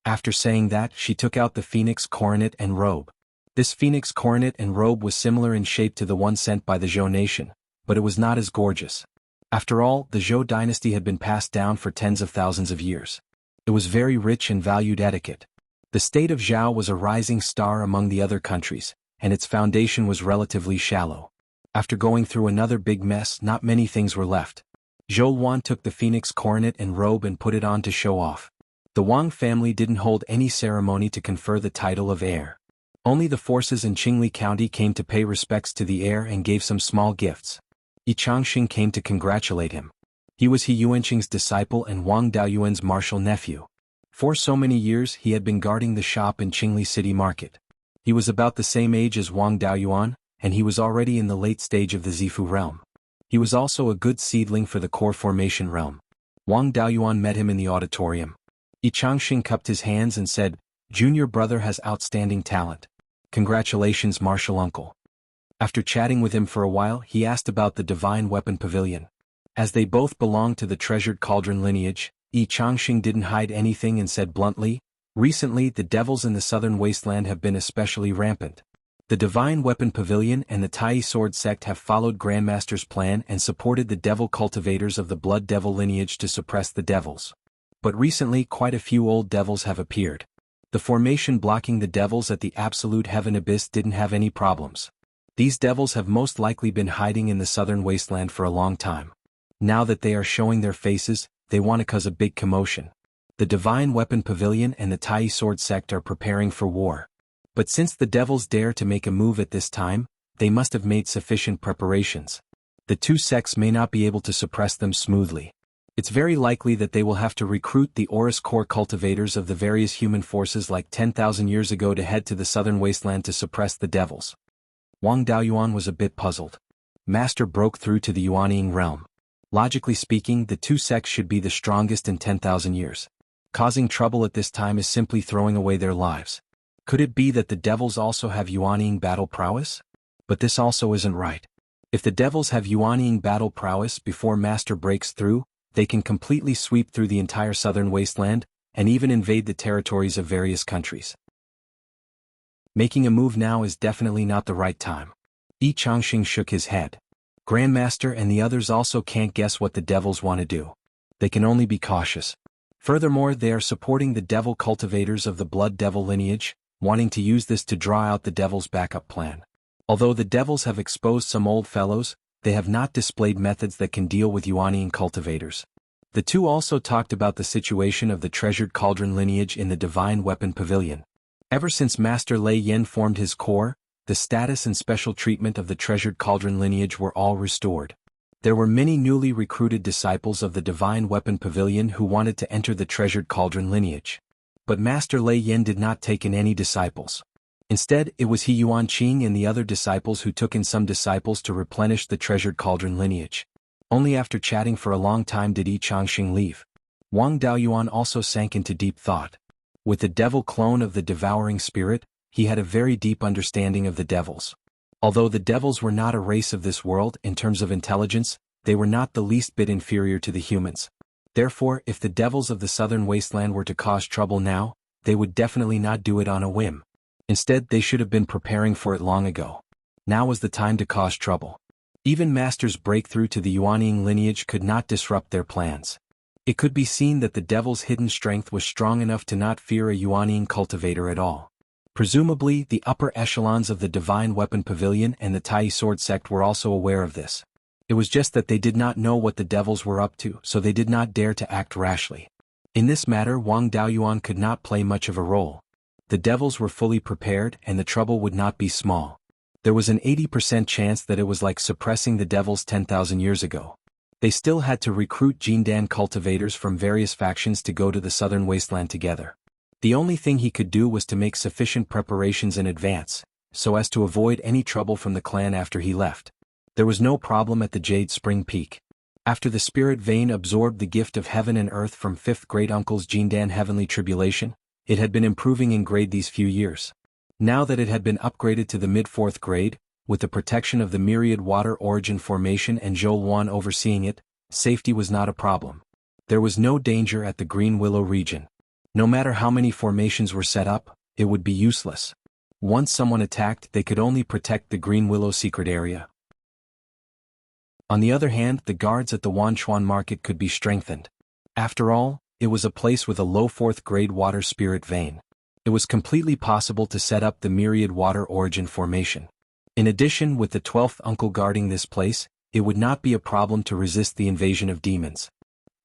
After saying that, she took out the phoenix coronet and robe. This phoenix coronet and robe was similar in shape to the one sent by the Zhou nation, but it was not as gorgeous. After all, the Zhou dynasty had been passed down for tens of thousands of years. It was very rich and valued etiquette. The state of Zhao was a rising star among the other countries, and its foundation was relatively shallow. After going through another big mess, not many things were left. Zhou Luan took the phoenix coronet and robe and put it on to show off. The Wang family didn't hold any ceremony to confer the title of heir. Only the forces in Qingli County came to pay respects to the heir and gave some small gifts. Yi Changxing came to congratulate him. He was He Yuanqing's disciple and Wang Daoyuan's martial nephew. For so many years he had been guarding the shop in Qingli City Market. He was about the same age as Wang Daoyuan, and he was already in the late stage of the Zifu realm. He was also a good seedling for the core formation realm. Wang Daoyuan met him in the auditorium. Yi Changxing cupped his hands and said, "Junior brother has outstanding talent. Congratulations, martial uncle." After chatting with him for a while, he asked about the Divine Weapon Pavilion. As they both belonged to the Treasured Cauldron lineage, Yi Changxing didn't hide anything and said bluntly, "Recently the devils in the southern wasteland have been especially rampant. The Divine Weapon Pavilion and the Tai Sword sect have followed Grandmaster's plan and supported the devil cultivators of the Blood Devil lineage to suppress the devils. But recently quite a few old devils have appeared. The formation blocking the devils at the Absolute Heaven Abyss didn't have any problems. These devils have most likely been hiding in the southern wasteland for a long time. Now that they are showing their faces, they want to cause a big commotion. The Divine Weapon Pavilion and the Tai Sword sect are preparing for war. But since the devils dare to make a move at this time, they must have made sufficient preparations. The two sects may not be able to suppress them smoothly. It's very likely that they will have to recruit the Aurus core cultivators of the various human forces like 10,000 years ago to head to the southern wasteland to suppress the devils." Wang Daoyuan was a bit puzzled. Master broke through to the Yuanying realm. Logically speaking, the two sects should be the strongest in 10,000 years. Causing trouble at this time is simply throwing away their lives. Could it be that the devils also have Yuanying battle prowess? But this also isn't right. If the devils have Yuanying battle prowess before Master breaks through, they can completely sweep through the entire southern wasteland, and even invade the territories of various countries. Making a move now is definitely not the right time. Yi Changxing shook his head. Grandmaster and the others also can't guess what the devils want to do. They can only be cautious. Furthermore, they are supporting the devil cultivators of the Blood Devil lineage, wanting to use this to draw out the devil's backup plan. Although the devils have exposed some old fellows, they have not displayed methods that can deal with Yuanying cultivators. The two also talked about the situation of the Treasured Cauldron lineage in the Divine Weapon Pavilion. Ever since Master Lei Yen formed his core, the status and special treatment of the Treasured Cauldron lineage were all restored. There were many newly recruited disciples of the Divine Weapon Pavilion who wanted to enter the Treasured Cauldron lineage. But Master Lei Yen did not take in any disciples. Instead, it was He Yuanqing and the other disciples who took in some disciples to replenish the Treasured Cauldron lineage. Only after chatting for a long time did Yi Changxing leave. Wang Daoyuan also sank into deep thought. With the devil clone of the devouring spirit, he had a very deep understanding of the devils. Although the devils were not a race of this world in terms of intelligence, they were not the least bit inferior to the humans. Therefore, if the devils of the southern wasteland were to cause trouble now, they would definitely not do it on a whim. Instead, they should have been preparing for it long ago. Now was the time to cause trouble. Even Master's breakthrough to the Yuanying lineage could not disrupt their plans. It could be seen that the devil's hidden strength was strong enough to not fear a Yuanying cultivator at all. Presumably, the upper echelons of the Divine Weapon Pavilion and the Tai Sword sect were also aware of this. It was just that they did not know what the devils were up to, so they did not dare to act rashly. In this matter, Wang Daoyuan could not play much of a role. The devils were fully prepared and the trouble would not be small. There was an 80% chance that it was like suppressing the devils 10,000 years ago. They still had to recruit Jindan cultivators from various factions to go to the southern wasteland together. The only thing he could do was to make sufficient preparations in advance, so as to avoid any trouble from the clan after he left. There was no problem at the Jade Spring Peak. After the spirit vein absorbed the gift of heaven and earth from 5th great uncle's Jindan Heavenly Tribulation, it had been improving in grade these few years. Now that it had been upgraded to the mid-4th grade, with the protection of the Myriad Water Origin Formation and Zhou Wan overseeing it, safety was not a problem. There was no danger at the Green Willow region. No matter how many formations were set up, it would be useless. Once someone attacked, they could only protect the Green Willow secret area. On the other hand, the guards at the Wanchuan market could be strengthened. After all, it was a place with a low 4th grade water spirit vein. It was completely possible to set up the Myriad Water Origin Formation. In addition, with the 12th uncle guarding this place, it would not be a problem to resist the invasion of demons.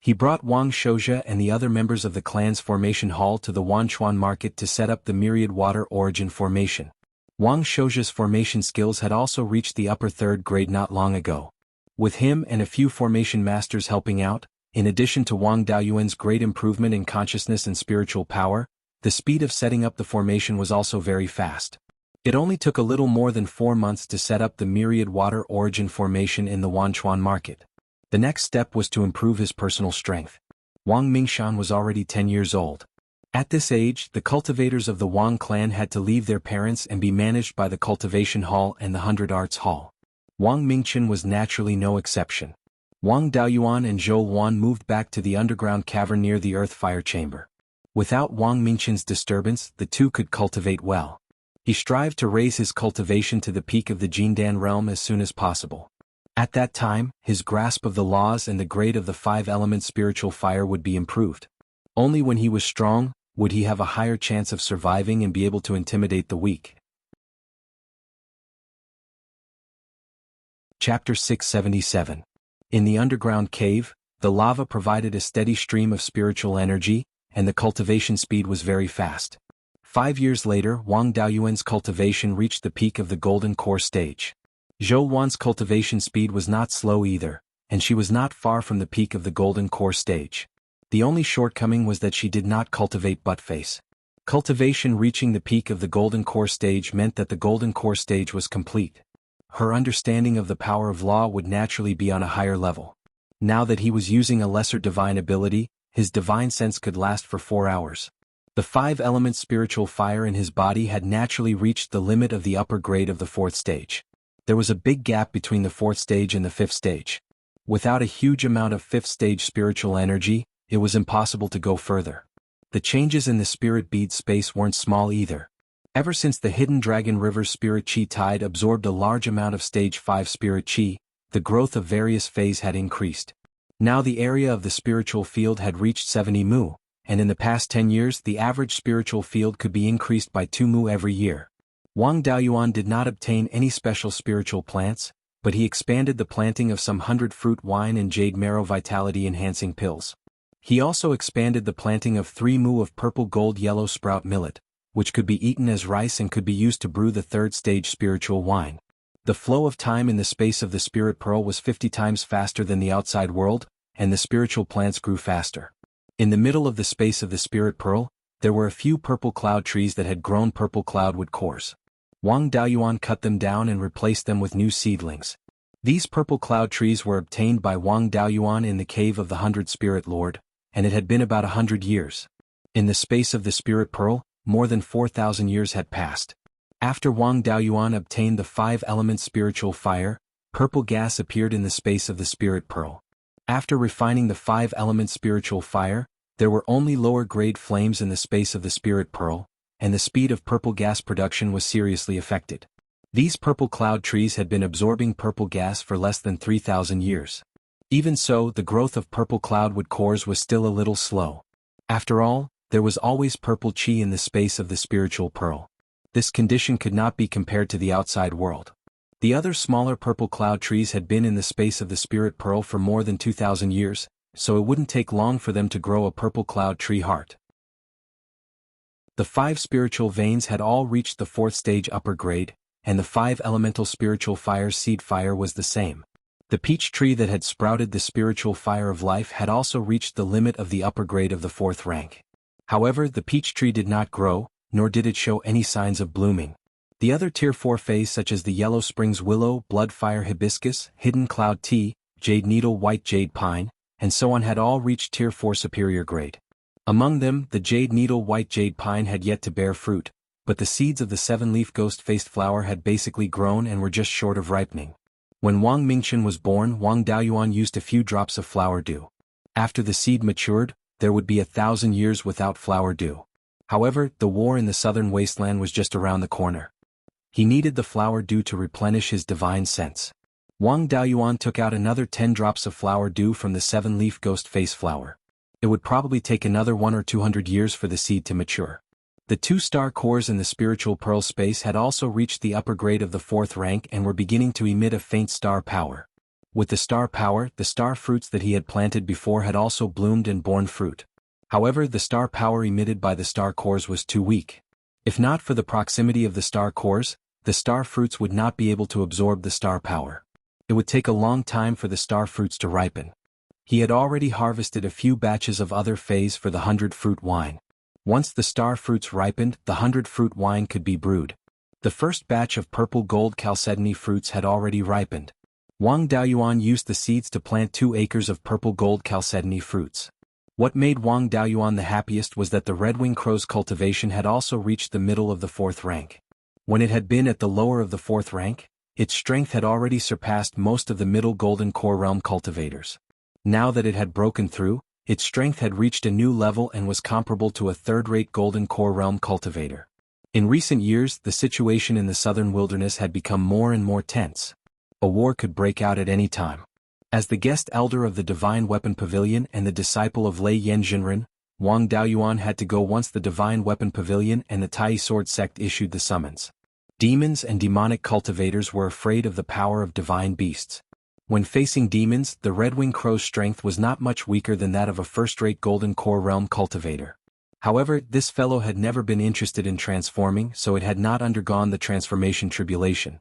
He brought Wang Shoujia and the other members of the clan's formation hall to the Wanchuan market to set up the Myriad Water Origin Formation. Wang Shoujia's formation skills had also reached the upper 3rd grade not long ago. With him and a few formation masters helping out, in addition to Wang Daoyuan's great improvement in consciousness and spiritual power, the speed of setting up the formation was also very fast. It only took a little more than 4 months to set up the Myriad Water Origin Formation in the Wanchuan market. The next step was to improve his personal strength. Wang Mingshan was already 10 years old. At this age, the cultivators of the Wang clan had to leave their parents and be managed by the Cultivation Hall and the 100 Arts Hall. Wang Mingchen was naturally no exception. Wang Daoyuan and Zhou Wan moved back to the underground cavern near the earth fire chamber. Without Wang Mingchen's disturbance, the two could cultivate well. He strived to raise his cultivation to the peak of the Jindan realm as soon as possible. At that time, his grasp of the laws and the grade of the 5-element spiritual fire would be improved. Only when he was strong would he have a higher chance of surviving and be able to intimidate the weak. Chapter 677. In the underground cave, the lava provided a steady stream of spiritual energy, and the cultivation speed was very fast. 5 years later, Wang Daoyuan's cultivation reached the peak of the golden core stage. Zhou Wan's cultivation speed was not slow either, and she was not far from the peak of the golden core stage. The only shortcoming was that she did not cultivate buttface. Cultivation reaching the peak of the golden core stage meant that the golden core stage was complete. Her understanding of the power of law would naturally be on a higher level. Now that he was using a lesser divine ability, his divine sense could last for 4 hours. The 5-element spiritual fire in his body had naturally reached the limit of the upper grade of the 4th stage. There was a big gap between the 4th stage and the 5th stage. Without a huge amount of 5th stage spiritual energy, it was impossible to go further. The changes in the spirit bead space weren't small either. Ever since the Hidden Dragon River's spirit chi tide absorbed a large amount of stage 5 spirit chi, the growth of various phase had increased. Now the area of the spiritual field had reached 70 mu. And in the past 10 years the average spiritual field could be increased by 2 mu every year. Wang Daoyuan did not obtain any special spiritual plants, but he expanded the planting of some 100 fruit wine and jade marrow vitality-enhancing pills. He also expanded the planting of 3 mu of purple gold yellow sprout millet, which could be eaten as rice and could be used to brew the 3rd stage spiritual wine. The flow of time in the space of the spirit pearl was 50 times faster than the outside world, and the spiritual plants grew faster. In the middle of the space of the spirit pearl, there were a few purple cloud trees that had grown purple cloudwood cores. Wang Daoyuan cut them down and replaced them with new seedlings. These purple cloud trees were obtained by Wang Daoyuan in the cave of the 100 Spirit Lord, and it had been about 100 years. In the space of the spirit pearl, more than 4,000 years had passed. After Wang Daoyuan obtained the 5-element spiritual fire, purple gas appeared in the space of the spirit pearl. After refining the 5-element spiritual fire, there were only lower-grade flames in the space of the spirit pearl, and the speed of purple gas production was seriously affected. These purple cloud trees had been absorbing purple gas for less than 3,000 years. Even so, the growth of purple cloudwood cores was still a little slow. After all, there was always purple chi in the space of the spiritual pearl. This condition could not be compared to the outside world. The other smaller purple cloud trees had been in the space of the spirit pearl for more than 2,000 years, so it wouldn't take long for them to grow a purple cloud tree heart. The 5 spiritual veins had all reached the 4th stage upper grade, and the 5 elemental spiritual fire's seed fire was the same. The peach tree that had sprouted the spiritual fire of life had also reached the limit of the upper grade of the 4th rank. However, the peach tree did not grow, nor did it show any signs of blooming. The other Tier 4 phase such as the Yellow Springs Willow, Bloodfire Hibiscus, Hidden Cloud Tea, Jade Needle White Jade Pine, and so on had all reached Tier 4 superior grade. Among them, the Jade Needle White Jade Pine had yet to bear fruit, but the seeds of the 7-leaf ghost-faced flower had basically grown and were just short of ripening. When Wang Mingchen was born, Wang Daoyuan used a few drops of flower dew. After the seed matured, there would be 1,000 years without flower dew. However, the war in the southern wasteland was just around the corner. He needed the flower dew to replenish his divine sense. Wang Daoyuan took out another 10 drops of flower dew from the 7-leaf ghost face flower. It would probably take another 100 or 200 years for the seed to mature. The 2 star cores in the spiritual pearl space had also reached the upper grade of the 4th rank and were beginning to emit a faint star power. With the star power, the star fruits that he had planted before had also bloomed and borne fruit. However, the star power emitted by the star cores was too weak. If not for the proximity of the star cores, the star fruits would not be able to absorb the star power. It would take a long time for the star fruits to ripen. He had already harvested a few batches of other phase for the 100-fruit wine. Once the star fruits ripened, the 100-fruit wine could be brewed. The first batch of purple gold chalcedony fruits had already ripened. Wang Daoyuan used the seeds to plant 2 acres of purple gold chalcedony fruits. What made Wang Daoyuan the happiest was that the redwing crow's cultivation had also reached the middle of the 4th rank. When it had been at the lower of the 4th rank, its strength had already surpassed most of the middle golden core realm cultivators. Now that it had broken through, its strength had reached a new level and was comparable to a 3rd-rate golden core realm cultivator. In recent years, the situation in the southern wilderness had become more and more tense. A war could break out at any time. As the guest elder of the Divine Weapon Pavilion and the disciple of Lei Yanjinren, Wang Daoyuan had to go once the Divine Weapon Pavilion and the Tai Sword sect issued the summons. Demons and demonic cultivators were afraid of the power of divine beasts. When facing demons, the redwing crow's strength was not much weaker than that of a first-rate golden core realm cultivator. However, this fellow had never been interested in transforming, so it had not undergone the transformation tribulation.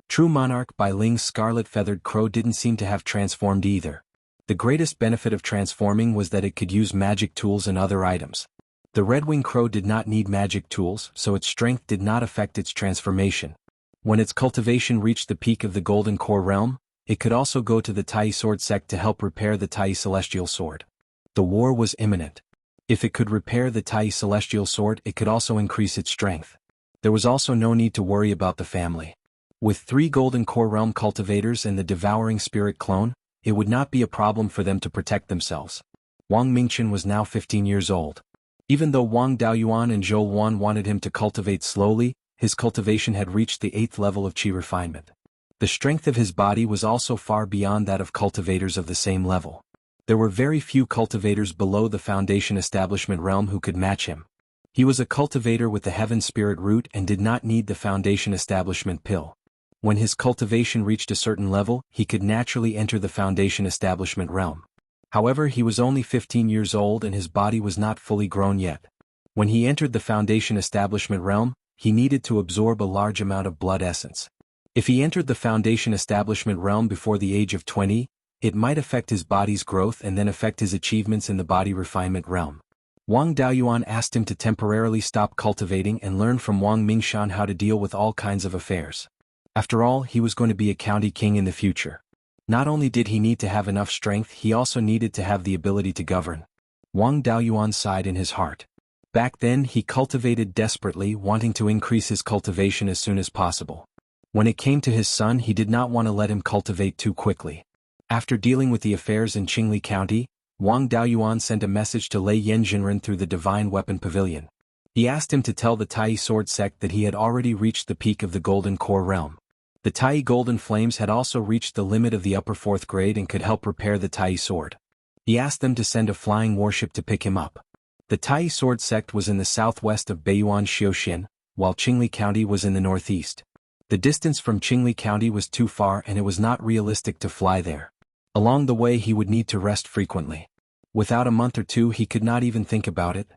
True Monarch by Ling's scarlet-feathered crow didn't seem to have transformed either. The greatest benefit of transforming was that it could use magic tools and other items. The redwing crow did not need magic tools, so its strength did not affect its transformation. When its cultivation reached the peak of the golden core realm, it could also go to the Tai Sword sect to help repair the Tai Celestial Sword. The war was imminent. If it could repair the Tai Celestial Sword, it could also increase its strength. There was also no need to worry about the family. With 3 golden core realm cultivators and the devouring spirit clone, it would not be a problem for them to protect themselves. Wang Mingchen was now 15 years old. Even though Wang Daoyuan and Zhou Wan wanted him to cultivate slowly, his cultivation had reached the 8th level of qi refinement. The strength of his body was also far beyond that of cultivators of the same level. There were very few cultivators below the Foundation Establishment realm who could match him. He was a cultivator with the Heaven Spirit root and did not need the Foundation Establishment pill. When his cultivation reached a certain level, he could naturally enter the Foundation Establishment realm. However, he was only 15 years old and his body was not fully grown yet. When he entered the Foundation Establishment realm, he needed to absorb a large amount of blood essence. If he entered the Foundation Establishment realm before the age of 20, it might affect his body's growth and then affect his achievements in the body refinement realm. Wang Daoyuan asked him to temporarily stop cultivating and learn from Wang Mingshan how to deal with all kinds of affairs. After all, he was going to be a county king in the future. Not only did he need to have enough strength, he also needed to have the ability to govern. Wang Daoyuan sighed in his heart. Back then he cultivated desperately, wanting to increase his cultivation as soon as possible. When it came to his son, he did not want to let him cultivate too quickly. After dealing with the affairs in Qingli County, Wang Daoyuan sent a message to Lei Yanjinren through the Divine Weapon Pavilion. He asked him to tell the Tai Sword sect that he had already reached the peak of the Golden Core realm. The Tai Golden Flames had also reached the limit of the upper 4th grade and could help repair the Tai Sword. He asked them to send a flying warship to pick him up. The Tai Sword sect was in the southwest of Beiyuan Xiuxian, while Qingli County was in the northeast. The distance from Qingli County was too far and it was not realistic to fly there. Along the way he would need to rest frequently. Without a month or two he could not even think about it.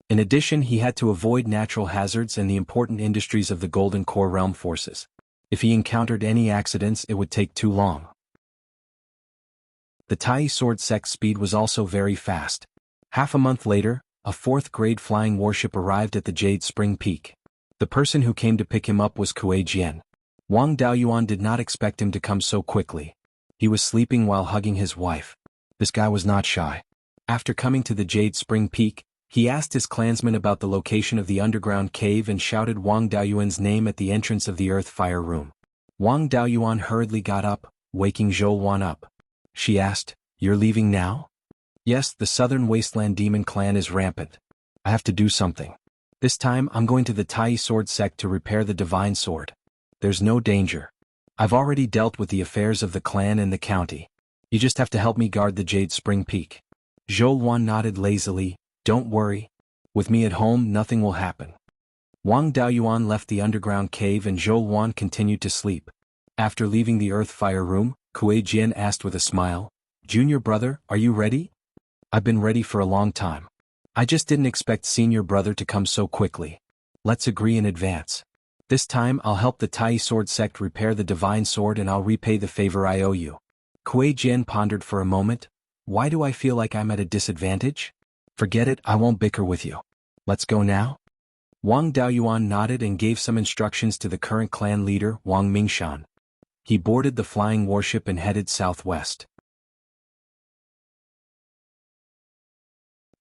In addition, he had to avoid natural hazards and the important industries of the Golden Core realm forces. If he encountered any accidents, it would take too long. The Tai Sword sect's speed was also very fast. Half a month later, a 4th grade flying warship arrived at the Jade Spring Peak. The person who came to pick him up was Kuei Jian. Wang Daoyuan did not expect him to come so quickly. He was sleeping while hugging his wife. This guy was not shy. After coming to the Jade Spring Peak, he asked his clansmen about the location of the underground cave and shouted Wang Daoyuan's name at the entrance of the Earth Fire Room. Wang Daoyuan hurriedly got up, waking Zhou Wan up. She asked, "You're leaving now?" "Yes, the Southern Wasteland Demon Clan is rampant. I have to do something. This time I'm going to the Tai Sword sect to repair the Divine Sword. There's no danger. I've already dealt with the affairs of the clan and the county. You just have to help me guard the Jade Spring Peak." Zhou Wan nodded lazily. "Don't worry. With me at home, nothing will happen." Wang Daoyuan left the underground cave and Zhou Wan continued to sleep. After leaving the Earth Fire Room, Kuei Jian asked with a smile, "Junior brother, are you ready?" "I've been ready for a long time. I just didn't expect senior brother to come so quickly. Let's agree in advance. This time I'll help the Tai Sword sect repair the Divine Sword and I'll repay the favor I owe you." Kuei Jian pondered for a moment. "Why do I feel like I'm at a disadvantage?" "Forget it, I won't bicker with you. Let's go now?" Wang Daoyuan nodded and gave some instructions to the current clan leader, Wang Mingshan. He boarded the flying warship and headed southwest.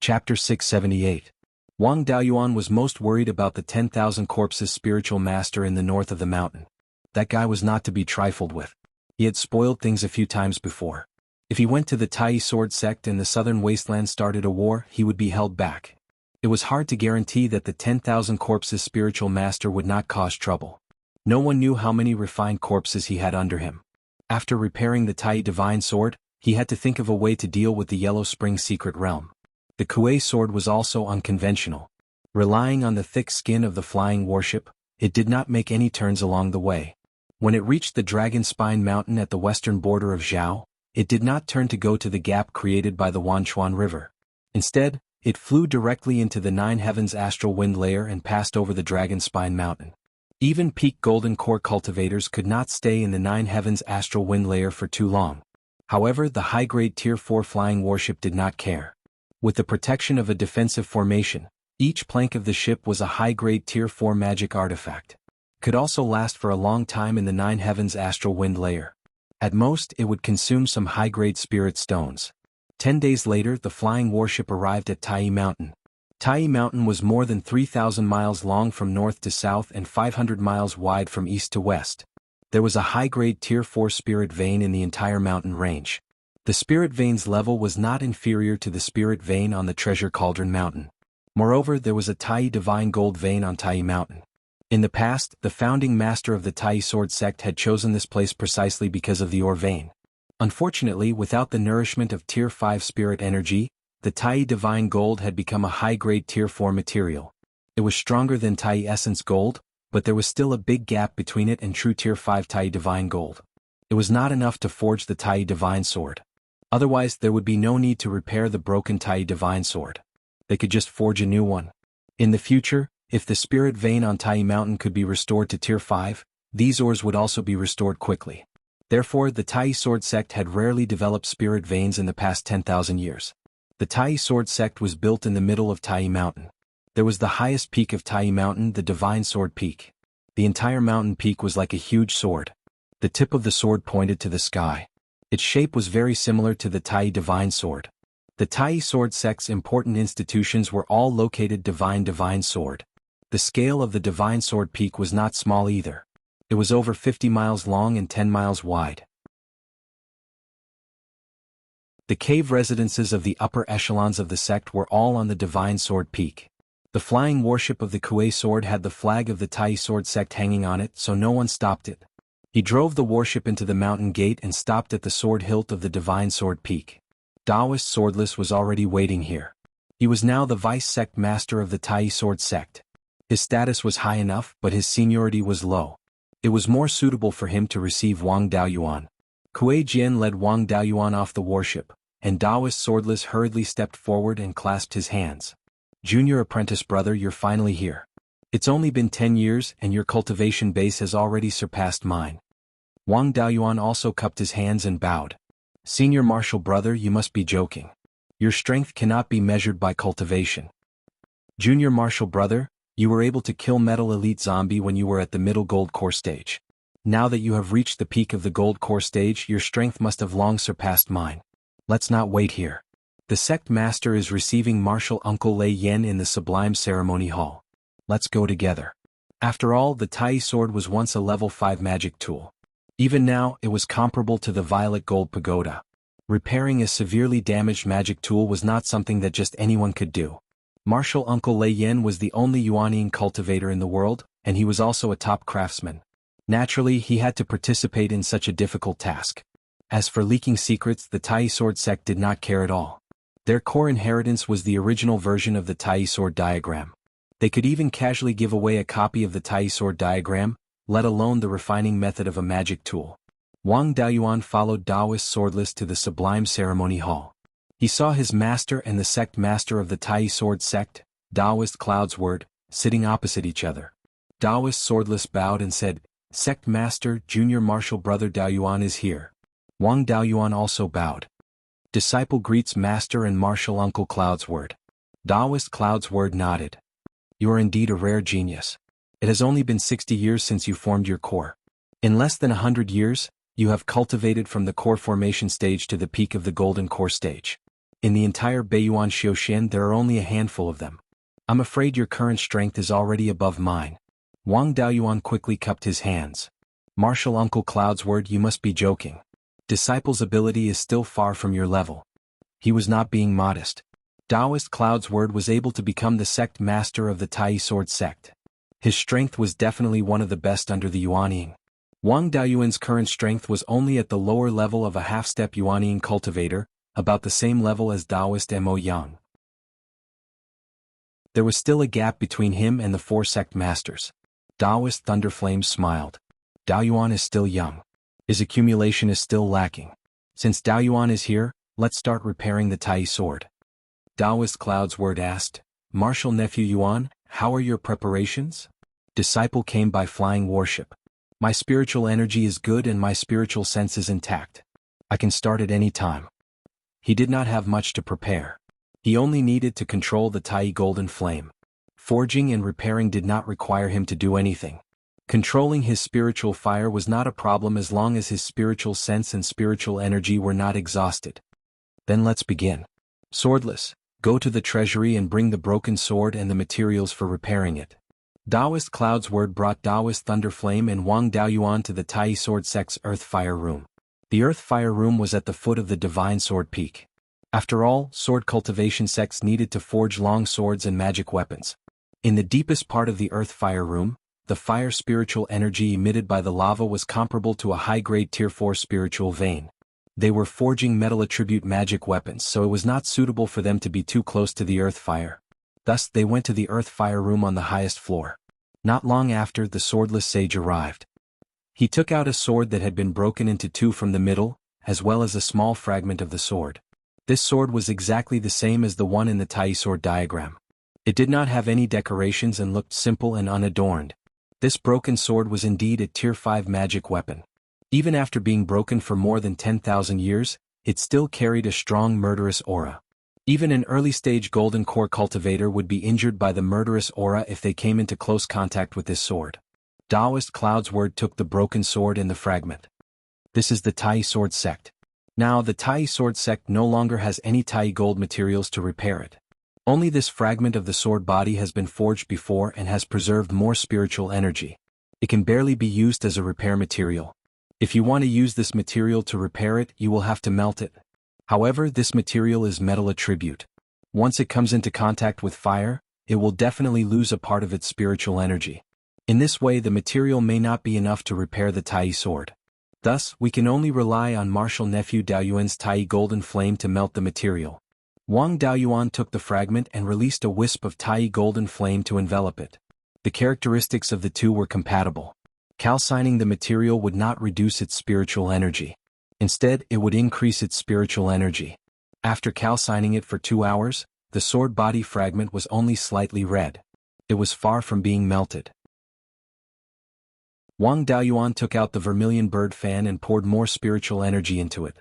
Chapter 678. Wang Daoyuan was most worried about the 10,000 corpses spiritual master in the north of the mountain. That guy was not to be trifled with. He had spoiled things a few times before. If he went to the Tai Sword sect and the southern wasteland started a war, he would be held back. It was hard to guarantee that the 10,000 corpses spiritual master would not cause trouble. No one knew how many refined corpses he had under him. After repairing the Tai Divine Sword, he had to think of a way to deal with the Yellow Spring Secret Realm. The Kuei sword was also unconventional. Relying on the thick skin of the flying warship, it did not make any turns along the way. When it reached the Dragon Spine Mountain at the western border of Zhao, it did not turn to go to the gap created by the Wanchuan River. Instead, it flew directly into the Nine Heavens Astral Wind Layer and passed over the Dragon Spine Mountain. Even peak Golden Core cultivators could not stay in the Nine Heavens Astral Wind Layer for too long. However, the high-grade Tier 4 flying warship did not care. With the protection of a defensive formation, each plank of the ship was a high-grade Tier 4 magic artifact. Could also last for a long time in the Nine Heavens Astral Wind Layer. At most, it would consume some high-grade spirit stones. 10 days later, the flying warship arrived at Tai Mountain. Tai Mountain was more than 3,000 miles long from north to south and 500 miles wide from east to west. There was a high-grade Tier 4 spirit vein in the entire mountain range. The spirit vein's level was not inferior to the spirit vein on the Treasure Cauldron Mountain. Moreover, there was a Tai Divine Gold vein on Tai Mountain. In the past, the founding master of the Tai Sword sect had chosen this place precisely because of the ore vein. Unfortunately, without the nourishment of Tier 5 spirit energy, the Tai Divine Gold had become a high-grade Tier 4 material. It was stronger than Tai Essence Gold, but there was still a big gap between it and true Tier 5 Tai Divine Gold. It was not enough to forge the Tai Divine Sword. Otherwise, there would be no need to repair the broken Tai Divine Sword. They could just forge a new one. In the future, if the spirit vein on Tai Mountain could be restored to Tier 5, these ores would also be restored quickly. Therefore, the Tai Sword sect had rarely developed spirit veins in the past 10,000 years. The Tai Sword sect was built in the middle of Tai Mountain. There was the highest peak of Tai Mountain, the Divine Sword Peak. The entire mountain peak was like a huge sword. The tip of the sword pointed to the sky. Its shape was very similar to the Tai Divine Sword. The Tai Sword sect's important institutions were all located Divine Sword. The scale of the Divine Sword Peak was not small either. It was over 50 miles long and 10 miles wide. The cave residences of the upper echelons of the sect were all on the Divine Sword Peak. The flying warship of the Kuei sword had the flag of the Tai Sword sect hanging on it, so no one stopped it. He drove the warship into the mountain gate and stopped at the sword hilt of the Divine Sword Peak. Taoist Swordless was already waiting here. He was now the vice-sect master of the Tai Sword sect. His status was high enough, but his seniority was low. It was more suitable for him to receive Wang Daoyuan. Kuei Jian led Wang Daoyuan off the warship, and Taoist Swordless hurriedly stepped forward and clasped his hands. "Junior apprentice brother, you're finally here. It's only been 10 years and your cultivation base has already surpassed mine." Wang Daoyuan also cupped his hands and bowed. "Senior martial brother, you must be joking. Your strength cannot be measured by cultivation." "Junior martial brother, you were able to kill Metal Elite Zombie when you were at the middle gold core stage. Now that you have reached the peak of the gold core stage, your strength must have long surpassed mine. Let's not wait here. The sect master is receiving Martial Uncle Lei Yen in the Sublime Ceremony Hall. Let's go together." After all, the Tai sword was once a level 5 magic tool. Even now, it was comparable to the Violet Gold Pagoda. Repairing a severely damaged magic tool was not something that just anyone could do. Martial Uncle Lei Yen was the only Yuanian cultivator in the world, and he was also a top craftsman. Naturally, he had to participate in such a difficult task. As for leaking secrets, the Tai Sword sect did not care at all. Their core inheritance was the original version of the Tai Sword diagram. They could even casually give away a copy of the Tai Sword diagram, let alone the refining method of a magic tool. Wang Daoyuan followed Taoist Swordless to the Sublime Ceremony Hall. He saw his master and the sect master of the Tai Sword sect, Taoist Cloudsword, sitting opposite each other. Taoist Swordless bowed and said, "Sect master, junior martial brother Daoyuan is here." Wang Daoyuan also bowed. Disciple greets master and martial uncle Cloudsword. Taoist Cloudsword nodded. "You are indeed a rare genius. It has only been 60 years since you formed your core. In less than 100 years, you have cultivated from the core formation stage to the peak of the golden core stage. In the entire Beiyuan Xiuxian there are only a handful of them. I'm afraid your current strength is already above mine." Wang Daoyuan quickly cupped his hands. "Martial Uncle Cloudsword, you must be joking. Disciple's ability is still far from your level." He was not being modest. Taoist Cloudsword was able to become the sect master of the Tai Sword sect. His strength was definitely one of the best under the Yuanian. Wang Daoyuan's current strength was only at the lower level of a half-step Yuanian cultivator, about the same level as Taoist Mo Yang. There was still a gap between him and the 4 sect masters. Taoist Thunderflame smiled. "Daoyuan is still young. His accumulation is still lacking. Since Daoyuan is here, let's start repairing the Tai sword." Taoist Cloudsword asked, "Martial Nephew Yuan, how are your preparations?" "Disciple came by flying warship. My spiritual energy is good and my spiritual sense is intact. I can start at any time." He did not have much to prepare. He only needed to control the Tai Golden Flame. Forging and repairing did not require him to do anything. Controlling his spiritual fire was not a problem as long as his spiritual sense and spiritual energy were not exhausted. "Then let's begin. Swordless, go to the treasury and bring the broken sword and the materials for repairing it." Taoist Cloudsword brought Taoist Thunderflame and Wang Daoyuan to the Tai Sword sect's Earth Fire Room. The Earth Fire Room was at the foot of the Divine Sword Peak. After all, sword cultivation sects needed to forge long swords and magic weapons. In the deepest part of the Earth Fire Room, the fire spiritual energy emitted by the lava was comparable to a high-grade Tier 4 spiritual vein. They were forging metal attribute magic weapons, so it was not suitable for them to be too close to the Earth Fire. Thus, they went to the Earth Fire Room on the highest floor. Not long after, the swordless sage arrived. He took out a sword that had been broken into 2 from the middle, as well as a small fragment of the sword. This sword was exactly the same as the one in the Tai sword diagram. It did not have any decorations and looked simple and unadorned. This broken sword was indeed a Tier 5 magic weapon. Even after being broken for more than 10,000 years, it still carried a strong murderous aura. Even an early-stage golden core cultivator would be injured by the murderous aura if they came into close contact with this sword. Taoist Cloudsword took the broken sword and the fragment. "This is the Tai sword sect. Now the Tai sword sect no longer has any Tai gold materials to repair it. Only this fragment of the sword body has been forged before and has preserved more spiritual energy. It can barely be used as a repair material. If you want to use this material to repair it, you will have to melt it. However, this material is metal attribute. Once it comes into contact with fire, it will definitely lose a part of its spiritual energy. In this way, the material may not be enough to repair the Tai sword. Thus, we can only rely on martial nephew Daoyuan's Tai golden flame to melt the material. Wang Daoyuan took the fragment and released a wisp of Tai golden flame to envelop it. The characteristics of the two were compatible. Calcining the material would not reduce its spiritual energy. Instead, it would increase its spiritual energy. After calcining it for 2 hours, the sword body fragment was only slightly red. It was far from being melted. Wang Daoyuan took out the vermilion bird fan and poured more spiritual energy into it.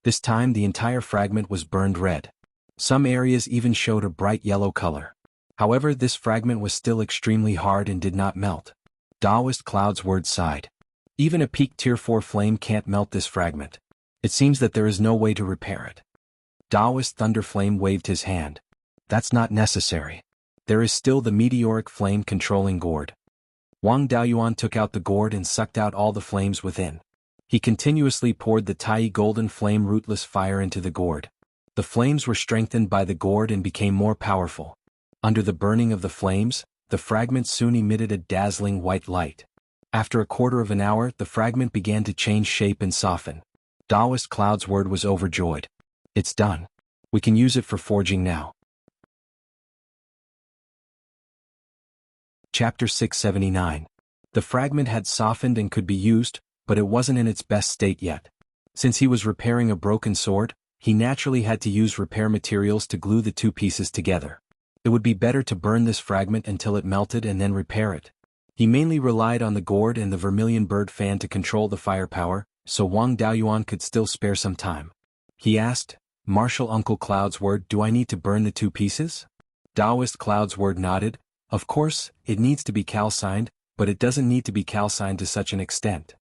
This time the entire fragment was burned red. Some areas even showed a bright yellow color. However, this fragment was still extremely hard and did not melt. Taoist Cloud's word sighed. Even a peak tier 4 flame can't melt this fragment. It seems that there is no way to repair it. Taoist Thunderflame waved his hand. That's not necessary. There is still the meteoric flame controlling gourd. Wang Daoyuan took out the gourd and sucked out all the flames within. He continuously poured the Tai golden flame rootless fire into the gourd. The flames were strengthened by the gourd and became more powerful. Under the burning of the flames, the fragment soon emitted a dazzling white light. After a quarter of an hour, the fragment began to change shape and soften. Taoist Cloud's word was overjoyed. It's done. We can use it for forging now. Chapter 679. The fragment had softened and could be used, but it wasn't in its best state yet. Since he was repairing a broken sword, he naturally had to use repair materials to glue the two pieces together. It would be better to burn this fragment until it melted and then repair it. He mainly relied on the gourd and the vermilion bird fan to control the firepower, so Wang Daoyuan could still spare some time. He asked, Martial Uncle Cloud's word, do I need to burn the two pieces? Taoist Cloud's word nodded. Of course, it needs to be calcined, but it doesn't need to be calcined to such an extent.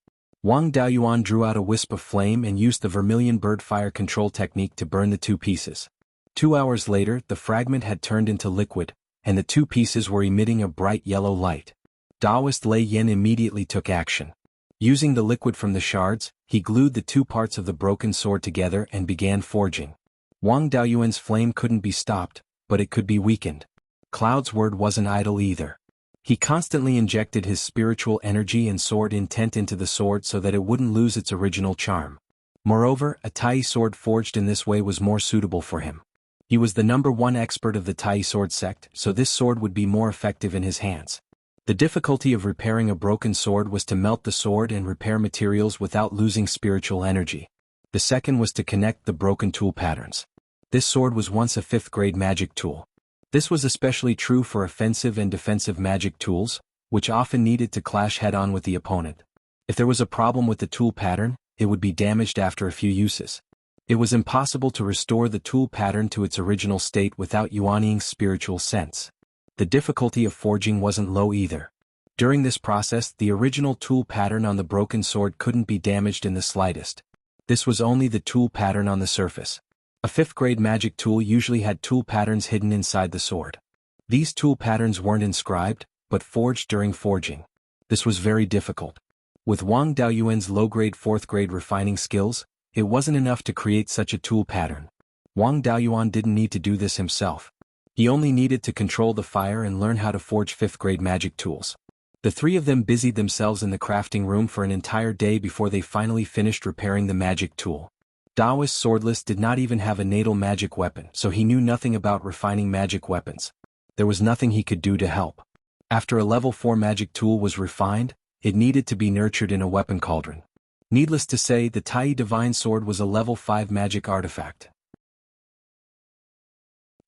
Wang Daoyuan drew out a wisp of flame and used the vermilion bird fire control technique to burn the two pieces. 2 hours later, the fragment had turned into liquid, and the two pieces were emitting a bright yellow light. Taoist Lei Yin immediately took action. Using the liquid from the shards, he glued the two parts of the broken sword together and began forging. Wang Daoyuan's flame couldn't be stopped, but it could be weakened. Cloud's word wasn't idle either. He constantly injected his spiritual energy and sword intent into the sword so that it wouldn't lose its original charm. Moreover, a Tai sword forged in this way was more suitable for him. He was the #1 expert of the Tai sword sect, so this sword would be more effective in his hands. The difficulty of repairing a broken sword was to melt the sword and repair materials without losing spiritual energy. The second was to connect the broken tool patterns. This sword was once a 5th grade magic tool. This was especially true for offensive and defensive magic tools, which often needed to clash head-on with the opponent. If there was a problem with the tool pattern, it would be damaged after a few uses. It was impossible to restore the tool pattern to its original state without Yuanying's spiritual sense. The difficulty of forging wasn't low either. During this process, the original tool pattern on the broken sword couldn't be damaged in the slightest. This was only the tool pattern on the surface. A 5th grade magic tool usually had tool patterns hidden inside the sword. These tool patterns weren't inscribed, but forged during forging. This was very difficult. With Wang Daoyuan's low-grade 4th grade refining skills, it wasn't enough to create such a tool pattern. Wang Daoyuan didn't need to do this himself. He only needed to control the fire and learn how to forge 5th grade magic tools. The three of them busied themselves in the crafting room for an entire day before they finally finished repairing the magic tool. Taoist Swordless did not even have a natal magic weapon, so he knew nothing about refining magic weapons. There was nothing he could do to help. After a level 4 magic tool was refined, it needed to be nurtured in a weapon cauldron. Needless to say, the Tai Divine Sword was a level 5 magic artifact.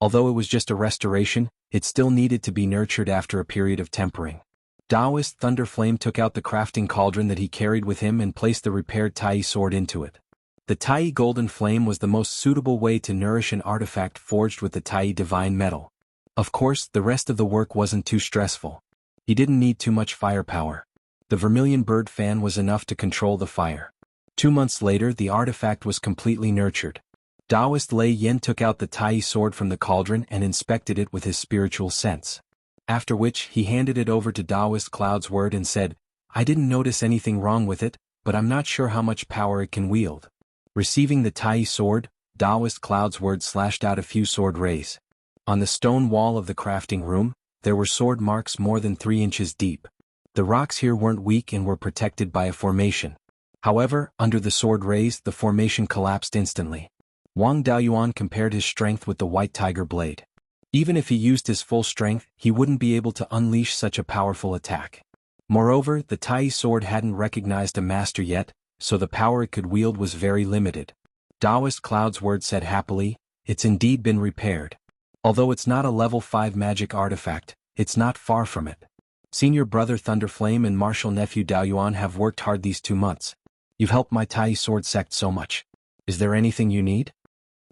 Although it was just a restoration, it still needed to be nurtured after a period of tempering. Taoist Thunderflame took out the crafting cauldron that he carried with him and placed the repaired Tai sword into it. The Tai Golden Flame was the most suitable way to nourish an artifact forged with the Tai Divine Metal. Of course, the rest of the work wasn't too stressful. He didn't need too much firepower. The vermilion bird fan was enough to control the fire. 2 months later, the artifact was completely nurtured. Taoist Lei Yen took out the Tai sword from the cauldron and inspected it with his spiritual sense. After which, he handed it over to Taoist Cloud's Word and said, "I didn't notice anything wrong with it, but I'm not sure how much power it can wield." Receiving the Tai sword, Taoist Cloud's Word slashed out a few sword rays. On the stone wall of the crafting room, there were sword marks more than 3 inches deep. The rocks here weren't weak and were protected by a formation. However, under the sword rays, the formation collapsed instantly. Wang Daoyuan compared his strength with the white tiger blade. Even if he used his full strength, he wouldn't be able to unleash such a powerful attack. Moreover, the Tai sword hadn't recognized a master yet, so the power it could wield was very limited. Taoist Cloud's Word said happily, "It's indeed been repaired. Although it's not a level 5 magic artifact, it's not far from it. Senior brother Thunderflame and martial nephew Daoyuan have worked hard these 2 months. You've helped my Tai sword sect so much. Is there anything you need?"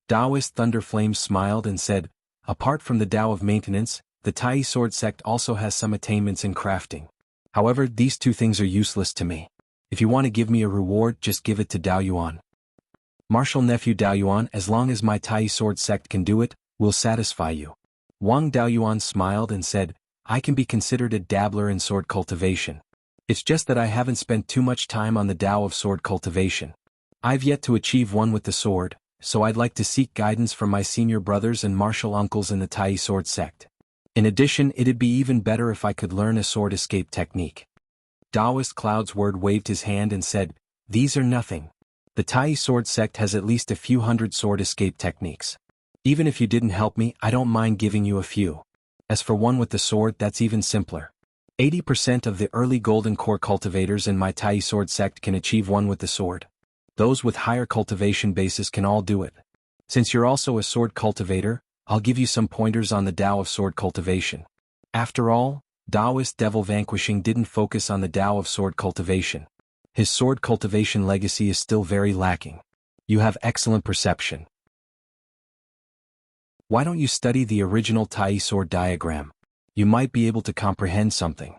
Taoist Thunderflame smiled and said, "Apart from the Tao of maintenance, the Tai sword sect also has some attainments in crafting. However, these 2 things are useless to me. If you want to give me a reward, just give it to Daoyuan. Martial nephew Daoyuan, as long as my Tai sword sect can do it, will satisfy you." Wang Daoyuan smiled and said, "I can be considered a dabbler in sword cultivation. It's just that I haven't spent too much time on the Tao of sword cultivation. I've yet to achieve one with the sword, so I'd like to seek guidance from my senior brothers and martial uncles in the Tai sword sect. In addition, it'd be even better if I could learn a sword escape technique." Taoist Cloud's Word waved his hand and said, "These are nothing. The Tai sword sect has at least a few hundred sword escape techniques. Even if you didn't help me, I don't mind giving you a few. As for one with the sword, that's even simpler. 80% of the early golden core cultivators in my Tai sword sect can achieve one with the sword. Those with higher cultivation bases can all do it. Since you're also a sword cultivator, I'll give you some pointers on the Tao of sword cultivation." After all, Taoist Devil Vanquishing didn't focus on the Tao of sword cultivation. His sword cultivation legacy is still very lacking. You have excellent perception. Why don't you study the original Tai sword diagram? You might be able to comprehend something.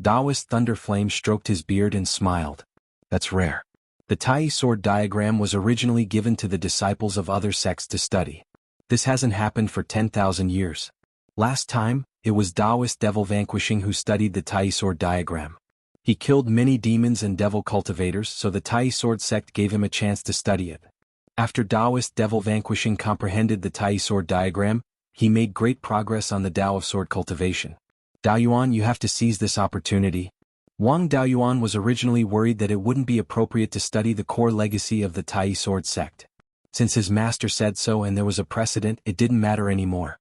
Taoist Thunderflame stroked his beard and smiled. That's rare. The Tai sword diagram was originally given to the disciples of other sects to study. This hasn't happened for 10,000 years. Last time, it was Taoist Devil Vanquishing who studied the Tai sword diagram. He killed many demons and devil cultivators, so the Tai sword sect gave him a chance to study it. After Taoist Devil Vanquishing comprehended the Tai sword diagram, he made great progress on the Tao of sword cultivation. Daoyuan, you have to seize this opportunity. Wang Daoyuan was originally worried that it wouldn't be appropriate to study the core legacy of the Tai sword sect. Since his master said so and there was a precedent, it didn't matter anymore.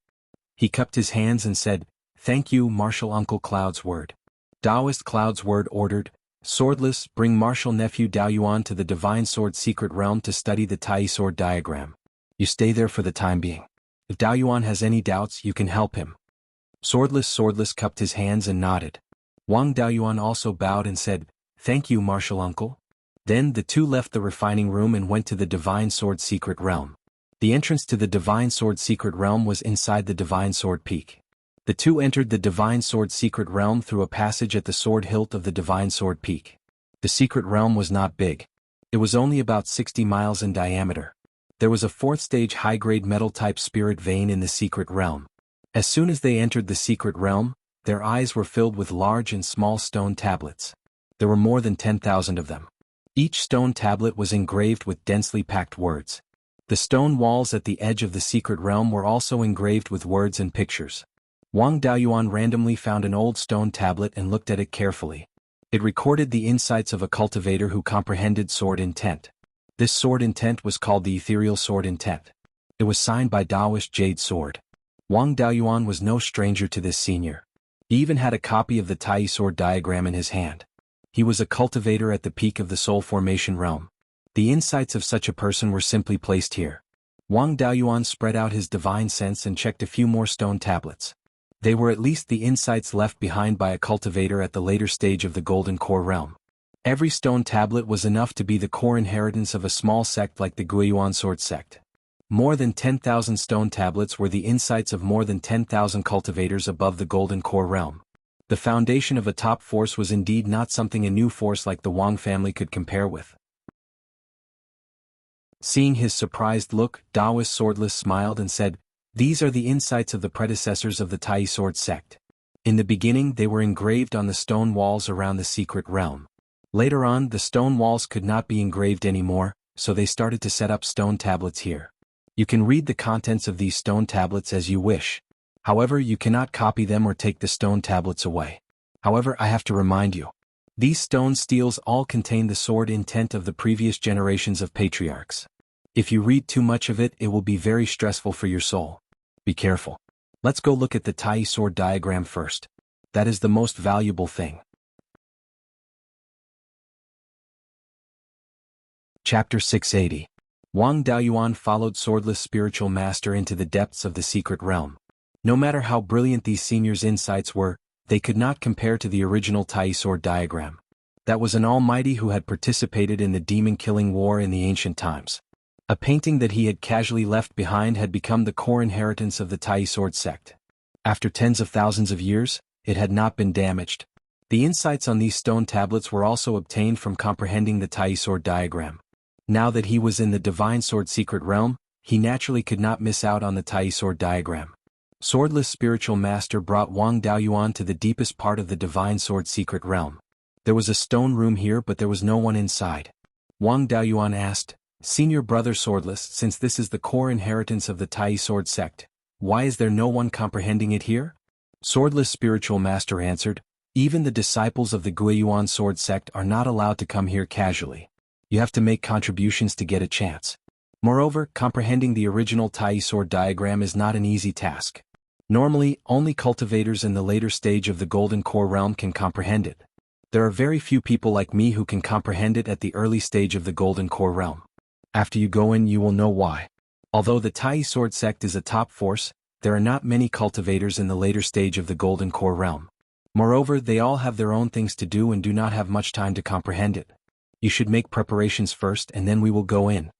He cupped his hands and said, "Thank you, martial uncle Cloud's Word." Taoist Cloud's Word ordered, "Swordless, bring martial nephew Daoyuan to the divine sword secret realm to study the Tai sword diagram. You stay there for the time being. If Daoyuan has any doubts, you can help him." Swordless cupped his hands and nodded. Wang Daoyuan also bowed and said, "Thank you, martial uncle." Then the 2 left the refining room and went to the divine sword secret realm. The entrance to the divine sword secret realm was inside the divine sword peak. The 2 entered the divine sword secret realm through a passage at the sword hilt of the divine sword peak. The secret realm was not big. It was only about 60 miles in diameter. There was a 4th stage high-grade metal-type spirit vein in the secret realm. As soon as they entered the secret realm, their eyes were filled with large and small stone tablets. There were more than 10,000 of them. Each stone tablet was engraved with densely packed words. The stone walls at the edge of the secret realm were also engraved with words and pictures. Wang Daoyuan randomly found an old stone tablet and looked at it carefully. It recorded the insights of a cultivator who comprehended sword intent. This sword intent was called the ethereal sword intent. It was signed by Taoist Jade Sword. Wang Daoyuan was no stranger to this senior. He even had a copy of the Tai sword diagram in his hand. He was a cultivator at the peak of the soul formation realm. The insights of such a person were simply placed here. Wang Daoyuan spread out his divine sense and checked a few more stone tablets. They were at least the insights left behind by a cultivator at the later stage of the golden core realm. Every stone tablet was enough to be the core inheritance of a small sect like the Beiyuan sword sect. More than 10,000 stone tablets were the insights of more than 10,000 cultivators above the golden core realm. The foundation of a top force was indeed not something a new force like the Wang family could compare with. Seeing his surprised look, Taoist Swordless smiled and said, "These are the insights of the predecessors of the Tai Sword sect. In the beginning they were engraved on the stone walls around the secret realm. Later on the stone walls could not be engraved anymore, so they started to set up stone tablets here. You can read the contents of these stone tablets as you wish. However, you cannot copy them or take the stone tablets away. However, I have to remind you. These stone steels all contain the sword intent of the previous generations of patriarchs. If you read too much of it, it will be very stressful for your soul. Be careful. Let's go look at the Tai sword diagram first. That is the most valuable thing." Chapter 680. Wang Daoyuan followed Swordless Spiritual Master into the depths of the secret realm. No matter how brilliant these seniors' insights were, they could not compare to the original Tai sword diagram. That was an almighty who had participated in the demon-killing war in the ancient times. A painting that he had casually left behind had become the core inheritance of the Tai sword sect. After tens of thousands of years, it had not been damaged. The insights on these stone tablets were also obtained from comprehending the Tai sword diagram. Now that he was in the Divine Sword secret realm, he naturally could not miss out on the Tai sword diagram. Swordless Spiritual Master brought Wang Daoyuan to the deepest part of the Divine Sword secret realm. There was a stone room here, but there was no one inside. Wang Daoyuan asked, "Senior brother Swordless, since this is the core inheritance of the Tai sword sect, why is there no one comprehending it here?" Swordless Spiritual Master answered, "Even the disciples of the Beiyuan sword sect are not allowed to come here casually. You have to make contributions to get a chance. Moreover, comprehending the original Tai sword diagram is not an easy task. Normally, only cultivators in the later stage of the Golden Core realm can comprehend it. There are very few people like me who can comprehend it at the early stage of the Golden Core realm. After you go in, you will know why. Although the Tai sword sect is a top force, there are not many cultivators in the later stage of the Golden Core realm. Moreover, they all have their own things to do and do not have much time to comprehend it. You should make preparations first and then we will go in."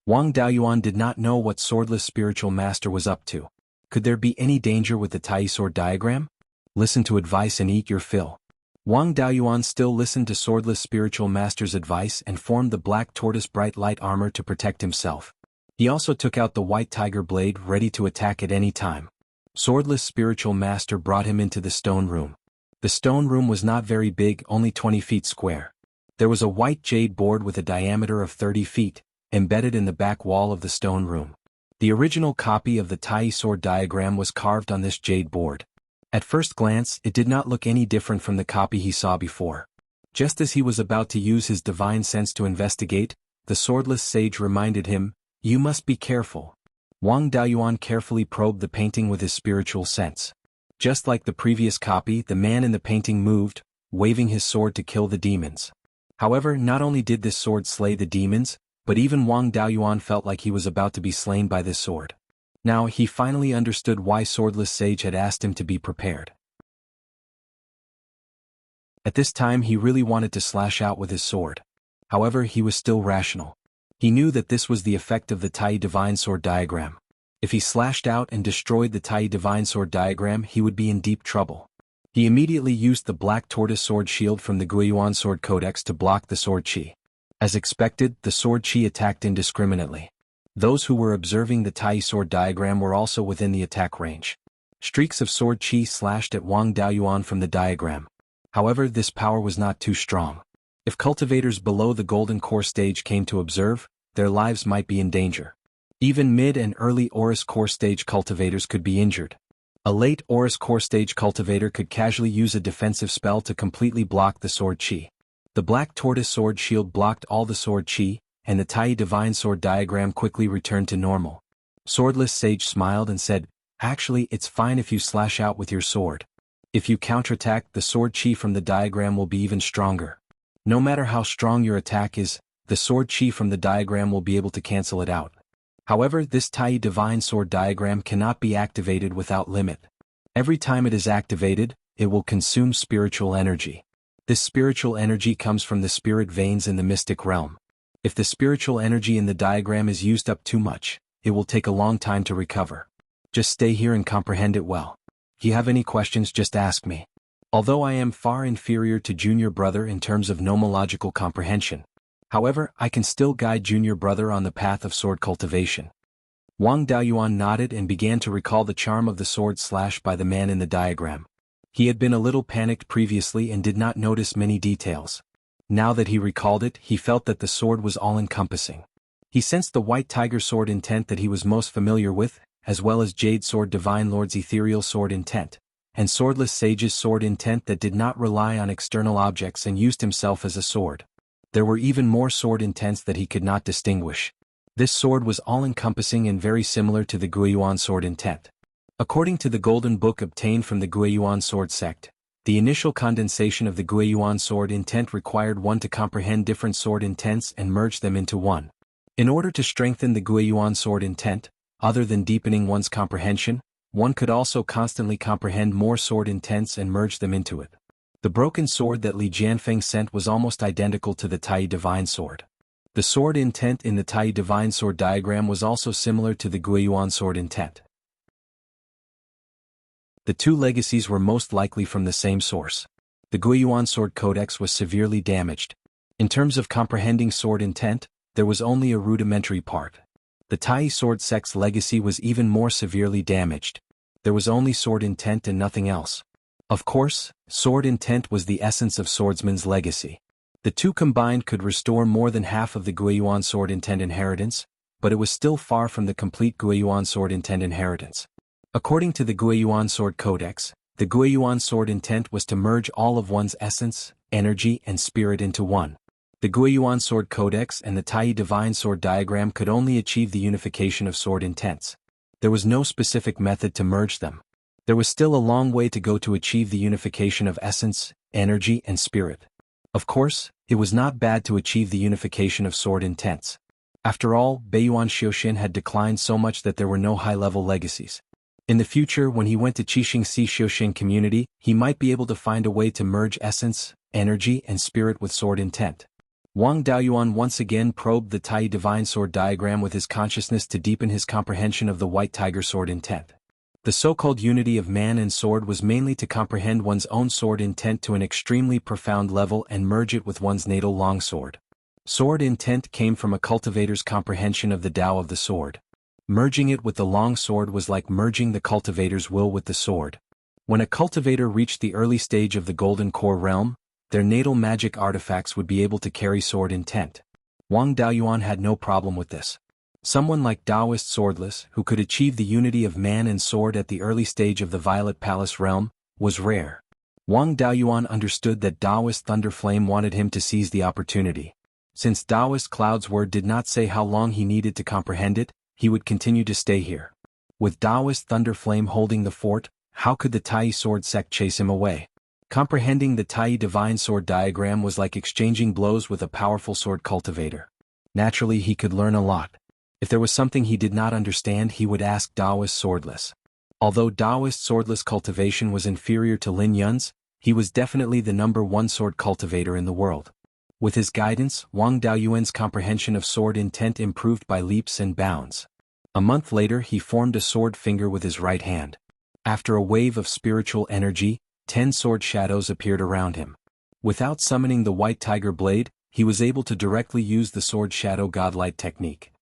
Wang Daoyuan did not know what Swordless Spiritual Master was up to. Could there be any danger with the Tai sword diagram? Listen to advice and eat your fill. Wang Daoyuan still listened to Swordless Spiritual Master's advice and formed the black tortoise bright light armor to protect himself. He also took out the white tiger blade ready to attack at any time. Swordless Spiritual Master brought him into the stone room. The stone room was not very big, only 20 feet square. There was a white jade board with a diameter of 30 feet, embedded in the back wall of the stone room. The original copy of the Tai sword diagram was carved on this jade board. At first glance, it did not look any different from the copy he saw before. Just as he was about to use his divine sense to investigate, the swordless sage reminded him, "You must be careful." Wang Daoyuan carefully probed the painting with his spiritual sense. Just like the previous copy, the man in the painting moved, waving his sword to kill the demons. However, not only did this sword slay the demons, but even Wang Daoyuan felt like he was about to be slain by this sword. Now he finally understood why Swordless Sage had asked him to be prepared. At this time he really wanted to slash out with his sword. However, he was still rational. He knew that this was the effect of the Tai Divine Sword diagram. If he slashed out and destroyed the Tai Divine Sword diagram, he would be in deep trouble. He immediately used the Black Tortoise Sword Shield from the Beiyuan Sword Codex to block the sword chi. As expected, the sword chi attacked indiscriminately. Those who were observing the Tai sword diagram were also within the attack range. Streaks of sword chi slashed at Wang Daoyuan from the diagram. However, this power was not too strong. If cultivators below the Golden Core stage came to observe, their lives might be in danger. Even mid and early Aurus Core stage cultivators could be injured. A late Aurus Core stage cultivator could casually use a defensive spell to completely block the sword chi. The Black Tortoise Sword Shield blocked all the sword chi, and the Tai Divine Sword diagram quickly returned to normal. Swordless Sage smiled and said, "Actually, it's fine if you slash out with your sword. If you counterattack, the sword chi from the diagram will be even stronger. No matter how strong your attack is, the sword chi from the diagram will be able to cancel it out. However, this Tai Divine Sword diagram cannot be activated without limit. Every time it is activated, it will consume spiritual energy. This spiritual energy comes from the spirit veins in the mystic realm. If the spiritual energy in the diagram is used up too much, it will take a long time to recover. Just stay here and comprehend it well. If you have any questions, just ask me. Although I am far inferior to junior brother in terms of nomological comprehension, However, I can still guide junior brother on the path of sword cultivation. Wang Daoyuan nodded and began to recall the charm of the sword slashed by the man in the diagram. He had been a little panicked previously and did not notice many details. Now that he recalled it, he felt that the sword was all-encompassing. He sensed the white tiger sword intent that he was most familiar with, as well as Jade Sword Divine Lord's ethereal sword intent, and Swordless Sage's sword intent that did not rely on external objects and used himself as a sword. There were even more sword intents that he could not distinguish. This sword was all-encompassing and very similar to the Guiyuan sword intent. According to the Golden Book obtained from the Guiyuan sword sect, the initial condensation of the Guiyuan sword intent required one to comprehend different sword intents and merge them into one. In order to strengthen the Guiyuan sword intent, other than deepening one's comprehension, one could also constantly comprehend more sword intents and merge them into it. The broken sword that Li Jianfeng sent was almost identical to the Tai Divine Sword. The sword intent in the Tai Divine Sword diagram was also similar to the Guiyuan sword intent. The two legacies were most likely from the same source. The Guiyuan sword codex was severely damaged. In terms of comprehending sword intent, there was only a rudimentary part. The Tai sword sect's legacy was even more severely damaged. There was only sword intent and nothing else. Of course, sword intent was the essence of swordsman's legacy. The two combined could restore more than half of the Guiyuan sword intent inheritance, but it was still far from the complete Guiyuan sword intent inheritance. According to the Guiyuan sword codex, the Guiyuan sword intent was to merge all of one's essence, energy and spirit into one. The Guiyuan sword codex and the Tai divine sword diagram could only achieve the unification of sword intents. There was no specific method to merge them. There was still a long way to go to achieve the unification of essence, energy and spirit. Of course, it was not bad to achieve the unification of sword intents. After all, Beiyuan Xiuxin had declined so much that there were no high-level legacies. In the future, when he went to Qixing Si Xiuxin community, he might be able to find a way to merge essence, energy and spirit with sword intent. Wang Daoyuan once again probed the Tai divine sword diagram with his consciousness to deepen his comprehension of the white tiger sword intent. The so-called unity of man and sword was mainly to comprehend one's own sword intent to an extremely profound level and merge it with one's natal longsword. Sword intent came from a cultivator's comprehension of the Tao of the sword. Merging it with the longsword was like merging the cultivator's will with the sword. When a cultivator reached the early stage of the Golden Core realm, their natal magic artifacts would be able to carry sword intent. Wang Daoyuan had no problem with this. Someone like Taoist Swordless, who could achieve the unity of man and sword at the early stage of the Violet Palace realm, was rare. Wang Daoyuan understood that Taoist Thunderflame wanted him to seize the opportunity. Since Taoist Cloud's word did not say how long he needed to comprehend it, he would continue to stay here. With Taoist Thunderflame holding the fort, how could the Tai sword sect chase him away? Comprehending the Tai divine sword diagram was like exchanging blows with a powerful sword cultivator. Naturally, he could learn a lot. If there was something he did not understand, he would ask Taoist Swordless. Although Taoist Swordless cultivation was inferior to Lin Yun's, he was definitely the #1 sword cultivator in the world. With his guidance, Wang Daoyuan's comprehension of sword intent improved by leaps and bounds. A month later, he formed a sword finger with his right hand. After a wave of spiritual energy, 10 sword shadows appeared around him. Without summoning the white tiger blade, he was able to directly use the sword shadow godlight technique.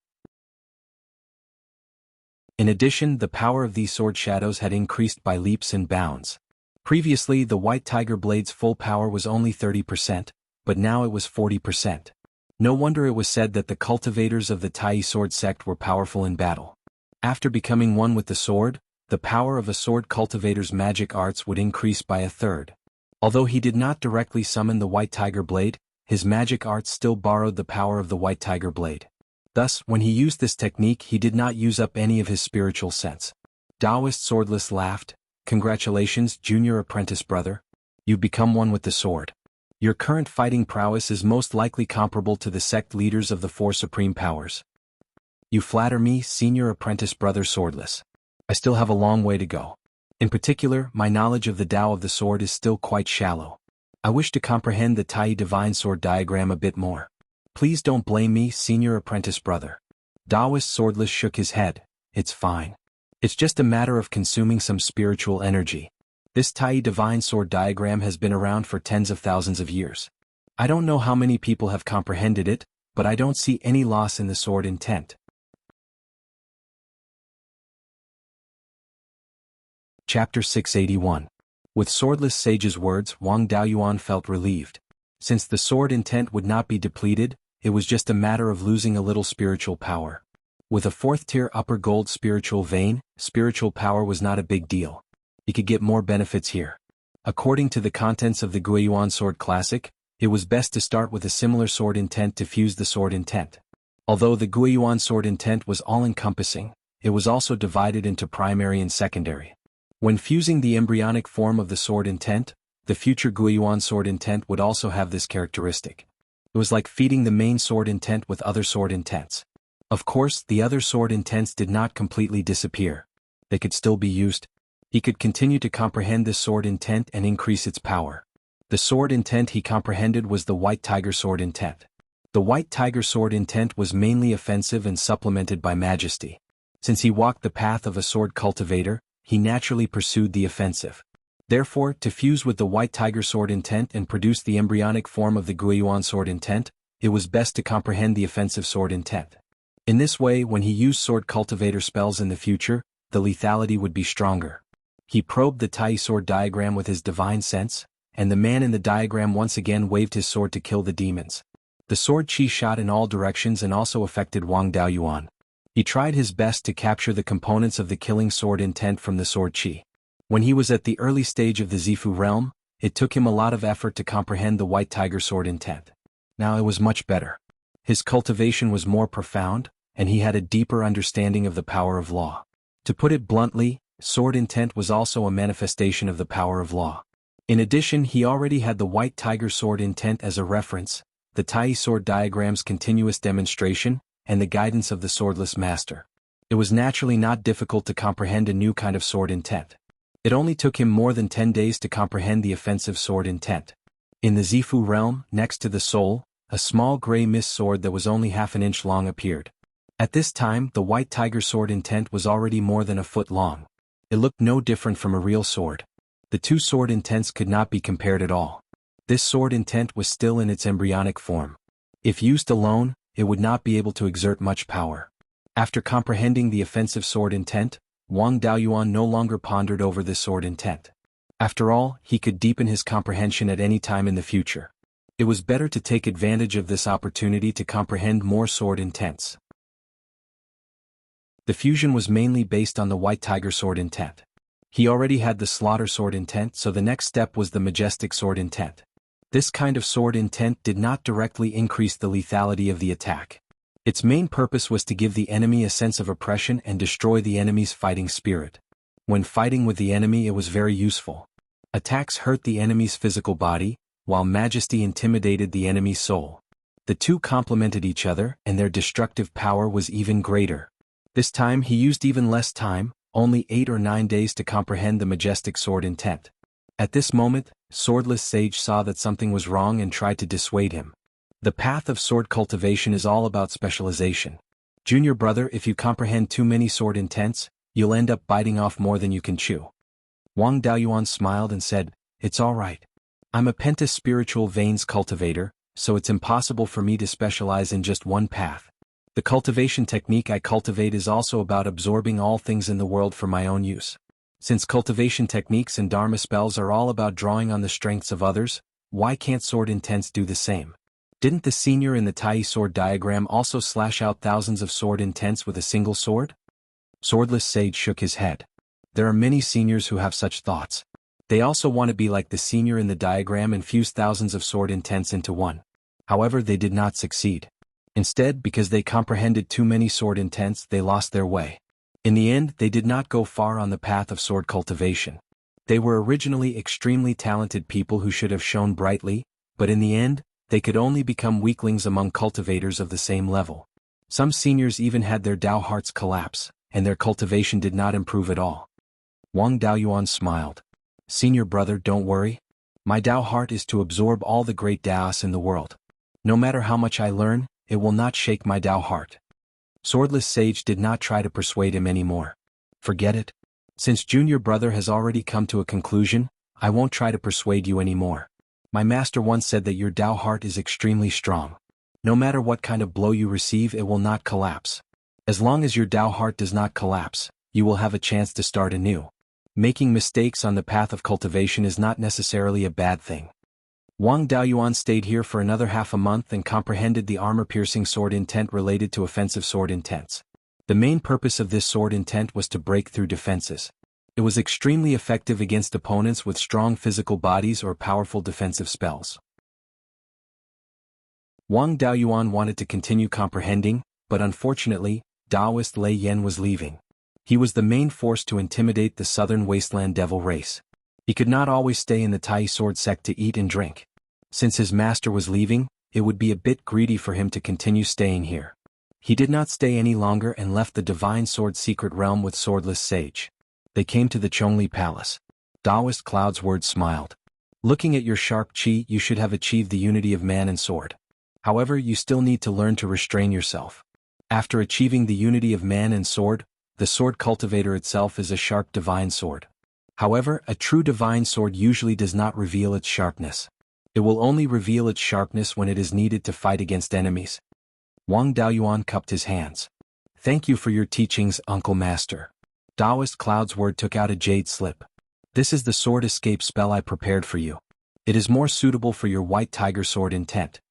In addition, the power of these sword shadows had increased by leaps and bounds. Previously, the white tiger blade's full power was only 30%, but now it was 40%. No wonder it was said that the cultivators of the Tai sword sect were powerful in battle. After becoming one with the sword, the power of a sword cultivator's magic arts would increase by a third. Although he did not directly summon the white tiger blade, his magic arts still borrowed the power of the white tiger blade. Thus, when he used this technique, he did not use up any of his spiritual sense. Taoist Swordless laughed. Congratulations, junior apprentice brother. You've become one with the sword. Your current fighting prowess is most likely comparable to the sect leaders of the 4 supreme powers. You flatter me, senior apprentice brother Swordless. I still have a long way to go. In particular, my knowledge of the Tao of the sword is still quite shallow. I wish to comprehend the Tai divine sword diagram a bit more. Please don't blame me, senior apprentice brother. Taoist Swordless shook his head. It's fine. It's just a matter of consuming some spiritual energy. This Tai divine sword diagram has been around for tens of thousands of years. I don't know how many people have comprehended it, but I don't see any loss in the sword intent. Chapter 681. With Swordless Sage's words, Wang Daoyuan felt relieved. Since the sword intent would not be depleted, it was just a matter of losing a little spiritual power. With a 4th-tier upper gold spiritual vein, spiritual power was not a big deal. He could get more benefits here. According to the contents of the Beiyuan Sword Classic, it was best to start with a similar sword intent to fuse the sword intent. Although the Beiyuan sword intent was all-encompassing, it was also divided into primary and secondary. When fusing the embryonic form of the sword intent, the future Beiyuan sword intent would also have this characteristic. It was like feeding the main sword intent with other sword intents. Of course, the other sword intents did not completely disappear. They could still be used. He could continue to comprehend this sword intent and increase its power. The sword intent he comprehended was the White Tiger sword intent. The White Tiger sword intent was mainly offensive and supplemented by majesty. Since he walked the path of a sword cultivator, he naturally pursued the offensive. Therefore, to fuse with the White Tiger sword intent and produce the embryonic form of the Beiyuan sword intent, it was best to comprehend the offensive sword intent. In this way, when he used sword cultivator spells in the future, the lethality would be stronger. He probed the Tai sword diagram with his divine sense, and the man in the diagram once again waved his sword to kill the demons. The sword chi shot in all directions and also affected Wang Daoyuan. He tried his best to capture the components of the killing sword intent from the sword chi. When he was at the early stage of the Zifu realm, it took him a lot of effort to comprehend the White Tiger sword intent. Now it was much better. His cultivation was more profound, and he had a deeper understanding of the power of law. To put it bluntly, sword intent was also a manifestation of the power of law. In addition, he already had the White Tiger sword intent as a reference, the Tai sword diagram's continuous demonstration, and the guidance of the swordless master. It was naturally not difficult to comprehend a new kind of sword intent. It only took him more than 10 days to comprehend the offensive sword intent. In the Zifu realm, next to the soul, a small gray mist sword that was only half an inch long appeared. At this time, the White Tiger sword intent was already more than a foot long. It looked no different from a real sword. The two sword intents could not be compared at all. This sword intent was still in its embryonic form. If used alone, it would not be able to exert much power. After comprehending the offensive sword intent, Wang Daoyuan no longer pondered over this sword intent. After all, he could deepen his comprehension at any time in the future. It was better to take advantage of this opportunity to comprehend more sword intents. The fusion was mainly based on the White Tiger sword intent. He already had the Slaughter sword intent, so the next step was the Majestic sword intent. This kind of sword intent did not directly increase the lethality of the attack. Its main purpose was to give the enemy a sense of oppression and destroy the enemy's fighting spirit. When fighting with the enemy, it was very useful. Attacks hurt the enemy's physical body, while majesty intimidated the enemy's soul. The two complemented each other, and their destructive power was even greater. This time he used even less time, only 8 or 9 days to comprehend the Majestic sword intent. At this moment, Swordless Sage saw that something was wrong and tried to dissuade him. The path of sword cultivation is all about specialization. Junior brother, if you comprehend too many sword intents, you'll end up biting off more than you can chew. Wang Daoyuan smiled and said, "It's all right. I'm a penta-spiritual veins cultivator, so it's impossible for me to specialize in just one path. The cultivation technique I cultivate is also about absorbing all things in the world for my own use. Since cultivation techniques and Dharma spells are all about drawing on the strengths of others, why can't sword intents do the same? Didn't the senior in the Tai sword diagram also slash out thousands of sword intents with a single sword?" Swordless Sage shook his head. There are many seniors who have such thoughts. They also want to be like the senior in the diagram and fuse thousands of sword intents into one. However, they did not succeed. Instead, because they comprehended too many sword intents, they lost their way. In the end, they did not go far on the path of sword cultivation. They were originally extremely talented people who should have shone brightly, but in the end, they could only become weaklings among cultivators of the same level. Some seniors even had their Dao hearts collapse, and their cultivation did not improve at all. Wang Daoyuan smiled. "Senior brother, don't worry. My Dao heart is to absorb all the great Daos in the world. No matter how much I learn, it will not shake my Dao heart." Swordless Sage did not try to persuade him anymore. "Forget it. Since junior brother has already come to a conclusion, I won't try to persuade you anymore. My master once said that your Dao heart is extremely strong. No matter what kind of blow you receive, it will not collapse. As long as your Tao heart does not collapse, you will have a chance to start anew. Making mistakes on the path of cultivation is not necessarily a bad thing. Wang Daoyuan stayed here for another half a month and comprehended the armor-piercing sword intent related to offensive sword intents. The main purpose of this sword intent was to break through defenses. It was extremely effective against opponents with strong physical bodies or powerful defensive spells. Wang Daoyuan wanted to continue comprehending, but unfortunately, Taoist Lei Yan was leaving. He was the main force to intimidate the southern wasteland devil race. He could not always stay in the Tai sword sect to eat and drink. Since his master was leaving, it would be a bit greedy for him to continue staying here. He did not stay any longer and left the divine sword secret realm with swordless sage. They came to the Chongli Palace. Taoist Cloud's word smiled. Looking at your sharp chi, you should have achieved the unity of man and sword. However, you still need to learn to restrain yourself. After achieving the unity of man and sword, the sword cultivator itself is a sharp divine sword. However, a true divine sword usually does not reveal its sharpness. It will only reveal its sharpness when it is needed to fight against enemies. Wang Daoyuan cupped his hands. Thank you for your teachings, Uncle Master. Taoist Cloud's word took out a jade slip. This is the sword escape spell I prepared for you. It is more suitable for your white tiger sword intent.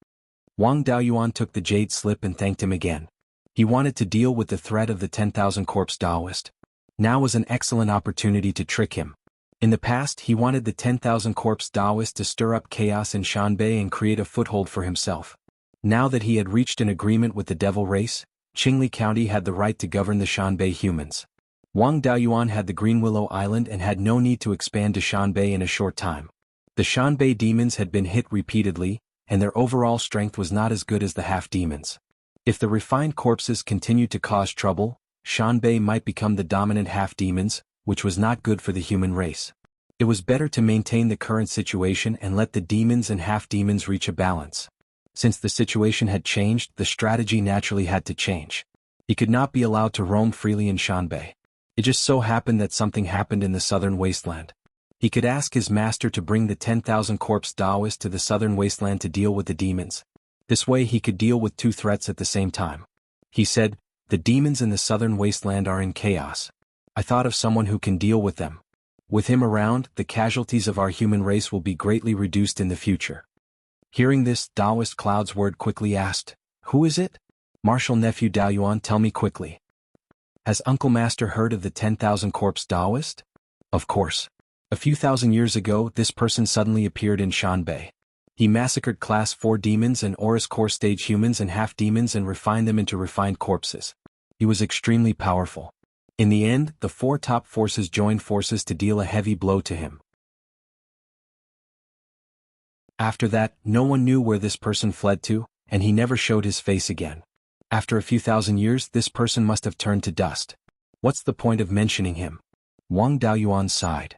Wang Daoyuan took the jade slip and thanked him again. He wanted to deal with the threat of the 10,000 corpse Taoist. Now was an excellent opportunity to trick him. In the past, he wanted the 10,000 corpse Taoist to stir up chaos in Shanbei and create a foothold for himself. Now that he had reached an agreement with the devil race, Qingli County had the right to govern the Shanbei humans. Wang Daoyuan had the Green Willow Island and had no need to expand to Shanbei in a short time. The Shanbei demons had been hit repeatedly, and their overall strength was not as good as the half-demons. If the refined corpses continued to cause trouble, Shanbei might become the dominant half-demons, which was not good for the human race. It was better to maintain the current situation and let the demons and half-demons reach a balance. Since the situation had changed, the strategy naturally had to change. He could not be allowed to roam freely in Shanbei. It just so happened that something happened in the southern wasteland. He could ask his master to bring the 10,000 corpse Taoists to the southern wasteland to deal with the demons. This way he could deal with two threats at the same time. He said, "The demons in the southern wasteland are in chaos. I thought of someone who can deal with them. With him around, the casualties of our human race will be greatly reduced in the future." Hearing this, Taoist Cloud's word quickly asked, "Who is it?" "Martial nephew Daoyuan, tell me quickly. Has Uncle Master heard of the 10,000 corpse Taoist?" "Of course. A few thousand years ago, this person suddenly appeared in Shanbei. He massacred Class 4 demons and Aurus Core stage humans and half-demons and refined them into refined corpses. He was extremely powerful. In the end, the four top forces joined forces to deal a heavy blow to him. After that, no one knew where this person fled to, and he never showed his face again. After a few thousand years, this person must have turned to dust. What's the point of mentioning him?" Wang Daoyuan sighed.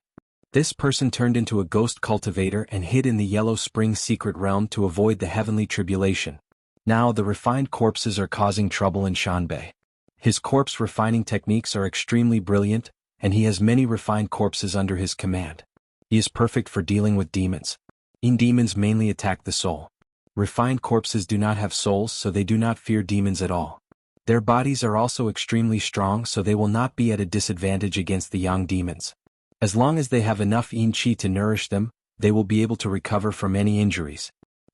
This person turned into a ghost cultivator and hid in the Yellow Spring secret realm to avoid the heavenly tribulation. Now the refined corpses are causing trouble in Shanbei. His corpse refining techniques are extremely brilliant, and he has many refined corpses under his command. He is perfect for dealing with demons. Demons mainly attack the soul. Refined corpses do not have souls, so they do not fear demons at all. Their bodies are also extremely strong, so they will not be at a disadvantage against the yang demons. As long as they have enough yin qi to nourish them, they will be able to recover from any injuries.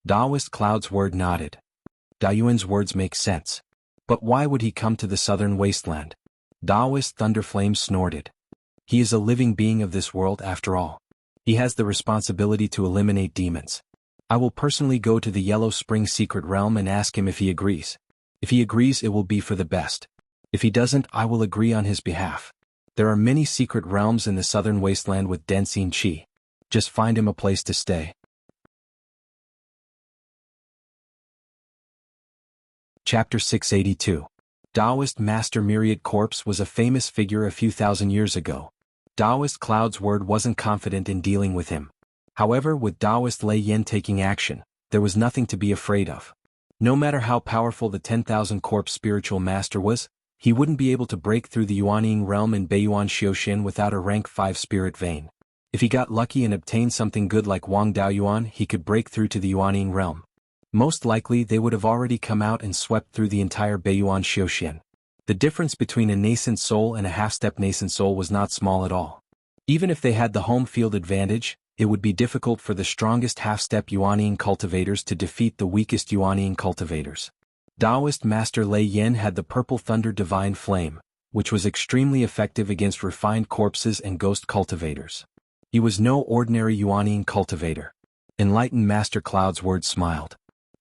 Taoist Cloud's word nodded. Daoyuan's words make sense. But why would he come to the southern wasteland? Taoist Thunderflame snorted. He is a living being of this world after all. He has the responsibility to eliminate demons. I will personally go to the Yellow Spring secret realm and ask him if he agrees. If he agrees, it will be for the best. If he doesn't, I will agree on his behalf. There are many secret realms in the southern wasteland with dense yin qi. Just find him a place to stay. Chapter 682. Taoist Master Myriad Corpse was a famous figure a few thousand years ago. Taoist Cloud's word wasn't confident in dealing with him. However, with Taoist Lei Yan taking action, there was nothing to be afraid of. No matter how powerful the 10,000 corpse spiritual master was, he wouldn't be able to break through the Yuanying realm in Beiyuan Xiuxin without a rank 5 spirit vein. If he got lucky and obtained something good like Wang Daoyuan, he could break through to the Yuanying realm. Most likely they would have already come out and swept through the entire Beiyuan Xiuxian. The difference between a nascent soul and a half-step nascent soul was not small at all. Even if they had the home field advantage, it would be difficult for the strongest half-step Yuanian cultivators to defeat the weakest Yuanian cultivators. Taoist Master Lei Yin had the Purple Thunder Divine Flame, which was extremely effective against refined corpses and ghost cultivators. He was no ordinary Yuanian cultivator. Enlightened Master Cloud's word smiled.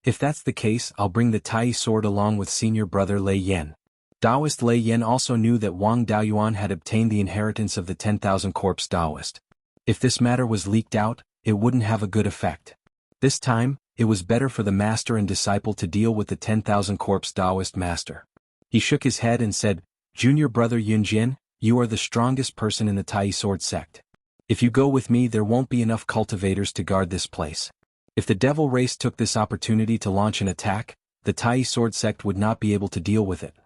If that's the case, I'll bring the Tai sword along with senior brother Lei Yin. Taoist Lei Yin also knew that Wang Daoyuan had obtained the inheritance of the 10,000 corpse Taoist. If this matter was leaked out, it wouldn't have a good effect. This time, it was better for the master and disciple to deal with the 10,000 corpse Taoist master. He shook his head and said, "Junior brother Yunjin, you are the strongest person in the Tai sword sect. If you go with me, there won't be enough cultivators to guard this place. If the devil race took this opportunity to launch an attack, the Tai sword sect would not be able to deal with it.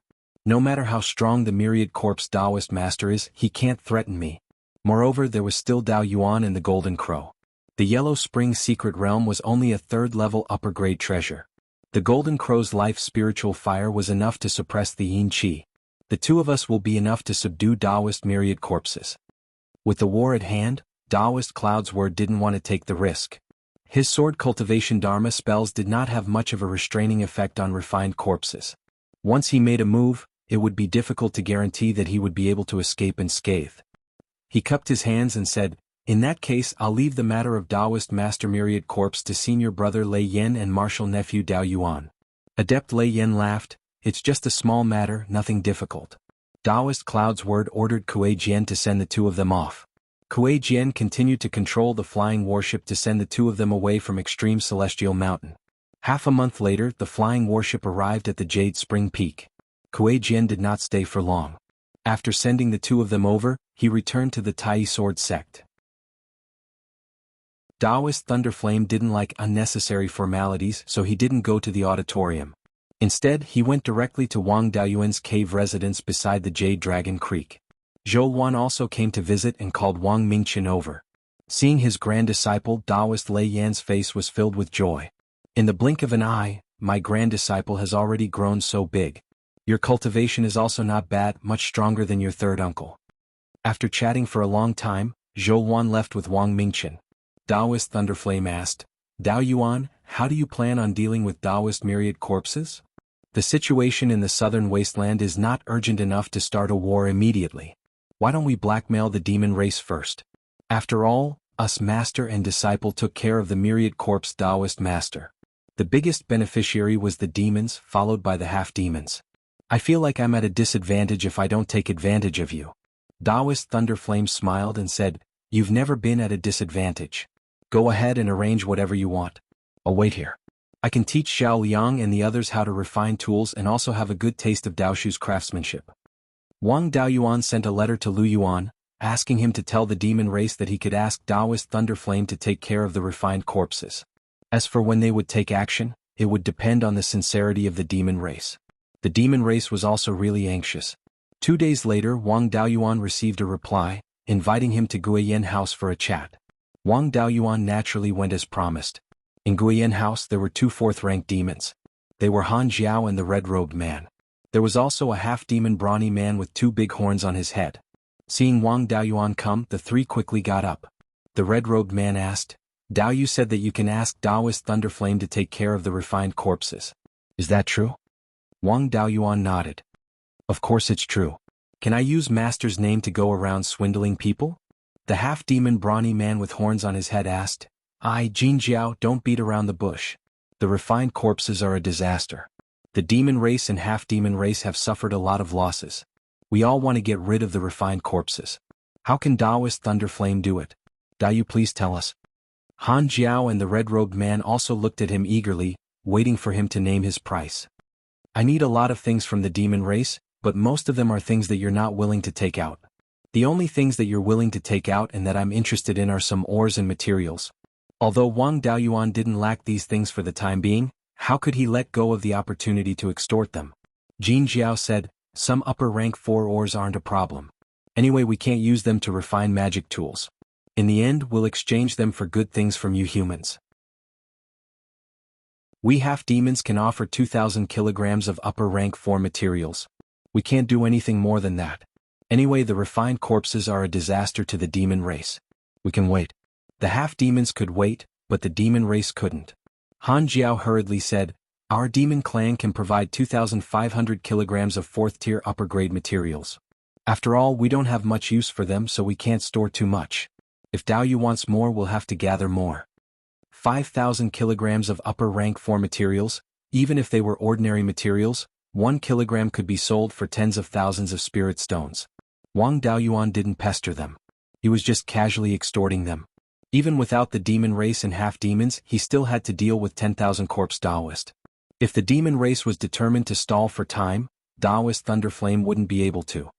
No matter how strong the myriad corpse Taoist master is, he can't threaten me." Moreover, there was still Dao Yuan and the Golden Crow. The Yellow Spring Secret Realm was only a third-level upper-grade treasure. The Golden Crow's life spiritual fire was enough to suppress the Yin Qi. The two of us will be enough to subdue Taoist myriad corpses. With the war at hand, Taoist Cloud's word didn't want to take the risk. His sword cultivation Dharma spells did not have much of a restraining effect on refined corpses. Once he made a move, it would be difficult to guarantee that he would be able to escape unscathed. He cupped his hands and said, "In that case, I'll leave the matter of Taoist Master Myriad Corpse to senior brother Lei Yin and martial nephew Dao Yuan." Adept Lei Yin laughed, "It's just a small matter, nothing difficult." Taoist Cloud's word ordered Kuei Jian to send the two of them off. Kuei Jian continued to control the flying warship to send the two of them away from extreme Celestial Mountain. Half a month later, the flying warship arrived at the Jade Spring Peak. Kuei Jian did not stay for long. After sending the two of them over, he returned to the Tai sword sect. Taoist Thunderflame didn't like unnecessary formalities, so he didn't go to the auditorium. Instead, he went directly to Wang Daoyuan's cave residence beside the Jade Dragon Creek. Zhou Luan also came to visit and called Wang Mingqian over. Seeing his grand disciple, Taoist Lei Yan's face was filled with joy. "In the blink of an eye, my grand disciple has already grown so big. Your cultivation is also not bad, much stronger than your third uncle." After chatting for a long time, Zhou Luan left with Wang Mingqian. Taoist Thunderflame asked, "Dao Yuan, how do you plan on dealing with Taoist myriad corpses? The situation in the southern wasteland is not urgent enough to start a war immediately. Why don't we blackmail the demon race first? After all, us master and disciple took care of the myriad corpse Taoist master. The biggest beneficiary was the demons, followed by the half-demons. I feel like I'm at a disadvantage if I don't take advantage of you." Taoist Thunderflame smiled and said, "You've never been at a disadvantage. Go ahead and arrange whatever you want. I'll wait here. I can teach Xiao Liang and the others how to refine tools and also have a good taste of Daoshu's craftsmanship." Wang Daoyuan sent a letter to Lu Yuan, asking him to tell the demon race that he could ask Taoist Thunderflame to take care of the refined corpses. As for when they would take action, it would depend on the sincerity of the demon race. The demon race was also really anxious. 2 days later, Wang Daoyuan received a reply, inviting him to Guiyan House for a chat. Wang Daoyuan naturally went as promised. In Guiyan House there were 2 fourth-ranked demons. They were Han Jiao and the red-robed man. There was also a half-demon brawny man with 2 big horns on his head. Seeing Wang Daoyuan come, the 3 quickly got up. The red-robed man asked, "Dao Yu said that you can ask Taoist Thunderflame to take care of the refined corpses. Is that true?" Wang Daoyuan nodded. "Of course it's true. Can I use Master's name to go around swindling people?" The half-demon brawny man with horns on his head asked. Jin Jiao, don't beat around the bush. The refined corpses are a disaster. The demon race and half-demon race have suffered a lot of losses. We all want to get rid of the refined corpses. How can Taoist Thunderflame do it? Dao Yu, please tell us." Han Jiao and the red-robed man also looked at him eagerly, waiting for him to name his price. "I need a lot of things from the demon race, but most of them are things that you're not willing to take out. The only things that you're willing to take out and that I'm interested in are some ores and materials." Although Wang Daoyuan didn't lack these things for the time being, how could he let go of the opportunity to extort them? Jin Jiao said, "Some upper-rank 4 ores aren't a problem. Anyway, we can't use them to refine magic tools. In the end, we'll exchange them for good things from you humans." We half-demons can offer 2,000 kilograms of upper-rank 4 materials. We can't do anything more than that. Anyway, the refined corpses are a disaster to the demon race. We can wait. The half-demons could wait, but the demon race couldn't. Han Jiao hurriedly said, our demon clan can provide 2,500 kilograms of 4th-tier upper-grade materials. After all, we don't have much use for them, so we can't store too much. If Daoyu wants more, we'll have to gather more. 5,000 kilograms of upper-rank 4 materials, even if they were ordinary materials, 1 kilogram could be sold for tens of thousands of spirit stones. Wang Daoyuan didn't pester them. He was just casually extorting them. Even without the demon race and half-demons, he still had to deal with 10,000 corpse Daoist. If the demon race was determined to stall for time, Daoist Thunderflame wouldn't be able to.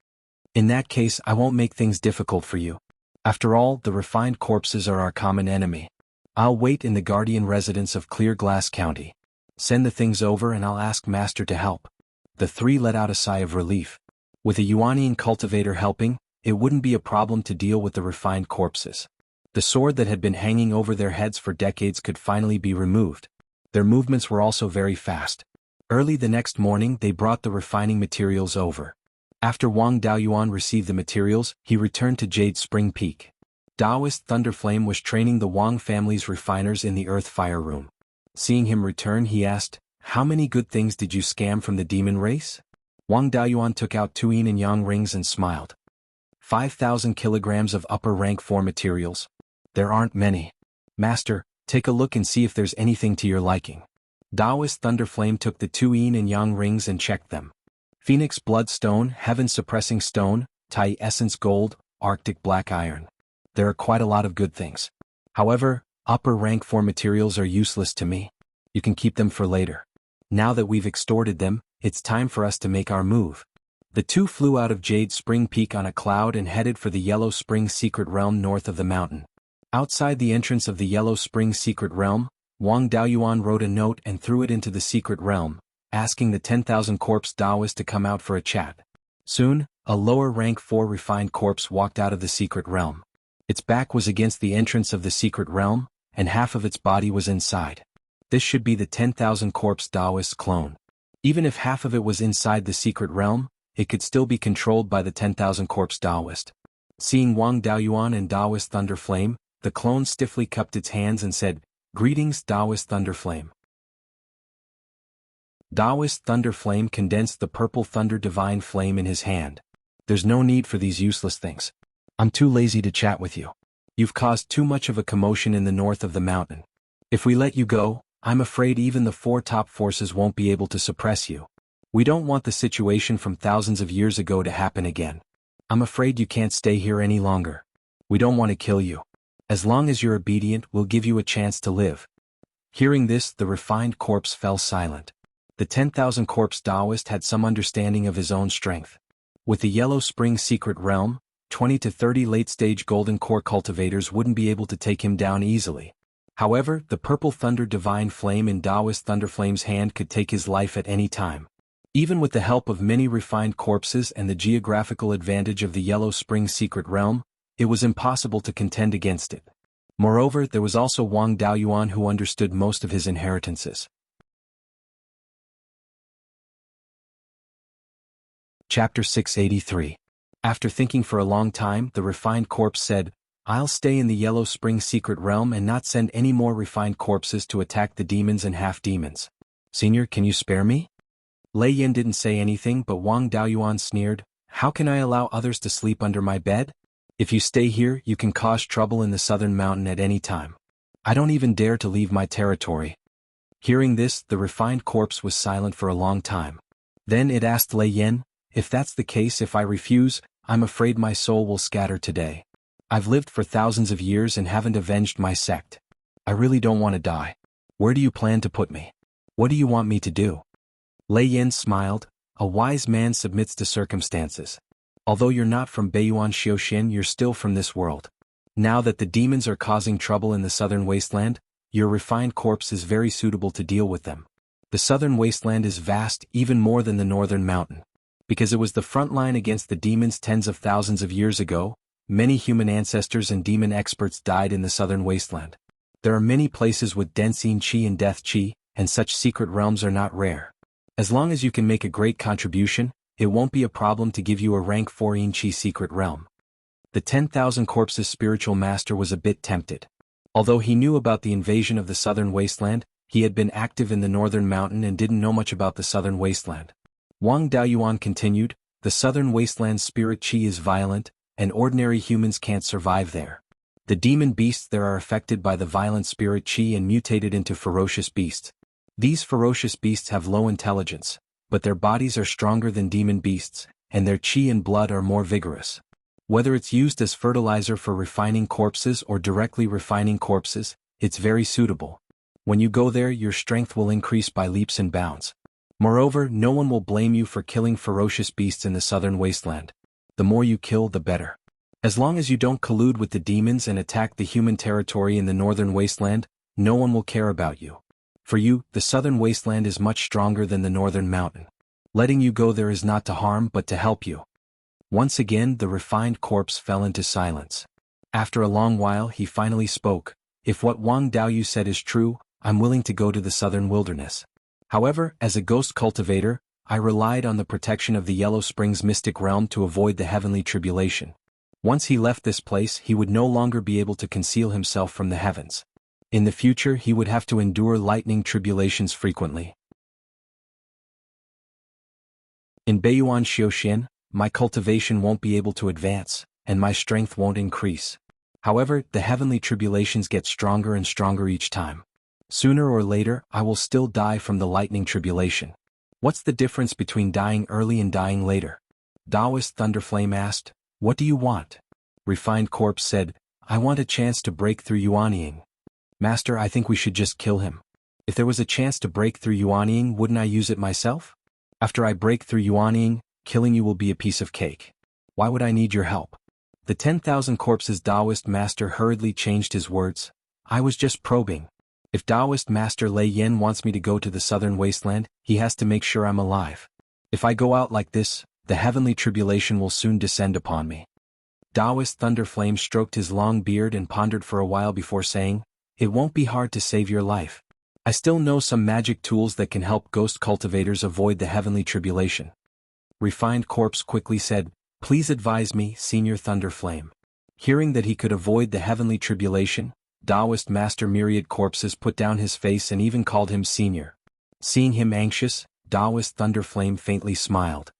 In that case, I won't make things difficult for you. After all, the refined corpses are our common enemy. I'll wait in the guardian residence of Clear Glass County. Send the things over and I'll ask Master to help. The three let out a sigh of relief. With a Yuanian cultivator helping, it wouldn't be a problem to deal with the refined corpses. The sword that had been hanging over their heads for decades could finally be removed. Their movements were also very fast. Early the next morning, they brought the refining materials over. After Wang Daoyuan received the materials, he returned to Jade Spring Peak. Daoist Thunderflame was training the Wang family's refiners in the Earth Fire Room. Seeing him return, he asked, how many good things did you scam from the demon race? Wang Daoyuan took out 2 yin and yang rings and smiled. 5,000 kilograms of upper rank 4 materials. There aren't many. Master, take a look and see if there's anything to your liking. Daoist Thunderflame took the 2 yin and yang rings and checked them. Phoenix Bloodstone, Heaven Suppressing Stone, Tai Essence Gold, Arctic Black Iron. There are quite a lot of good things. However, upper rank 4 materials are useless to me. You can keep them for later. Now that we've extorted them, it's time for us to make our move. The two flew out of Jade Spring Peak on a cloud and headed for the Yellow Spring Secret Realm north of the mountain. Outside the entrance of the Yellow Spring Secret Realm, Wang Daoyuan wrote a note and threw it into the Secret Realm, asking the 10,000 corpse Daoist to come out for a chat. Soon, a lower rank 4 refined corpse walked out of the Secret Realm. Its back was against the entrance of the Secret Realm, and half of its body was inside. This should be the 10,000 corpse Daoist clone. Even if half of it was inside the Secret Realm, it could still be controlled by the 10,000 corpse Daoist. Seeing Wang Daoyuan and Daoist Thunderflame, the clone stiffly cupped its hands and said, "Greetings, Daoist Thunderflame." Daoist Thunderflame condensed the purple Thunder Divine Flame in his hand. There's no need for these useless things. I'm too lazy to chat with you. You've caused too much of a commotion in the north of the mountain. If we let you go, I'm afraid even the 4 top forces won't be able to suppress you. We don't want the situation from thousands of years ago to happen again. I'm afraid you can't stay here any longer. We don't want to kill you. As long as you're obedient, we'll give you a chance to live. Hearing this, the refined corpse fell silent. The 10,000 corpse Daoist had some understanding of his own strength. With the Yellow Spring Secret Realm, 20 to 30 late-stage Golden Core cultivators wouldn't be able to take him down easily. However, the purple Thunder Divine Flame in Daoist Thunderflame's hand could take his life at any time. Even with the help of many refined corpses and the geographical advantage of the Yellow Spring Secret Realm, it was impossible to contend against it. Moreover, there was also Wang Daoyuan who understood most of his inheritances. Chapter 683. After thinking for a long time, the refined corpse said, I'll stay in the Yellow Spring Secret Realm and not send any more refined corpses to attack the demons and half-demons. Senior, can you spare me? Lei Yin didn't say anything, but Wang Daoyuan sneered, How can I allow others to sleep under my bed? If you stay here, you can cause trouble in the southern mountain at any time. I don't even dare to leave my territory. Hearing this, the refined corpse was silent for a long time. Then it asked Lei Yin, If that's the case, if I refuse, I'm afraid my soul will scatter today. I've lived for thousands of years and haven't avenged my sect. I really don't want to die. Where do you plan to put me? What do you want me to do? Lei Yin smiled, A wise man submits to circumstances. Although you're not from Beiyuan Xiuxin, you're still from this world. Now that the demons are causing trouble in the southern wasteland, your refined corpse is very suitable to deal with them. The southern wasteland is vast, even more than the northern mountain. Because it was the front line against the demons tens of thousands of years ago, many human ancestors and demon experts died in the southern wasteland. There are many places with Densine Qi and Death Qi, and such secret realms are not rare. As long as you can make a great contribution, it won't be a problem to give you a rank 4 Inchi secret realm. The 10,000 Corpses spiritual master was a bit tempted. Although he knew about the invasion of the southern wasteland, he had been active in the northern mountain and didn't know much about the southern wasteland. Wang Daoyuan continued, the southern wasteland's spirit chi is violent, and ordinary humans can't survive there. The demon beasts there are affected by the violent spirit chi and mutated into ferocious beasts. These ferocious beasts have low intelligence, but their bodies are stronger than demon beasts, and their chi and blood are more vigorous. Whether it's used as fertilizer for refining corpses or directly refining corpses, it's very suitable. When you go there, your strength will increase by leaps and bounds. Moreover, no one will blame you for killing ferocious beasts in the southern wasteland. The more you kill, the better. As long as you don't collude with the demons and attack the human territory in the northern wasteland, no one will care about you. For you, the southern wasteland is much stronger than the northern mountain. Letting you go there is not to harm but to help you. Once again the refined corpse fell into silence. After a long while he finally spoke, if what Wang Daoyu said is true, I'm willing to go to the southern wilderness. However, as a ghost cultivator, I relied on the protection of the Yellow Springs mystic realm to avoid the heavenly tribulation. Once he left this place, he would no longer be able to conceal himself from the heavens. In the future he would have to endure lightning tribulations frequently. In Beiyuan Xiuxian, my cultivation won't be able to advance, and my strength won't increase. However, the heavenly tribulations get stronger and stronger each time. Sooner or later, I will still die from the lightning tribulation. What's the difference between dying early and dying later? Taoist Thunderflame asked, what do you want? Refined Corpse said, I want a chance to break through Yuanying. Master, I think we should just kill him. If there was a chance to break through Yuanying, wouldn't I use it myself? After I break through Yuanying, killing you will be a piece of cake. Why would I need your help? The 10,000 Corpses Taoist master hurriedly changed his words. I was just probing. If Taoist master Lei Yen wants me to go to the southern wasteland, he has to make sure I'm alive. If I go out like this, the heavenly tribulation will soon descend upon me. Taoist Thunderflame stroked his long beard and pondered for a while before saying, it won't be hard to save your life. I still know some magic tools that can help ghost cultivators avoid the heavenly tribulation. Refined Corpse quickly said, please advise me, Senior Thunderflame. Hearing that he could avoid the heavenly tribulation, Taoist Master Myriad Corpses put down his face and even called him Senior. Seeing him anxious, Taoist Thunderflame faintly smiled.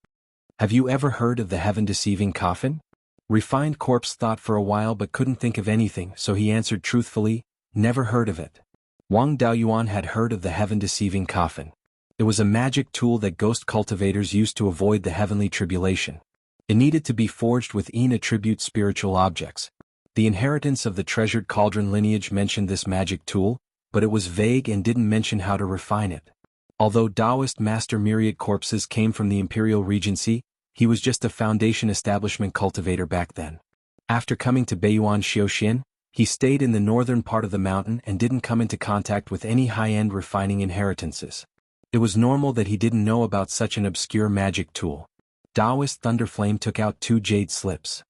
Have you ever heard of the heaven-deceiving coffin? Refined Corpse thought for a while but couldn't think of anything, so he answered truthfully, never heard of it. Wang Daoyuan had heard of the heaven-deceiving coffin. It was a magic tool that ghost cultivators used to avoid the heavenly tribulation. It needed to be forged with attribute spiritual objects. The inheritance of the treasured cauldron lineage mentioned this magic tool, but it was vague and didn't mention how to refine it. Although Taoist Master Myriad Corpses came from the Imperial Regency, he was just a foundation establishment cultivator back then. After coming to Beiyuan Xiuxian, he stayed in the northern part of the mountain and didn't come into contact with any high-end refining inheritances. It was normal that he didn't know about such an obscure magic tool. Taoist Thunderflame took out 2 jade slips.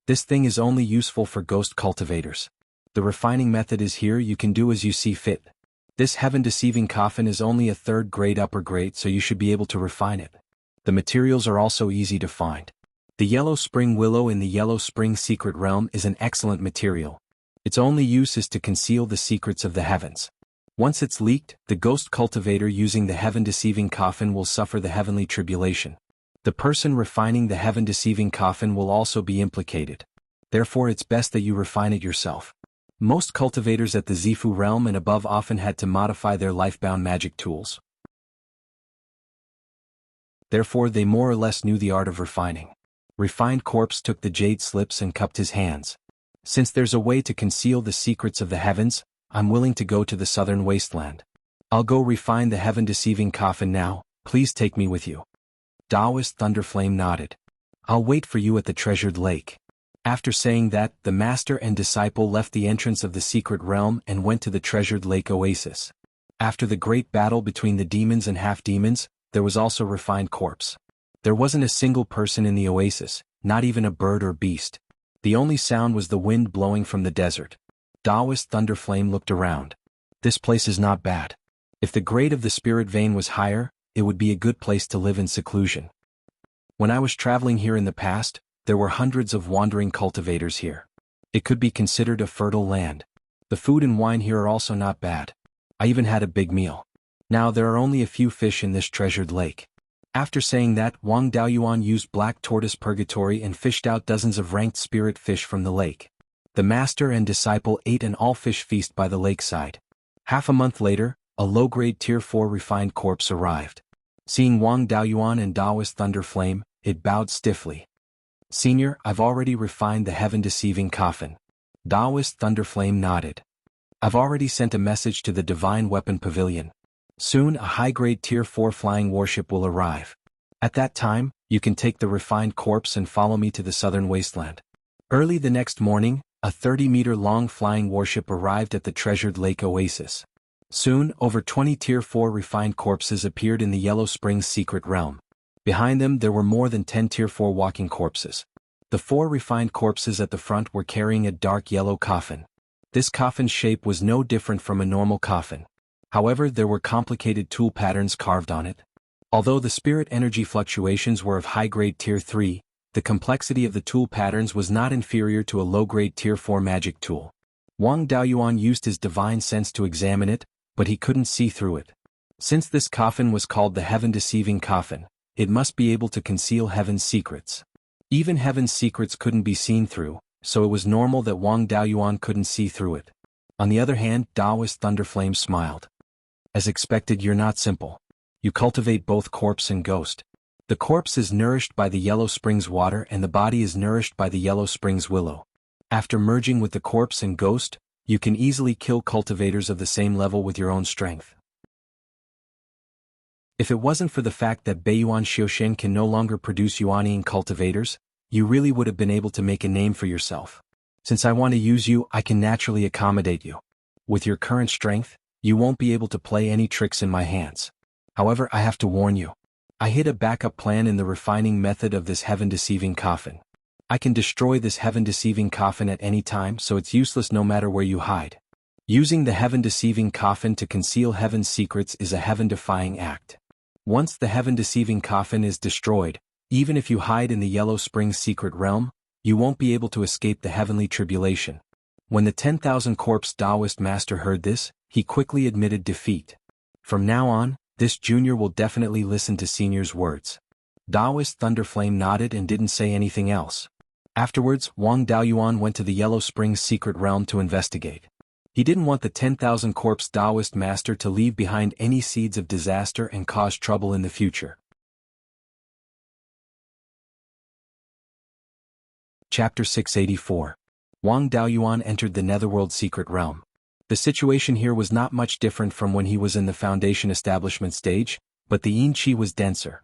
This thing is only useful for ghost cultivators. The refining method is here, you can do as you see fit. This heaven-deceiving coffin is only a 3rd grade upper grade, so you should be able to refine it. The materials are also easy to find. The Yellow Spring Willow in the Yellow Spring Secret Realm is an excellent material. Its only use is to conceal the secrets of the heavens. Once it's leaked, the ghost cultivator using the heaven-deceiving coffin will suffer the heavenly tribulation. The person refining the heaven-deceiving coffin will also be implicated. Therefore it's best that you refine it yourself. Most cultivators at the Zifu realm and above often had to modify their lifebound magic tools. Therefore they more or less knew the art of refining. Refined Corpse took the jade slips and cupped his hands. Since there's a way to conceal the secrets of the heavens, I'm willing to go to the southern wasteland. I'll go refine the heaven-deceiving coffin now, please take me with you. Taoist Thunderflame nodded. I'll wait for you at the treasured lake. After saying that, the master and disciple left the entrance of the secret realm and went to the treasured lake oasis. After the great battle between the demons and half-demons, there was also Refined Corpse. There wasn't a single person in the oasis, not even a bird or beast. The only sound was the wind blowing from the desert. Taoist Thunderflame looked around. This place is not bad. If the grade of the spirit vein was higher, it would be a good place to live in seclusion. When I was traveling here in the past, there were hundreds of wandering cultivators here. It could be considered a fertile land. The food and wine here are also not bad. I even had a big meal. Now there are only a few fish in this treasured lake. After saying that, Wang Daoyuan used black tortoise purgatory and fished out dozens of ranked spirit fish from the lake. The master and disciple ate an all-fish feast by the lakeside. Half a month later, a low-grade Tier 4 refined corpse arrived. Seeing Wang Daoyuan and Taoist Thunder Flame, it bowed stiffly. "Senior, I've already refined the heaven-deceiving coffin." Taoist Thunder Flame nodded. "I've already sent a message to the Divine Weapon Pavilion. Soon a high-grade Tier 4 flying warship will arrive. At that time, you can take the refined corpse and follow me to the southern wasteland." Early the next morning, a 30-meter-long flying warship arrived at the treasured lake oasis. Soon, over 20 Tier 4 refined corpses appeared in the Yellow Springs secret realm. Behind them there were more than 10 Tier 4 walking corpses. The 4 refined corpses at the front were carrying a dark yellow coffin. This coffin's shape was no different from a normal coffin. However, there were complicated tool patterns carved on it. Although the spirit energy fluctuations were of high-grade Tier 3, the complexity of the tool patterns was not inferior to a low-grade Tier 4 magic tool. Wang Daoyuan used his divine sense to examine it, but he couldn't see through it. Since this coffin was called the heaven-deceiving coffin, it must be able to conceal heaven's secrets. Even heaven's secrets couldn't be seen through, so it was normal that Wang Daoyuan couldn't see through it. On the other hand, Taoist Thunderflame smiled. "As expected, you're not simple. You cultivate both corpse and ghost. The corpse is nourished by the Yellow Springs water and the body is nourished by the Yellow Springs willow. After merging with the corpse and ghost, you can easily kill cultivators of the same level with your own strength. If it wasn't for the fact that Beiyuan Xiaoshen can no longer produce Yuanian cultivators, you really would have been able to make a name for yourself. Since I want to use you, I can naturally accommodate you. With your current strength, you won't be able to play any tricks in my hands. However, I have to warn you. I hid a backup plan in the refining method of this heaven-deceiving coffin. I can destroy this heaven-deceiving coffin at any time, so it's useless no matter where you hide. Using the heaven-deceiving coffin to conceal heaven's secrets is a heaven-defying act. Once the heaven-deceiving coffin is destroyed, even if you hide in the Yellow Springs secret realm, you won't be able to escape the heavenly tribulation. When the 10,000 Corpse Taoist master heard this, he quickly admitted defeat. From now on, this junior will definitely listen to senior's words. Taoist Thunderflame nodded and didn't say anything else. Afterwards, Wang Daoyuan went to the Yellow Springs secret realm to investigate. He didn't want the 10,000 Corpse Taoist master to leave behind any seeds of disaster and cause trouble in the future. Chapter 684. Wang Daoyuan entered the Netherworld secret realm. The situation here was not much different from when he was in the Foundation establishment stage, but the yin qi was denser.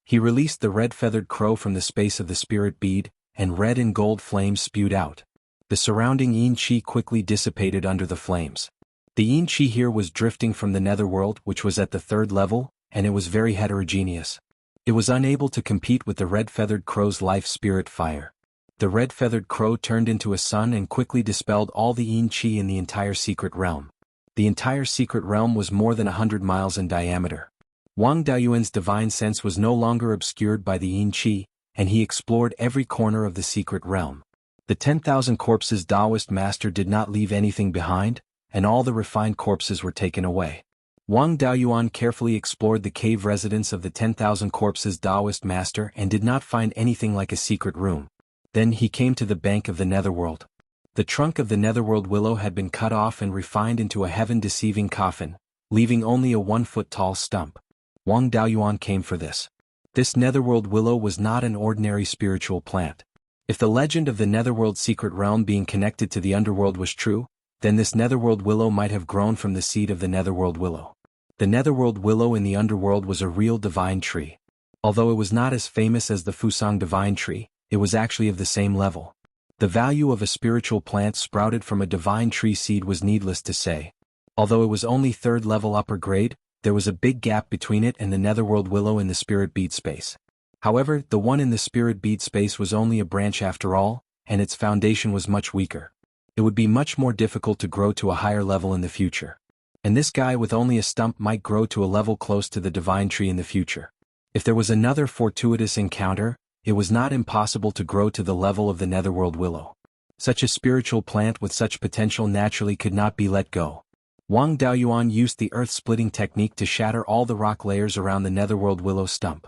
He released the red-feathered crow from the space of the spirit bead, and red and gold flames spewed out. The surrounding yin qi quickly dissipated under the flames. The yin qi here was drifting from the netherworld, which was at the 3rd level, and it was very heterogeneous. It was unable to compete with the red-feathered crow's life spirit fire. The red-feathered crow turned into a sun and quickly dispelled all the yin qi in the entire secret realm. The entire secret realm was more than 100 miles in diameter. Wang Daoyuan's divine sense was no longer obscured by the yin qi, and he explored every corner of the secret realm. The 10,000 Corpses Taoist master did not leave anything behind, and all the refined corpses were taken away. Wang Daoyuan carefully explored the cave residence of the 10,000 Corpses Taoist master and did not find anything like a secret room. Then he came to the bank of the netherworld. The trunk of the netherworld willow had been cut off and refined into a heaven-deceiving coffin, leaving only a 1-foot-tall stump. Wang Daoyuan came for this. This netherworld willow was not an ordinary spiritual plant. If the legend of the netherworld secret realm being connected to the underworld was true, then this netherworld willow might have grown from the seed of the netherworld willow. The netherworld willow in the underworld was a real divine tree. Although it was not as famous as the Fusang divine tree, it was actually of the same level. The value of a spiritual plant sprouted from a divine tree seed was needless to say. Although it was only 3rd level upper grade, there was a big gap between it and the netherworld willow in the spirit bead space. However, the one in the spirit bead space was only a branch after all, and its foundation was much weaker. It would be much more difficult to grow to a higher level in the future. And this guy with only a stump might grow to a level close to the divine tree in the future. If there was another fortuitous encounter, it was not impossible to grow to the level of the netherworld willow. Such a spiritual plant with such potential naturally could not be let go. Wang Daoyuan used the earth-splitting technique to shatter all the rock layers around the netherworld willow stump.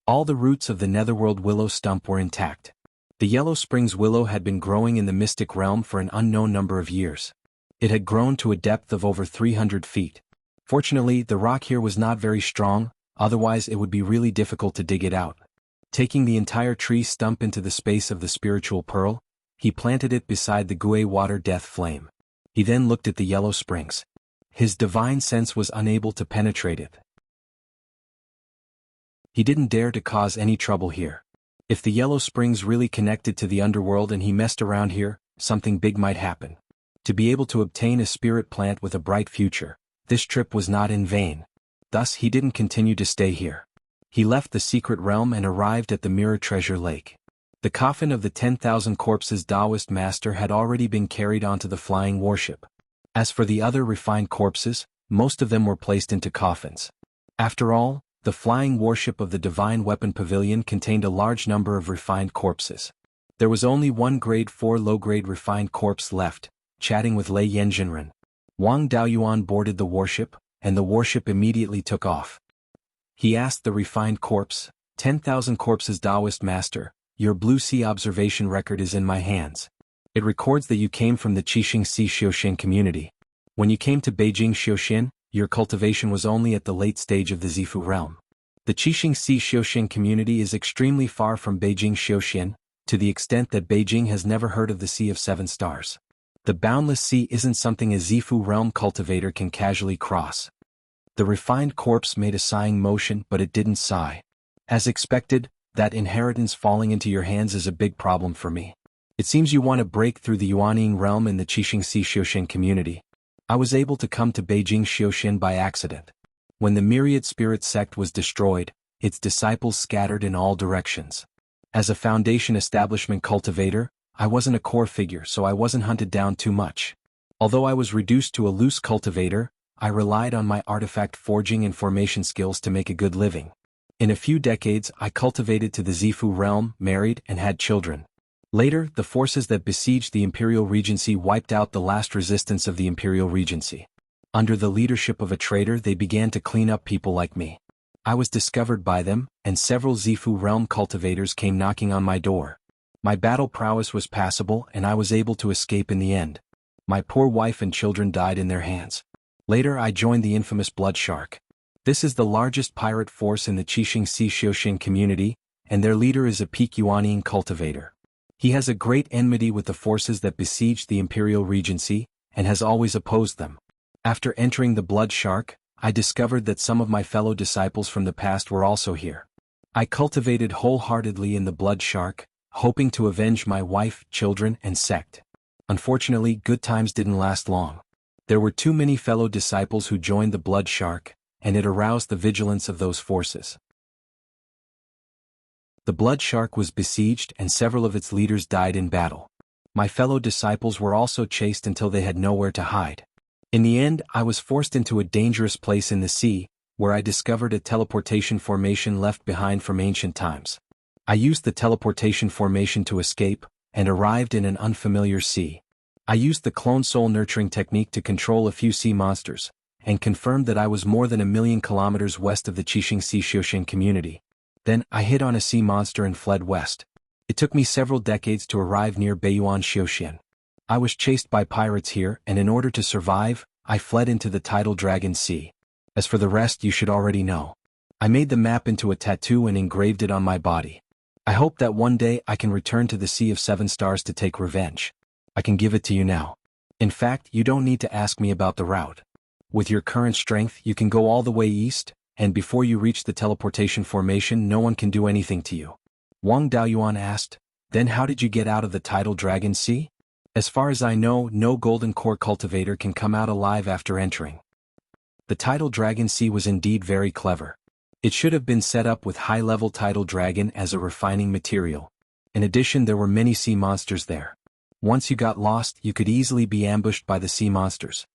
All the roots of the netherworld willow stump were intact. The Yellow Springs willow had been growing in the mystic realm for an unknown number of years. It had grown to a depth of over 300 feet. Fortunately, the rock here was not very strong, otherwise it would be really difficult to dig it out. Taking the entire tree stump into the space of the spiritual pearl, he planted it beside the Gui water death flame. He then looked at the Yellow Springs. His divine sense was unable to penetrate it. He didn't dare to cause any trouble here. If the Yellow Springs really connected to the underworld and he messed around here, something big might happen. To be able to obtain a spirit plant with a bright future, this trip was not in vain. Thus he didn't continue to stay here. He left the secret realm and arrived at the Mirror Treasure Lake. The coffin of the 10,000 corpses Taoist master had already been carried onto the flying warship. As for the other refined corpses, most of them were placed into coffins. After all, the flying warship of the Divine Weapon Pavilion contained a large number of refined corpses. There was only one grade 4 low-grade refined corpse left, chatting with Lei Yanjinren. Wang Daoyuan boarded the warship, and the warship immediately took off. He asked the refined corpse, 10,000 corpses Taoist master, your Blue Sea observation record is in my hands. It records that you came from the Qixing Sea Xiuxian community. When you came to Beijing Xiuxian, your cultivation was only at the late stage of the Zifu realm. The Qixing Sea Xiuxian community is extremely far from Beijing Xiuxian, to the extent that Beijing has never heard of the Sea of Seven Stars. The boundless sea isn't something a Zifu realm cultivator can casually cross. The refined corpse made a sighing motion, but it didn't sigh. As expected, that inheritance falling into your hands is a big problem for me. It seems you want to break through the Yuanying realm in the Qixing Sea Xiuxian community. I was able to come to Beijing Xiuxian by accident. When the Myriad Spirit sect was destroyed, its disciples scattered in all directions. As a foundation establishment cultivator, I wasn't a core figure, so I wasn't hunted down too much. Although I was reduced to a loose cultivator, I relied on my artifact forging and formation skills to make a good living. In a few decades, I cultivated to the Zifu realm, married, and had children. Later, the forces that besieged the Imperial Regency wiped out the last resistance of the Imperial Regency. Under the leadership of a traitor, they began to clean up people like me. I was discovered by them, and several Zifu realm cultivators came knocking on my door. My battle prowess was passable, and I was able to escape in the end. My poor wife and children died in their hands. Later, I joined the infamous Blood Shark. This is the largest pirate force in the Qixing Sea Xiuxian community, and their leader is a peak Yuanying cultivator. He has a great enmity with the forces that besieged the Imperial Regency, and has always opposed them. After entering the Blood Shark, I discovered that some of my fellow disciples from the past were also here. I cultivated wholeheartedly in the Blood Shark, hoping to avenge my wife, children, and sect. Unfortunately, good times didn't last long. There were too many fellow disciples who joined the Blood Shark, and it aroused the vigilance of those forces. The Blood Shark was besieged and several of its leaders died in battle. My fellow disciples were also chased until they had nowhere to hide. In the end, I was forced into a dangerous place in the sea, where I discovered a teleportation formation left behind from ancient times. I used the teleportation formation to escape, and arrived in an unfamiliar sea. I used the clone soul nurturing technique to control a few sea monsters, and confirmed that I was more than 1,000,000 kilometers west of the Qixing Sea Xiuxian community. Then, I hit on a sea monster and fled west. It took me several decades to arrive near Beiyuan Xiuxian. I was chased by pirates here, and in order to survive, I fled into the tidal dragon sea. As for the rest, you should already know. I made the map into a tattoo and engraved it on my body. I hope that one day I can return to the Sea of Seven Stars to take revenge. I can give it to you now. In fact, you don't need to ask me about the route. With your current strength, you can go all the way east, and before you reach the teleportation formation, no one can do anything to you. Wang Daoyuan asked, then how did you get out of the tidal dragon sea? As far as I know, no golden core cultivator can come out alive after entering. The tidal dragon sea was indeed very clever. It should have been set up with high-level tidal dragon as a refining material. In addition, there were many sea monsters there. Once you got lost, you could easily be ambushed by the sea monsters.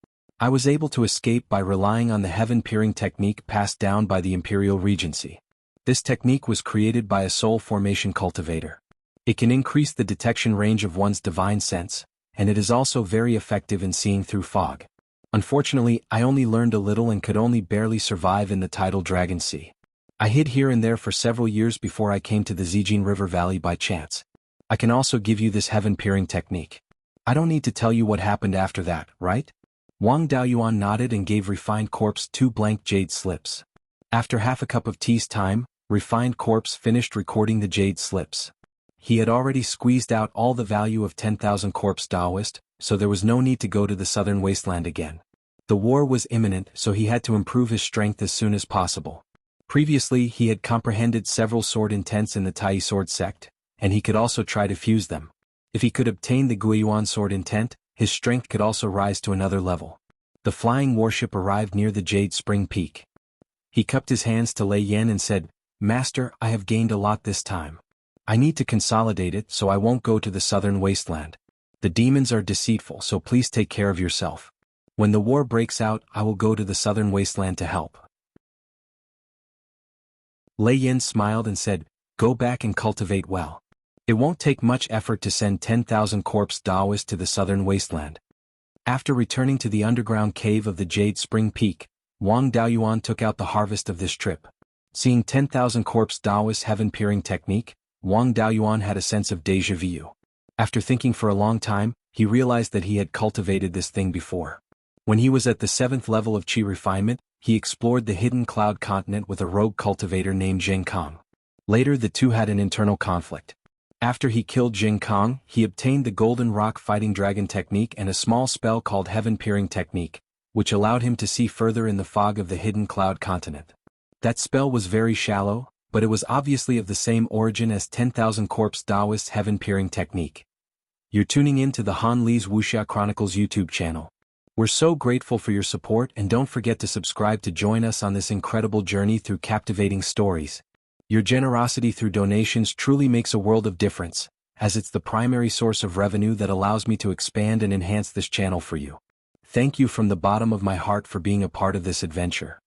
I was able to escape by relying on the heaven-peering technique passed down by the Imperial Regency. This technique was created by a soul formation cultivator. It can increase the detection range of one's divine sense, and it is also very effective in seeing through fog. Unfortunately, I only learned a little and could only barely survive in the tidal Dragon Sea. I hid here and there for several years before I came to the Zijin River Valley by chance. I can also give you this heaven-peering technique. I don't need to tell you what happened after that, right? Wang Daoyuan nodded and gave Refined Corpse 2 blank jade slips. After half a cup of tea's time, Refined Corpse finished recording the jade slips. He had already squeezed out all the value of 10,000 corpse Daoist, so there was no need to go to the southern wasteland again. The war was imminent, so he had to improve his strength as soon as possible. Previously, he had comprehended several sword intents in the Tai sword sect, and he could also try to fuse them. If he could obtain the Guiyuan sword intent, his strength could also rise to another level. The flying warship arrived near the Jade Spring Peak. He cupped his hands to Lei Yan and said, "Master, I have gained a lot this time. I need to consolidate it, so I won't go to the southern wasteland. The demons are deceitful, so please take care of yourself. When the war breaks out, I will go to the southern wasteland to help." Lei Yan smiled and said, "Go back and cultivate well. It won't take much effort to send 10,000 corpse Daoists to the southern wasteland." After returning to the underground cave of the Jade Spring Peak, Wang Daoyuan took out the harvest of this trip. Seeing 10,000 corpse Daoist heaven-peering technique, Wang Daoyuan had a sense of déjà vu. After thinking for a long time, he realized that he had cultivated this thing before. When he was at the 7th level of Qi refinement, he explored the hidden cloud continent with a rogue cultivator named Jing Kong. Later the two had an internal conflict. After he killed Jing Kong, he obtained the Golden Rock Fighting Dragon technique and a small spell called Heaven-Peering Technique, which allowed him to see further in the fog of the hidden cloud continent. That spell was very shallow, but it was obviously of the same origin as 10,000 Corpse Daoist Heaven-Peering Technique. You're tuning in to the Han Li's Wuxia Chronicles YouTube channel. We're so grateful for your support, and don't forget to subscribe to join us on this incredible journey through captivating stories. Your generosity through donations truly makes a world of difference, as it's the primary source of revenue that allows me to expand and enhance this channel for you. Thank you from the bottom of my heart for being a part of this adventure.